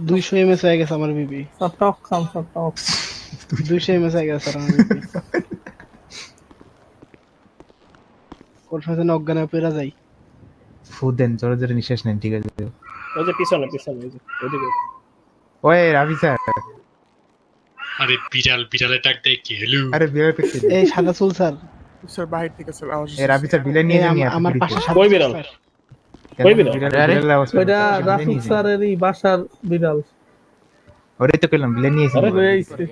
200 এমএস হয়ে গেছে আমার বিপি। স্যার টক খান স্যার টক 200 এমএস হয়ে গেছে স্যার আমার বিপি। কোন সময় অজ্ঞান হয়ে পড়া যাই। ফুড দেন, জোরে জোরে নিঃশ্বাস নেন, ঠিক আছে? ওই যে পিছনে ওই যে ওইদিকে। ওই রাবি স্যার। আরে বিড়ালে ডাক দেয় কি? হ্যালো। আরে বিড়াল পেছে। এই সাদা চুল স্যার। স্যার বাহির থেকে স্যার আওয়াজ। এই রাবি স্যার বিলে নিয়ে যান আমার পাশে কই বিড়াল? কই বিড়াল? ওইটা রাফিক স্যারেরই বাসার বিড়াল। ওরে তো কইলাম বিলে নিয়ে এসেছি।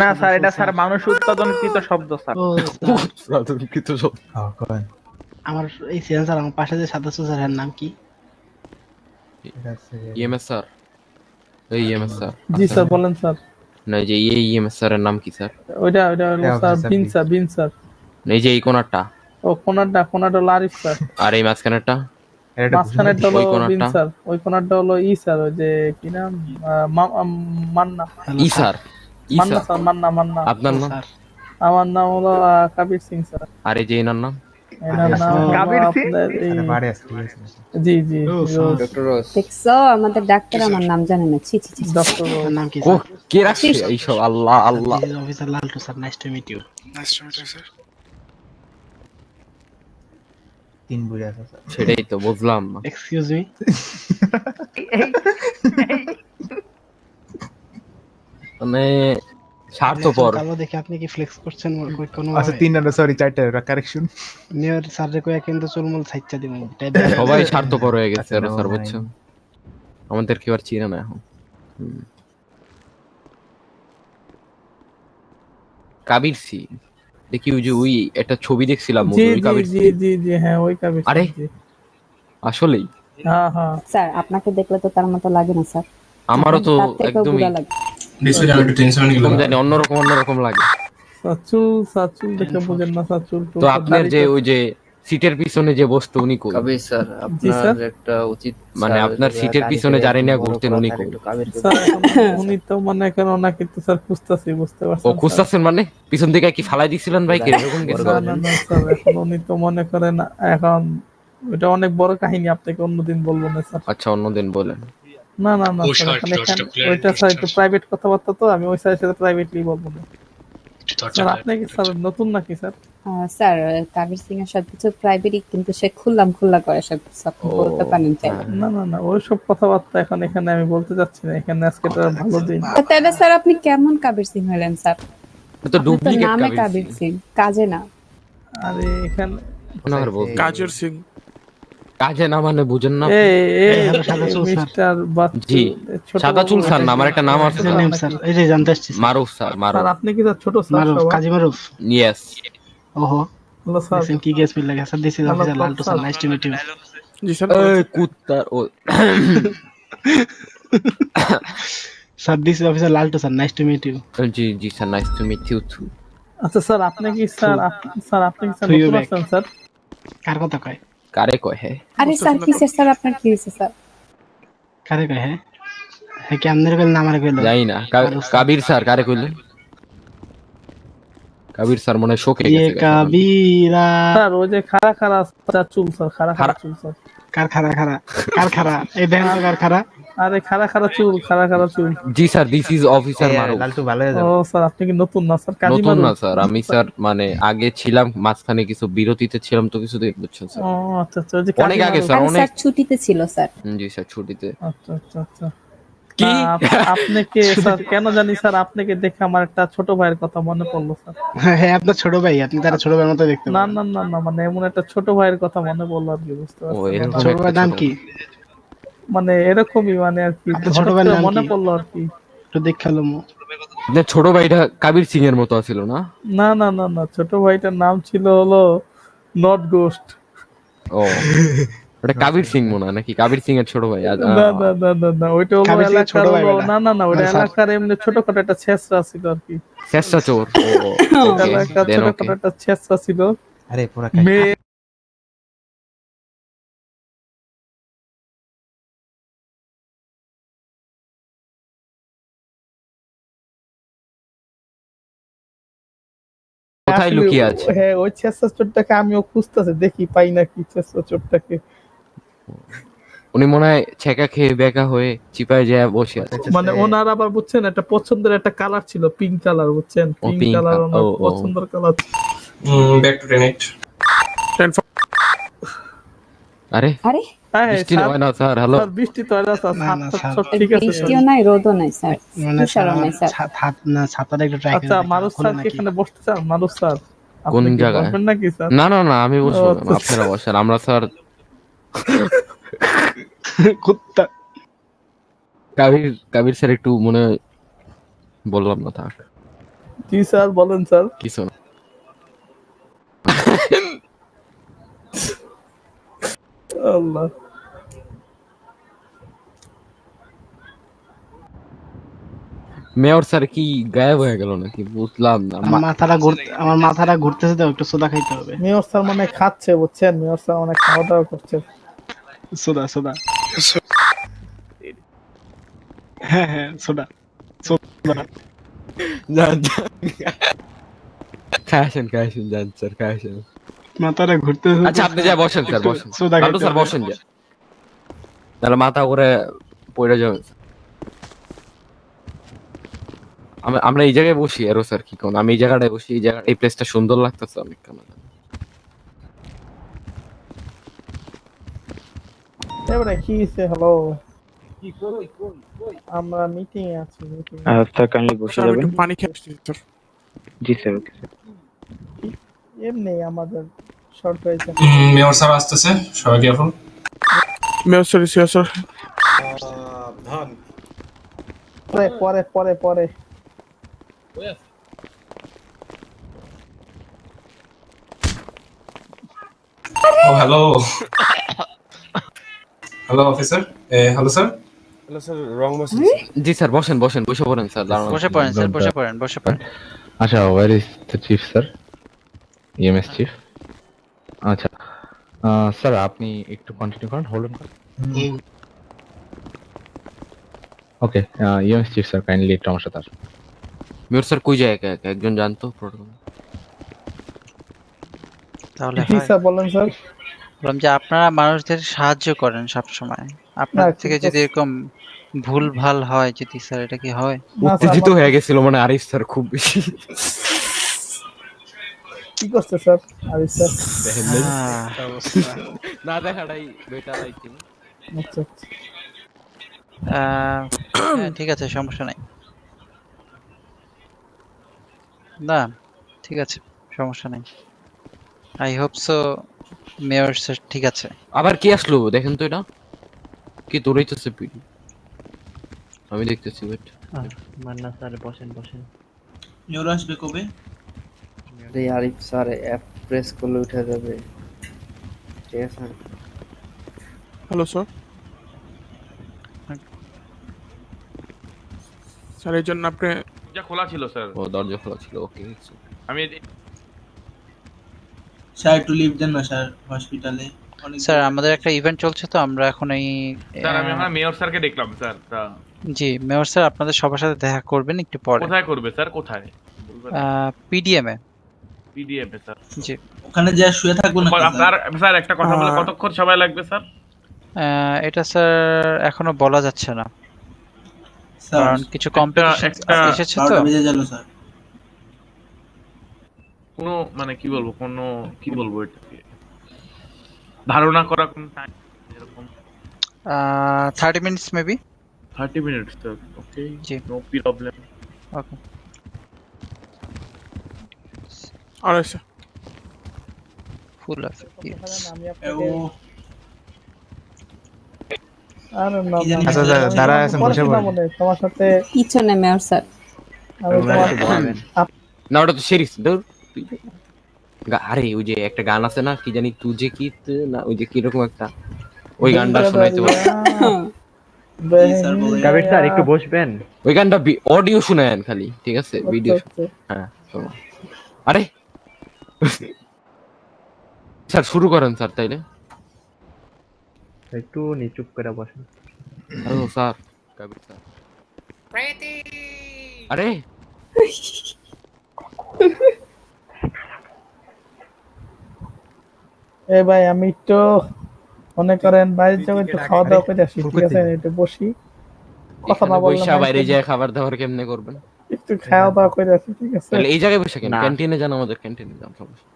না স্যার, এটা স্যার মানুষ উৎপাদনকৃত শব্দ স্যার। উৎপাদনকৃত শব্দ। হ্যাঁ কোন আমার এই সেন্সর আমার পাশে যে সাদা চুল স্যার, এর নাম কি? EMS sir. এই ইএমএস স্যার। জি স্যার বলেন স্যার। না যে এই ইএমএস স্যারের নাম কি স্যার? ওইটা হলো স্যার বিন স্যার। এই যে এই কোণারটা। ও কোণারটা হলো আরিফ স্যার। আর এই মাঝখানেরটা? মাঝখানেরটা হলো বিন স্যার। ওই কোণারটা হলো স্যার, ওই যে কি নাম, মান্না। স্যার। মান্না স্যার, মান্না। আপনার নাম? আমার নাম হলো কাবির সিং স্যার। আর এই যে এনার নাম? এনার নাম কাবির সিং। জি ডক্টর রোজ। দেখছো আমাদের ডাক্তার আমার নাম জানে না। ছি ডক্টর নাম কি? ও কে রাখছে এইসব? আল্লাহ আল্লাহ। Officer Laltu sir, nice to meet you. Nice to meet you sir. তিন বুড়ি আছে স্যার। সেটাই তো বুঝলাম না। Excuse me. মানে স্বার্থপর। কালো দেখে আপনি কি ফ্লেক্স করছেন কোনো? আচ্ছা তিন না, সরি চারটা কারেকশন। নিয়র স্যার রে কইয়া কিন্তু চুলমুল ছাইচ্চা দিমু। সবাই স্বার্থপর হয়ে গেছে আর স্যার, বুঝছো? আমাদের কি আর চিনা না এখন। কাবির সিং। দেখি ওই যে ওই একটা ছবি দেখছিলাম জি ওই জি কাবির জি জি জি হ্যাঁ ওই কাবির আরে জি। আসলেই হ্যাঁ হ্যাঁ স্যার আপনাকে দেখলে তো তার মতো লাগে না স্যার আমারও তো তার থেকেও একদমই বুড়া লাগে ডিসপ্লে একটু টেনশন হয়ে গেল জানি অন্যরকম লাগে। সাচুল দেখে বুঝেন না সাচুল তো আপনার যে ওই যে সিটের পিছনে যে বসতো উনি কই? কবির স্যার জি স্যার আপনার একটা উচিত মানে আপনার সিটের পিছনে জানি না ঘুরতেন উনি কই? স্যার এখন উনি তো মনে করেন ওনাকে তো স্যার খুঁজতাছি বুঝতে ও পারছেন খুঁজতাছেন মানে পিছন দিকে কি ফালাই দিছিলেন ভাই কি এরকম কিছু? না না না স্যার এখন উনি তো মনে করেন এখন এটা অনেক বড় কাহিনী আপনাকে অন্যদিন বলবো না স্যার আচ্ছা অন্যদিন বলেন। না না না স্যার এখানে ওইটা স্যার একটু প্রাইভেট কথাবার্তা তো আমি ওই স্যারের সাথে প্রাইভেটলি বলবো না স্যার আপনি কি স্যার নতুন নাকি স্যার স্যার কাবির সিং এর সবকিছু প্রাইভেটই কিন্তু সে খোলা করে সবকিছু আপনি বলতে পারেন চাই না না না ওইসব কথাবার্তা এখন এখানে আমি বলতে যাচ্ছি না এখানে আজকে তো ভালো দিন তাহলে স্যার আপনি কেমন কাবির সিং হলেন স্যার তো ডুপ্লিকেট নামে কাবির সিং কাজে না আরে এখানে ওনার বল কাজের সিং কাজে না মানে বুঝেন না এই মিস্টার বাচ্চু জি সাদা চুল স্যার না আমার একটা নাম আছে নেম স্যার এই যে জানতে আসছি মারুফ স্যার মারুফ স্যার আপনি কি স্যার ছোট স্যার মারুফ কাজী মারুফ ইয়েস ওহো হ্যালো স্যার কি কেস মিল লাগে sir this is officer Laltu sir nice to meet you জি স্যার এই কুত্তার ও sir this is officer Laltu sir nice to meet you জি জি sir nice to meet you too. আচ্ছা স্যার আপনি কি স্যার আপনি কি স্যার নতুন আসছেন স্যার কার কথা কয় কারে কয় হে আরে স্যার কি স্যার আপনার কি হয়েছে স্যার কারে কয় হ্যাঁ হ্যাঁ কি আমনের কইল না আমারে কইল যাই না কাবির স্যার কারে কইলেন? কাবির স্যার মনে শোকে ये গেছে कबीरा স্যার ওই যে খাড়া স্যার চুল স্যার খাড়া চুল স্যার কার খারা এই দেখেন তো কার খারা আরে খাড়া চুল জি স্যার দিস ইজ অফিসার মারুফ। লালটু ভালো হয়ে যাবে ও স্যার আপনি কি নতুন না স্যার কাজী নতুন না মারুফ স্যার আমি স্যার মানে আগে ছিলাম মাঝখানে কিছু বিরতিতে ছিলাম তো কিছুদিন বুঝছেন স্যার ও আচ্ছা আচ্ছা ওই যে অনেক আগে কাজী স্যার আরে অনেক স্যার ছুটিতে ছিল স্যার জি স্যার ছুটিতে আচ্ছা আচ্ছা আচ্ছা কি আপনাকে স্যার কেন জানি স্যার আপনাকে দেখে আমার একটা ছোট ভাইয়ের কথা মনে পড়লো স্যার হ্যাঁ আপনার ছোট ভাই আপনি তার ছোট ভাইয়ের মতো দেখতে না না না না মানে এমন একটা ছোট ভাইয়ের কথা মনে পড়লো আর কি বুঝতে ও পারছেন এরকম ছোট ভাইয়ের নাম কি মানে এরকমই মানে আর কি আপনার ছোট ভাইয়ের নাম মনে কি? পড়লো আর কি একটু দেখালো আপনার ছোট ভাইটা কাবির সিং এর মতো ছিল না? না না না না ছোট ভাইটার নাম ছিল হলো নট গোস্ট ও ওটা কাবির সিং মনে হয় নাকি কাবির সিং এর ছোট ভাই? না না না না না ওইটা হলো কাবির সিং এর ছোট এলাকার ভাই হলো বেটা। না না না ওইটা হ্যাঁ, স্যার। এলাকার এমনি ছোটখাটো একটা ছেঁচড়া ছিল আর কি চেষ্টা চোর এলাকার ছোটখাটো একটা ছেঁচড়া ছিল আরে পুরা মেয়ে কোথায় লুকিয়ে আছে? হ্যাঁ ওই ছেঁচড়া চোরটাকে আমিও খুঁজতেছি দেখি পাই নাকি ছেঁচড়া চোরটাকে উনি মনে হয় ছেঁকা খেয়ে বেকা হয়ে চিপায় যায় বসে আছে। মানে ওনার আবার বুঝছেন একটা পছন্দের একটা কালার ছিল পিঙ্ক কালার বুঝছেন পিঙ্ক pink কালার color, ওনার ও। পছন্দের কালার ব্যাক টু টেনেট আরে আরে বৃষ্টি হয় না স্যার হ্যালো স্যার বৃষ্টি তো এলা স্যার না, না, স্যার। সব ঠিক আছে স্যার বৃষ্টিও নাই রোদও নাই স্যার মানে তুষারও নাই স্যার না ছাতাটা একটু ট্রাই আচ্ছা মারুফ স্যার কি এখানে বসতে চান মারুফ স্যার কোন আপনি কি জায়গায়? বসবেন নাকি স্যার না না না আমি বসবো ও, না, আচ্ছা, আপনারা বসেন আমরা স্যার কুত্তা কাবির স্যার একটু মনে হয় বললাম না থাক কি স্যার বলেন স্যার কিছু না আল্লাহ মেয়র স্যার কি গায়েব হয়ে গেল নাকি বুঝলাম না আমার মাথাটা ঘুরতেছে তো একটু সোদা খাইতে হবে মেয়র স্যার মানে খাচ্ছে বুঝছেন মেয়র স্যার অনেক খাওয়া দাওয়া করছে সোদা হ্যাঁ সোদা খাসেন যান স্যার খাসেন মাথাটা ঘুরতেছে আচ্ছা আপনি যা বসেন স্যার বসেন সোদা লালটু স্যার বসেন যা তাহলে মাথা করে পড়ে যাবে আমরা এই জায়গায় বসি আরো স্যার কি কোন আমি এই জায়গাটায় বসি এই প্লেসটা সুন্দর লাগতেছে অনেক কেমন এবারে কি হইছে হ্যালো আমরা মিটিং এ আছি মিটিং স্যার কাইন্ডলি বসে যাবেন পানি খেয়ে আসছি স্যার জি স্যার ওকে স্যার এমনি আমাদের শর্ট হয়েছে মেয়র স্যার আসতেছে সবাই কেয়ারফুল মেয়র স্যার স্যার পরে hello hello officer hello sir hello sir wrong message জি স্যার বসেন বসেন বসে পড়েন স্যার দাঁড়ান। বসে পড়েন স্যার, বসে পড়েন, বসে পড়েন। আচ্ছা, where is the chief sir? EMS chief. আচ্ছা স্যার, আপনি একটু কন্টিনিউ করেন, হোল্ড অন করেন। Okay, EMS chief sir kindly একটু আমার সাথে আসুন। মেয়র স্যার কই যায় একা একা? একজন জানতো প্রোটোকল। তাহলে জি হয়। স্যার বলেন স্যার। বললাম যে আপনারা মানুষদের সাহায্য করেন সব সময়, আপনার না, থেকে ঠিক যদি আছে। এরকম ভুল ভাল হয় যদি স্যার, এটা কি হয়? না স্যার, উত্তেজিত আমার- হয়ে গেছিল মানে আরিফ স্যার খুব বেশি। কি করছে স্যার আরিফ স্যার? দেখেন নাই? না দেখাটাই বেটার আই থিংক। আচ্ছা আচ্ছা। হ্যাঁ, ঠিক আছে, সমস্যা নাই। না ঠিক আছে, সমস্যা নাই। I hope so mayor sir ঠিক আছে। আবার কি আসলো দেখেন তো, এটা কি দৌড়াইতেছে পিডি? আমি দেখতেছি, ওয়েট। মান্না স্যার বসেন বসেন। মেয়র আসবে কবে? আরিফ স্যার অ্যাপ প্রেস করলে উঠে যাবে, ঠিক আছে? Hello sir. স্যার এই জন্য আপনি যা খোলা ছিল স্যার। ও দরজা খোলা ছিল, ওকে। আমি স্যার একটু লিভ দেন না স্যার, হসপিটালে অনেক। স্যার আমাদের একটা ইভেন্ট চলছে তো আমরা এখন এই স্যার আমি আমার মেয়র স্যারকে দেখলাম স্যার। তা জি মেয়র স্যার আপনাদের সবার সাথে দেখা করবেন একটু পরে। কোথায় করবে স্যার, কোথায়? পিডিএম এ। পিডিএম এ স্যার। জি ওখানে যা শুয়ে থাকবো না আপনার স্যার একটা কথা বলে কতক্ষণ সময় লাগবে স্যার? এটা স্যার এখনো বলা যাচ্ছে না, কারণ কিছু কম্পিটিশন এসেছে তো। বেজে গেল স্যার। কোনো মানে কি বলবো, কোনো কি বলবো এটাকে ধারণা করা কোন টাইম এরকম 30 minutes maybe. 30 minutes sir, okay জি no problem. Okay alright sir. Full of আমি আপনাকে আর না আচ্ছা স্যার, দাঁড়ায় আছেন, বসে পড়েন। তোমার সাথে পিছনে মেয়র স্যার। আমি তোমার না ওটা তো শেরিস দৌড়। আরে ওই যে একটা গান আছে না, কি জানি তুই যে কি না, ওই যে কি রকম একটা, ওই গানটা শোনাইতে পারো? কাবির স্যার একটু বসবেন। ওই গানটা অডিও শুনায়েন খালি, ঠিক আছে? ভিডিও হ্যাঁ শোনো। আরে স্যার শুরু করেন স্যার তাইলে। একটু নিচুপ করে বসেন। Hello sir, Kabir sir. আরে এই ভাই আমি একটু মনে করেন বাইরে যাবো, একটু খাওয়া দাওয়া করে আসি, ঠিক আছে? একটু বসি, কথা না বললে বৈশা বাইরে যায় খাবার দাবার কেমনে করবেন? একটু খাওয়া দাওয়া করে আসি, ঠিক আছে? তাহলে এই জায়গায় বসে কেন? ক্যান্টিনে যান, আমাদের ক্যান্টিনে যান, সমস্যা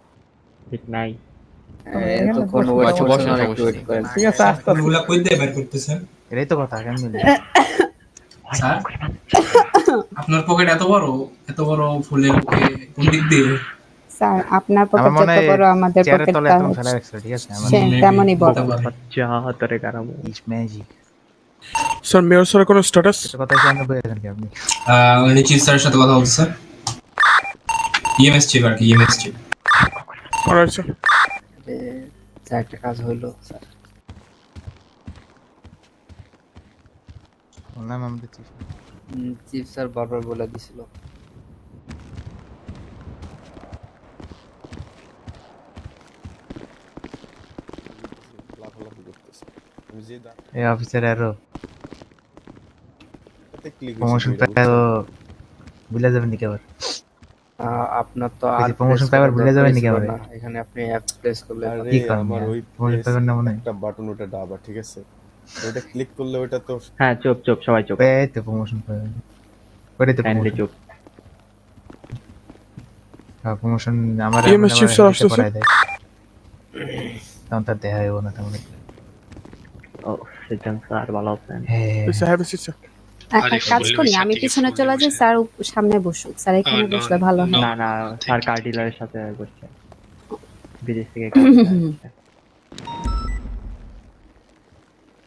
ঠিক নাই। এতক্ষণ ওয়েট করছেন, আর একটু ওয়েট করেন। ঠিক আছে, আস্তে আস্তে। ওগুলা কই দিয়ে বের করতেছেন? এটাই তো কথা, কেন মিলে? স্যার আপনার পকেট এত বড় ফুলের বুকে কোন দিক দিয়ে? স্যার আপনার পকেট আমার মনে যত হয় বড় আমাদের চেয়ারের তলায় পকেটটা একদম ফেলা রাখছিল, ঠিক আছে? আমার তেমনই বড়। যা তোরে কারামো ইজ ম্যাজিক। স্যার মেয়র স্যারের কোনো স্ট্যাটাস? এটা কথা হচ্ছে আপনি বলে দেন কি আপনি? উনি চিফ স্যারের সাথে কথা বলছে স্যার। ইএমএস চিফ আর কি, EMS chief. Alright sir. Sir একটা কাজ হলো স্যার। বললাম আমাদের চিফ। চিফ স্যার বারবার বলে দিছিল। এই অফিসার আরো প্রমোশন পাইলো, ভুলে যাবেন নাকি আবার? আপনার তো আর প্রমোশন পাইবার ভুলে যাবেন নাকি আবার? এখানে আপনি অ্যাপ প্রেস করলে কি করেন? প্রমোশন পাইবার না মনে? একটা বাটন ওটা দাবা, ঠিক আছে? ওটা ক্লিক করলে ওটা তো হ্যাঁ চুপ চুপ সবাই চুপ। এই তো প্রমোশন পাইবেন। ওরে তো কাইন্ডলি চুপ। হ্যাঁ প্রমোশন আমার পড়ায় দেয়, তখন তার দেখা হইব না তেমন। ও সেজন স্যার ভালো আছেন? স্যার স্যার এক কাজ করি, আমি পিছনে চলে যাই, স্যার সামনে বসুক। স্যার এখানে বসলে ভালো হয়। না না স্যার কার ডিলারের সাথে বসছে, বিদেশ থেকে।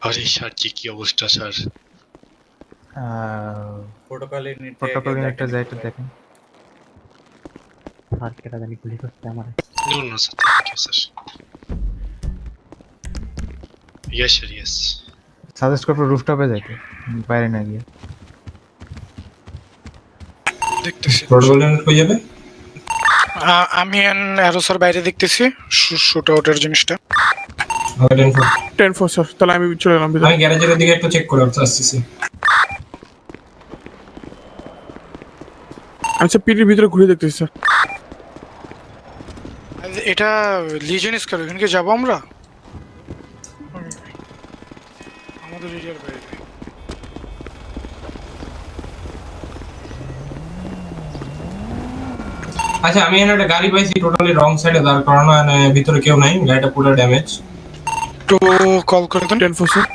আরে স্যার কি অবস্থা স্যার? প্রোটোকল একটা যাইতে দেখেন। স্যার কেটা জানি গুলি করছে আমার। No no sir, thank you sir. Yes, sir, yes. Suggest করবো রুফটপে যাইতে, বাইরে না গিয়ে। দেখতেছি প্রোটোকল ইউনিট কই যাবে? আমি অ্যারো স্যার বাইরে দেখতেছি শুট আউটের জিনিসটা। 10-4 স্যার, তাহলে আমি চলে এলাম ভিতরে। আমি গ্যারেজের দিকে একটু চেক করে আসতেছি। আচ্ছা, পিটির ভিতরে ঘুরে দেখতেছি স্যার। এটা লিজেন স্কয়ার, এখানে কি যাবো আমরা? আমাদের এরিয়ার বাইরে। আচ্ছা, আমি এখানে একটা গাড়ি পাইছি টোটালি রং সাইডে দাঁড় করানো, ভিতরে কেউ নাই, গাড়িটা পুরো ড্যামেজ। তো কল করে দেন। 10-4 স্যার।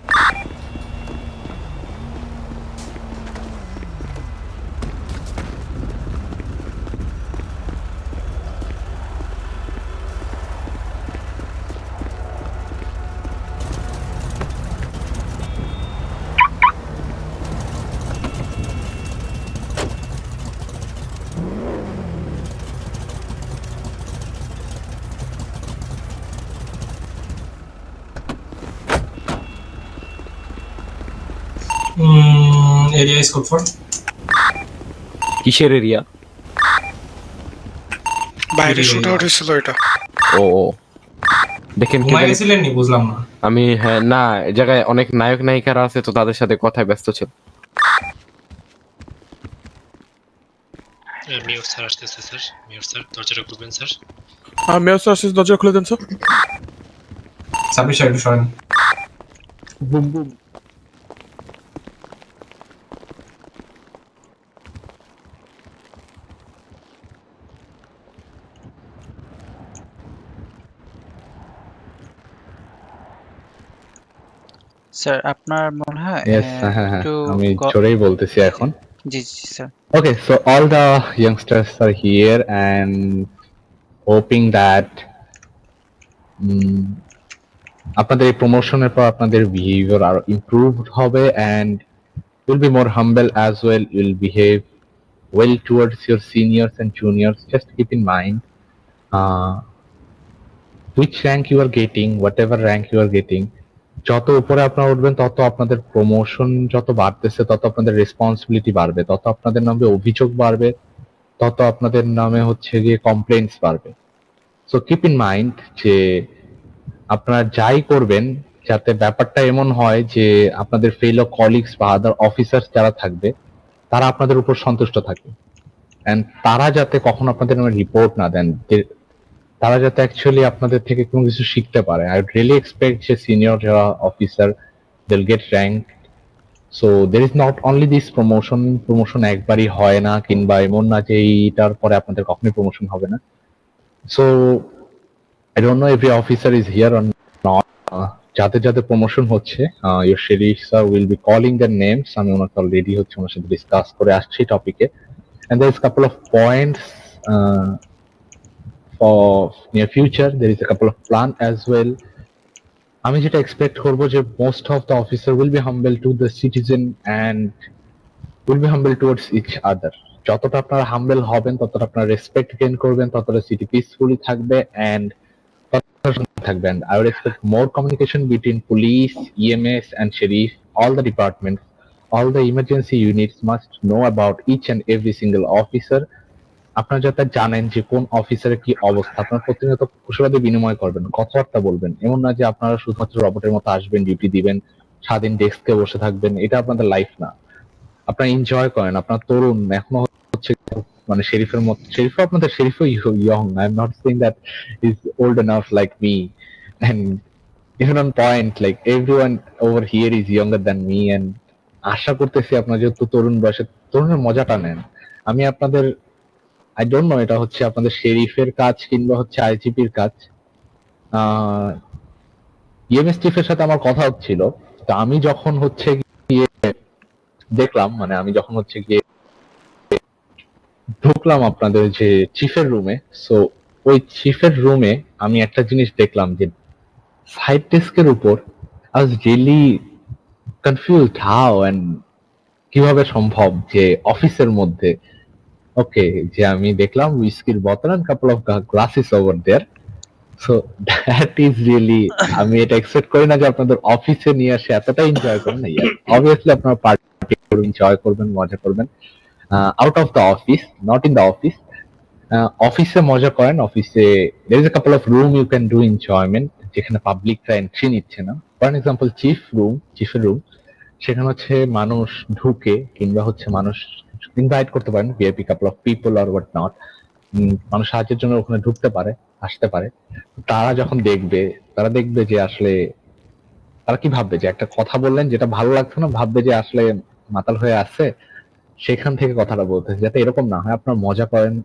এরিয়া স্কোপ ফর কিসের এরিয়া? বাইরে শুট আউট হয়েছিল এটা। ও দেখেন কি ঘুমাই গেছিলেন নি, বুঝলাম না। আমি হ্যাঁ না, এই জায়গায় অনেক নায়ক নায়িকারা আছে তো তাদের সাথে কথায় ব্যস্ত ছিল। মেয়র স্যার আসতেছে স্যার। মেয়র স্যার দরজাটা খুলবেন স্যার। মেয়র স্যার আসছে, দরজা খুলে দেন স্যার। সাবি সাইড সরেন। Boom boom. স্যার আপনার মনে হয় Yes, হ্যাঁ, একটু আমি জোরেই বলতেছি এখন। জি জি sir. Okay, so all the youngsters are here and hoping that আপনাদের এই প্রমোশনের পর আপনাদের বিহেভিয়ার আরো ইমপ্রুভড হবে and you'll be more humble as well. You'll behave well towards your seniors and juniors. Just keep in mind which rank you are getting, whatever rank you are getting. যত উপরে আপনারা উঠবেন তত আপনাদের প্রমোশন যত বাড়তেছে তত আপনাদের রেসপন্সিবিলিটি বাড়বে, তত আপনাদের নামে অভিযোগ বাড়বে, তত আপনাদের নামে হচ্ছে গিয়ে কমপ্লেইন্টস বাড়বে। সো কিপ ইন মাইন্ড যে আপনারা যাই করবেন যাতে ব্যাপারটা এমন হয় যে আপনাদের ফেলো কলিগস বা আদার অফিসার্স যারা থাকবে তারা আপনাদের উপর সন্তুষ্ট থাকে এন্ড তারা যাতে কখনো আপনাদের নামে রিপোর্ট না দেন, তারা যাতে অ্যাকচুয়ালি আপনাদের থেকে কোনো কিছু শিখতে পারে। আই রিয়েলি এক্সপেক্ট যে সিনিয়র যারা officer they'll get ranked. So there is not only this promotion একবারই হয় না, কিংবা এমন না যে এইটার পরে আপনাদের কখনোই প্রমোশন হবে না। So I don't know if the officer is here or not. যাদের যাদের প্রমোশন হচ্ছে your sheriff sir will be calling their names. আমি ওনাকে অলরেডি হচ্ছে ওনার সাথে ডিসকাস করে আসছি টপিকে, and there is a couple of points for near future. There is a couple of plan as well. আমি যেটা এক্সপেক্ট করব যে most of the officer will be humble to the citizen and will be humble towards each other. যতটা আপনারা হাম্বল হবেন ততটা আপনারা রেসপেক্ট গেইন করবেন, ততটা সিটি পিসফুলি থাকবে অ্যান্ড থাকবে। And I would expect more communication between police, EMS and sheriff. All the departments, all the emergency units must know about each and every single officer. আপনারা যাতে জানেন যে কোন অফিসারের কি অবস্থা, আপনারা প্রতিনিয়ত কুশলাদি বিনিময় করবেন, কথাবার্তা বলবেন। এমন না যে আপনারা শুধুমাত্র রবটের মতো আসবেন, ডিউটি দিবেন, সারাদিন ডেস্কে বসে থাকবেন। এটা আপনাদের লাইফ না। আপনারা এনজয় করেন, আপনারা তরুণ এখনো হচ্ছে মানে শেরিফের মতো। শেরিফও আপনাদের শেরিফও young. I am not saying that is old enough like me, and even on point like everyone over here is younger than me. And আশা করতেছি আপনারা যেহেতু তরুণ বয়সে তরুণের মজাটা নেন। আমি আপনাদের আই ডোন্ট নো এটা হচ্ছে আপনাদের শেরিফের কাজ কিংবা হচ্ছে আইজিপির কাজ। ইএমএস চিফের সাথে আমার কথা হচ্ছিল, তো আমি যখন হচ্ছে গিয়ে দেখলাম, মানে আমি যখন হচ্ছে গিয়ে ঢুকলাম আপনাদের যে চিফের রুমে, সো ওই চিফের রুমে আমি একটা জিনিস দেখলাম যে সাইড ডেস্কের উপর I was really confused how and কিভাবে সম্ভব যে অফিসের মধ্যে ওকে যে আমি দেখলাম উইস্কির বোতল and couple of glasses over there. So that is really, আমি এটা এক্সপেক্ট করি না যে আপনাদের অফিসে নিয়ে আসে এতটা এনজয় করেন না। অবভিয়াসলি আপনারা পার্টি করবেন, এনজয় করবেন, মজা করবেন out of the office, not in the office. অফিসে মজা করেন, অফিসে there is a couple of room you can do enjoyment যেখানে পাবলিকরা এন্ট্রি নিচ্ছে না। ফর এক্সাম্পল চিফের রুম, সেখানে হচ্ছে মানুষ ঢুকে কিংবা হচ্ছে মানুষ ইনভাইট করতে পারেন VIP couple of people or what not, মানুষ সাহায্যের জন্য ওখানে ঢুকতে পারে, আসতে পারে। তারা যখন দেখবে, তারা দেখবে যে আসলে তারা কি ভাববে যে একটা কথা বললেন যেটা ভালো লাগছে না, ভাববে যে আসলে মাতাল হয়ে আসছে, সেখান থেকে কথাটা বলতেছে। যাতে এরকম না হয়, আপনারা মজা করেন,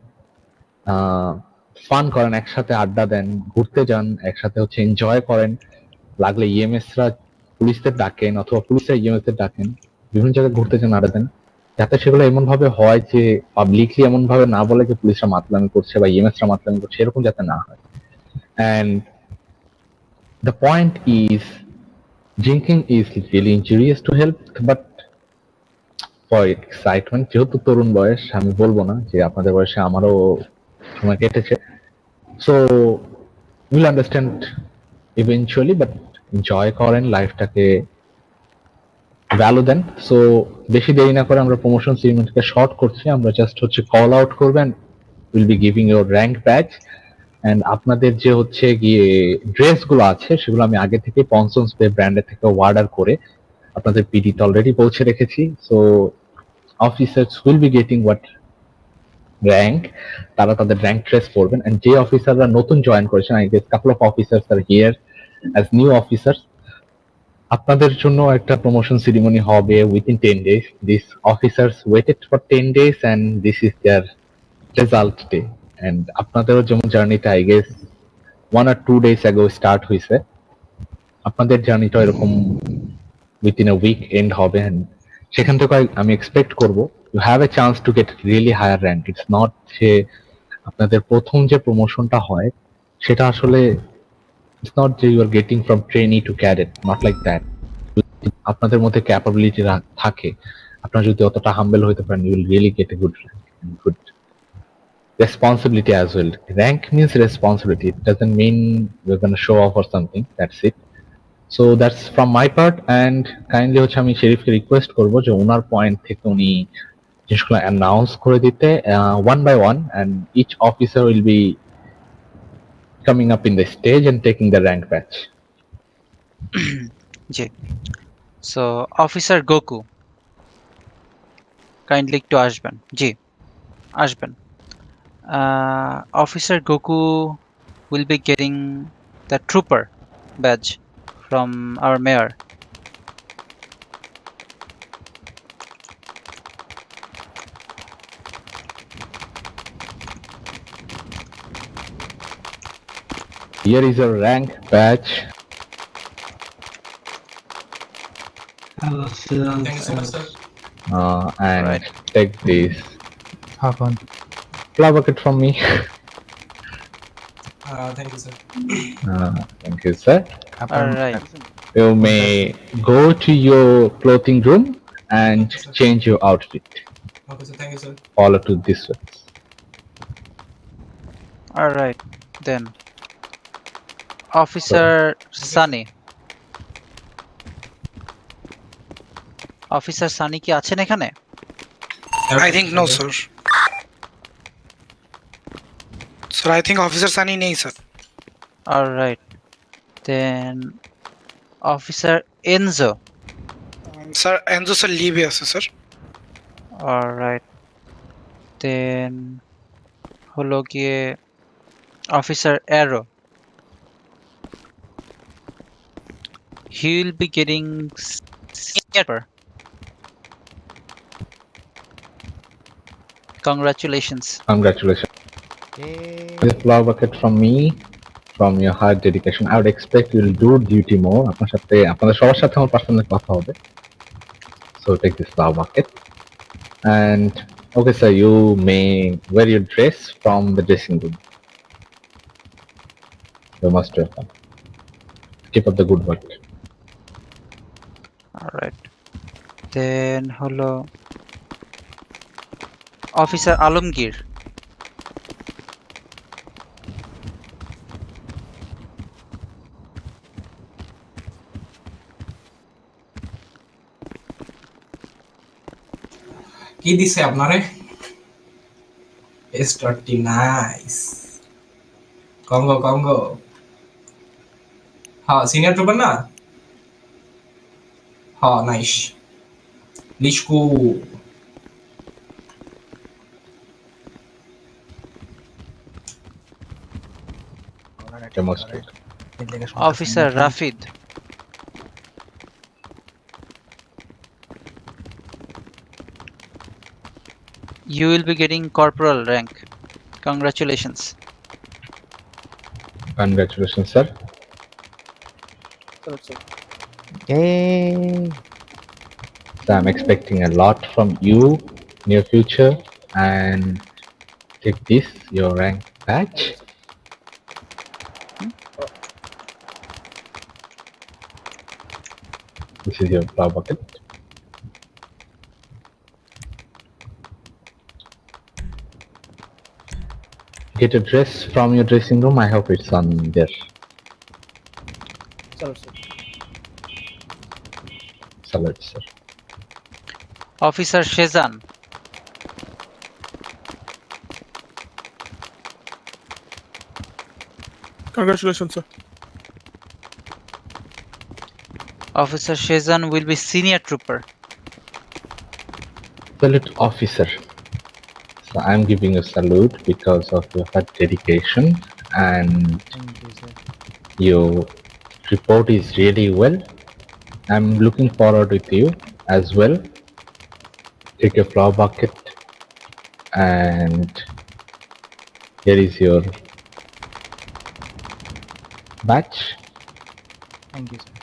ফান করেন, একসাথে আড্ডা দেন, ঘুরতে যান, একসাথে হচ্ছে এনজয় করেন। লাগলে ইএমএসরা পুলিশদের ডাকেন অথবা পুলিশরা ইএমএসদের ডাকেন, বিভিন্ন জায়গায় ঘুরতে যান, আড্ডা দেন, যাতে সেগুলো এমন ভাবে হয় যে পাবলিকলি এমন ভাবে না বলে যে পুলিশরা মাতলামি করছে বা ইএমএসরা মাতলামি করছে, এরকম যাতে না হয়। And the point is drinking is really injurious to health, but for excitement, যেহেতু তরুণ বয়স, আমি বলবো না যে আপনাদের বয়সে আমারও সময় কেটেছে, so will understand eventually, but enjoy করেন, লাইফটাকে ভ্যালু দেন। সো বেশি দেরি না করে আমরা প্রমোশন সেরিমনিটাকে শর্ট করছি, আমরা জাস্ট হচ্ছে কল আউট করবেন, will be giving your rank batch. And আপনাদের যে হচ্ছে গিয়ে ড্রেসগুলো আছে সেগুলো আমি আগে থেকে পনসন্স পে ব্র্যান্ডের থেকে অর্ডার করে আপনাদের পিডিতে অলরেডি পৌঁছে রেখেছি। So officers will be getting what rank, তারা তাদের র্যাঙ্ক ড্রেস পরবেন। এন্ড যে অফিসাররা নতুন জয়েন করেছেন, I guess couple of officers R here as new officers, আপনাদের জন্য একটা প্রমোশন সেরিমনি হবে within 10 days. This officers waited for 10 days and this is their result day. And আপনাদেরও যেমন জার্নিটা I guess 1 or 2 days ago start হয়েছে, আপনাদের জার্নিটা এরকম উইথিন আ উইক এন্ড হবে। and সেখান থেকে আমি এক্সপেক্ট করব you have a chance to get really higher rank. It's not যে আপনাদের প্রথম যে প্রমোশনটা হয় সেটা আসলে it's not that you are getting from trainee to cadet, not like that. আপনাদের মধ্যে ক্যাপাবিলিটি থাকে, আপনারা যদি অতটা হাম্বল হইতে পারেন, you will really get a good rank and good responsibility as well. Rank means responsibility. It doesn't mean we're going to show off or something. That's it. So that's from my part. And kindly হচ্ছে আমি শেরিফকে রিকোয়েস্ট করব যে ওনার পয়েন্ট থেকে উনি জিনিসগুলো অ্যানাউন্স করে দিতে one by one, and each officer will be coming up in the stage and taking the rank badge. G, so officer Goku kindly একটু আসবেন। জি আসবেন। Officer Goku will be getting the trooper badge from our mayor. Here is your rank badge. Thank you so much, sir. And take this Have fun. flower bucket from me. Thank you, sir. Thank you, sir. Alright. You may go to your clothing room and change your outfit. Okay, sir. Thank you, sir. Follow to this way. Alright, then. Officer Sunny. Officer Sunny কি আছেন এখানে? I think no, sir. Sir, I think Officer Sunny নেই, sir. Alright. Then Officer Enzo. Sir, Enzo sir leave আছে, sir. Alright. Then হলো গিয়ে Officer Arrow. He will be getting sniper. Congratulations. Congratulations. This flower bucket from me, from your hard dedication. I would expect you will do duty more. আপনাদের সবার সাথে আমার পার্সোনাল কথা হবে. So take this flower bucket. And okay, sir, you may wear your dress from the dressing room. You must welcome. Keep up the good work. Alright. Then হলো Officer Alamgir. কি দিছে আপনারে S30 নাইস কঙ্গো হ্যাঁ সিনিয়র ট্রুপার না হ্যাঁ nice লিশকু Demonstrate. Officer Rafid. You will be getting corporal rank. Congratulations. Congratulations, sir. Yay. So I'm expecting a lot from you near future, and take this, your rank badge. This is your flower bucket. Get a dress from your dressing room. I hope it's on there. Salute, sir. Officer Shezan. Congratulations, sir. Officer Shezan will be senior trooper. Salute, officer. So I'm giving a salute because of your dedication, and your report is really well. I'm looking forward with you as well. Take a flower bucket, and here is your badge. Thank you, sir.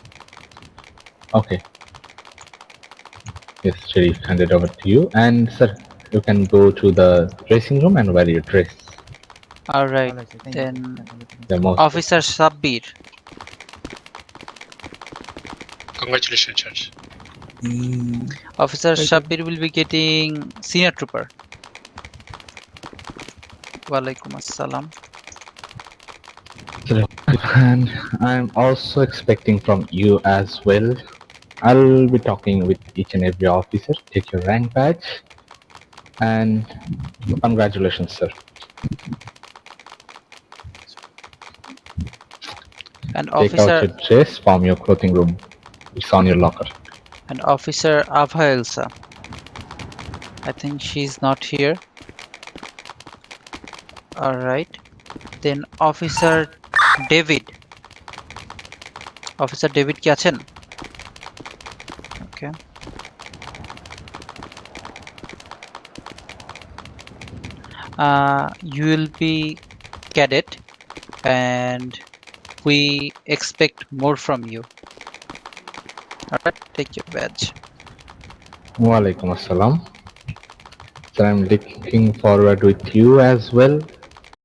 Okay. Yes, Sheriff, hand it over to you. And sir, you can go to the dressing room and wear your dress. Alright, then Officer Sabbir. Congratulations, Judge. Officer Sabbir will be getting senior trooper. Walaikum assalam. And I'm also expecting from you as well. I'll be talking with each and every officer. Take your rank badge, and congratulations, sir. And Take out Officer your dress from your clothing room. It's on your locker. and Officer Abha Elsa. I think she's not here. Alright. Then Officer David. Officer David কি আছেন? Okay. You will be cadet, and we expect more from you. Alright, take your badge. Walaikum assalam. So I'm looking forward with you as well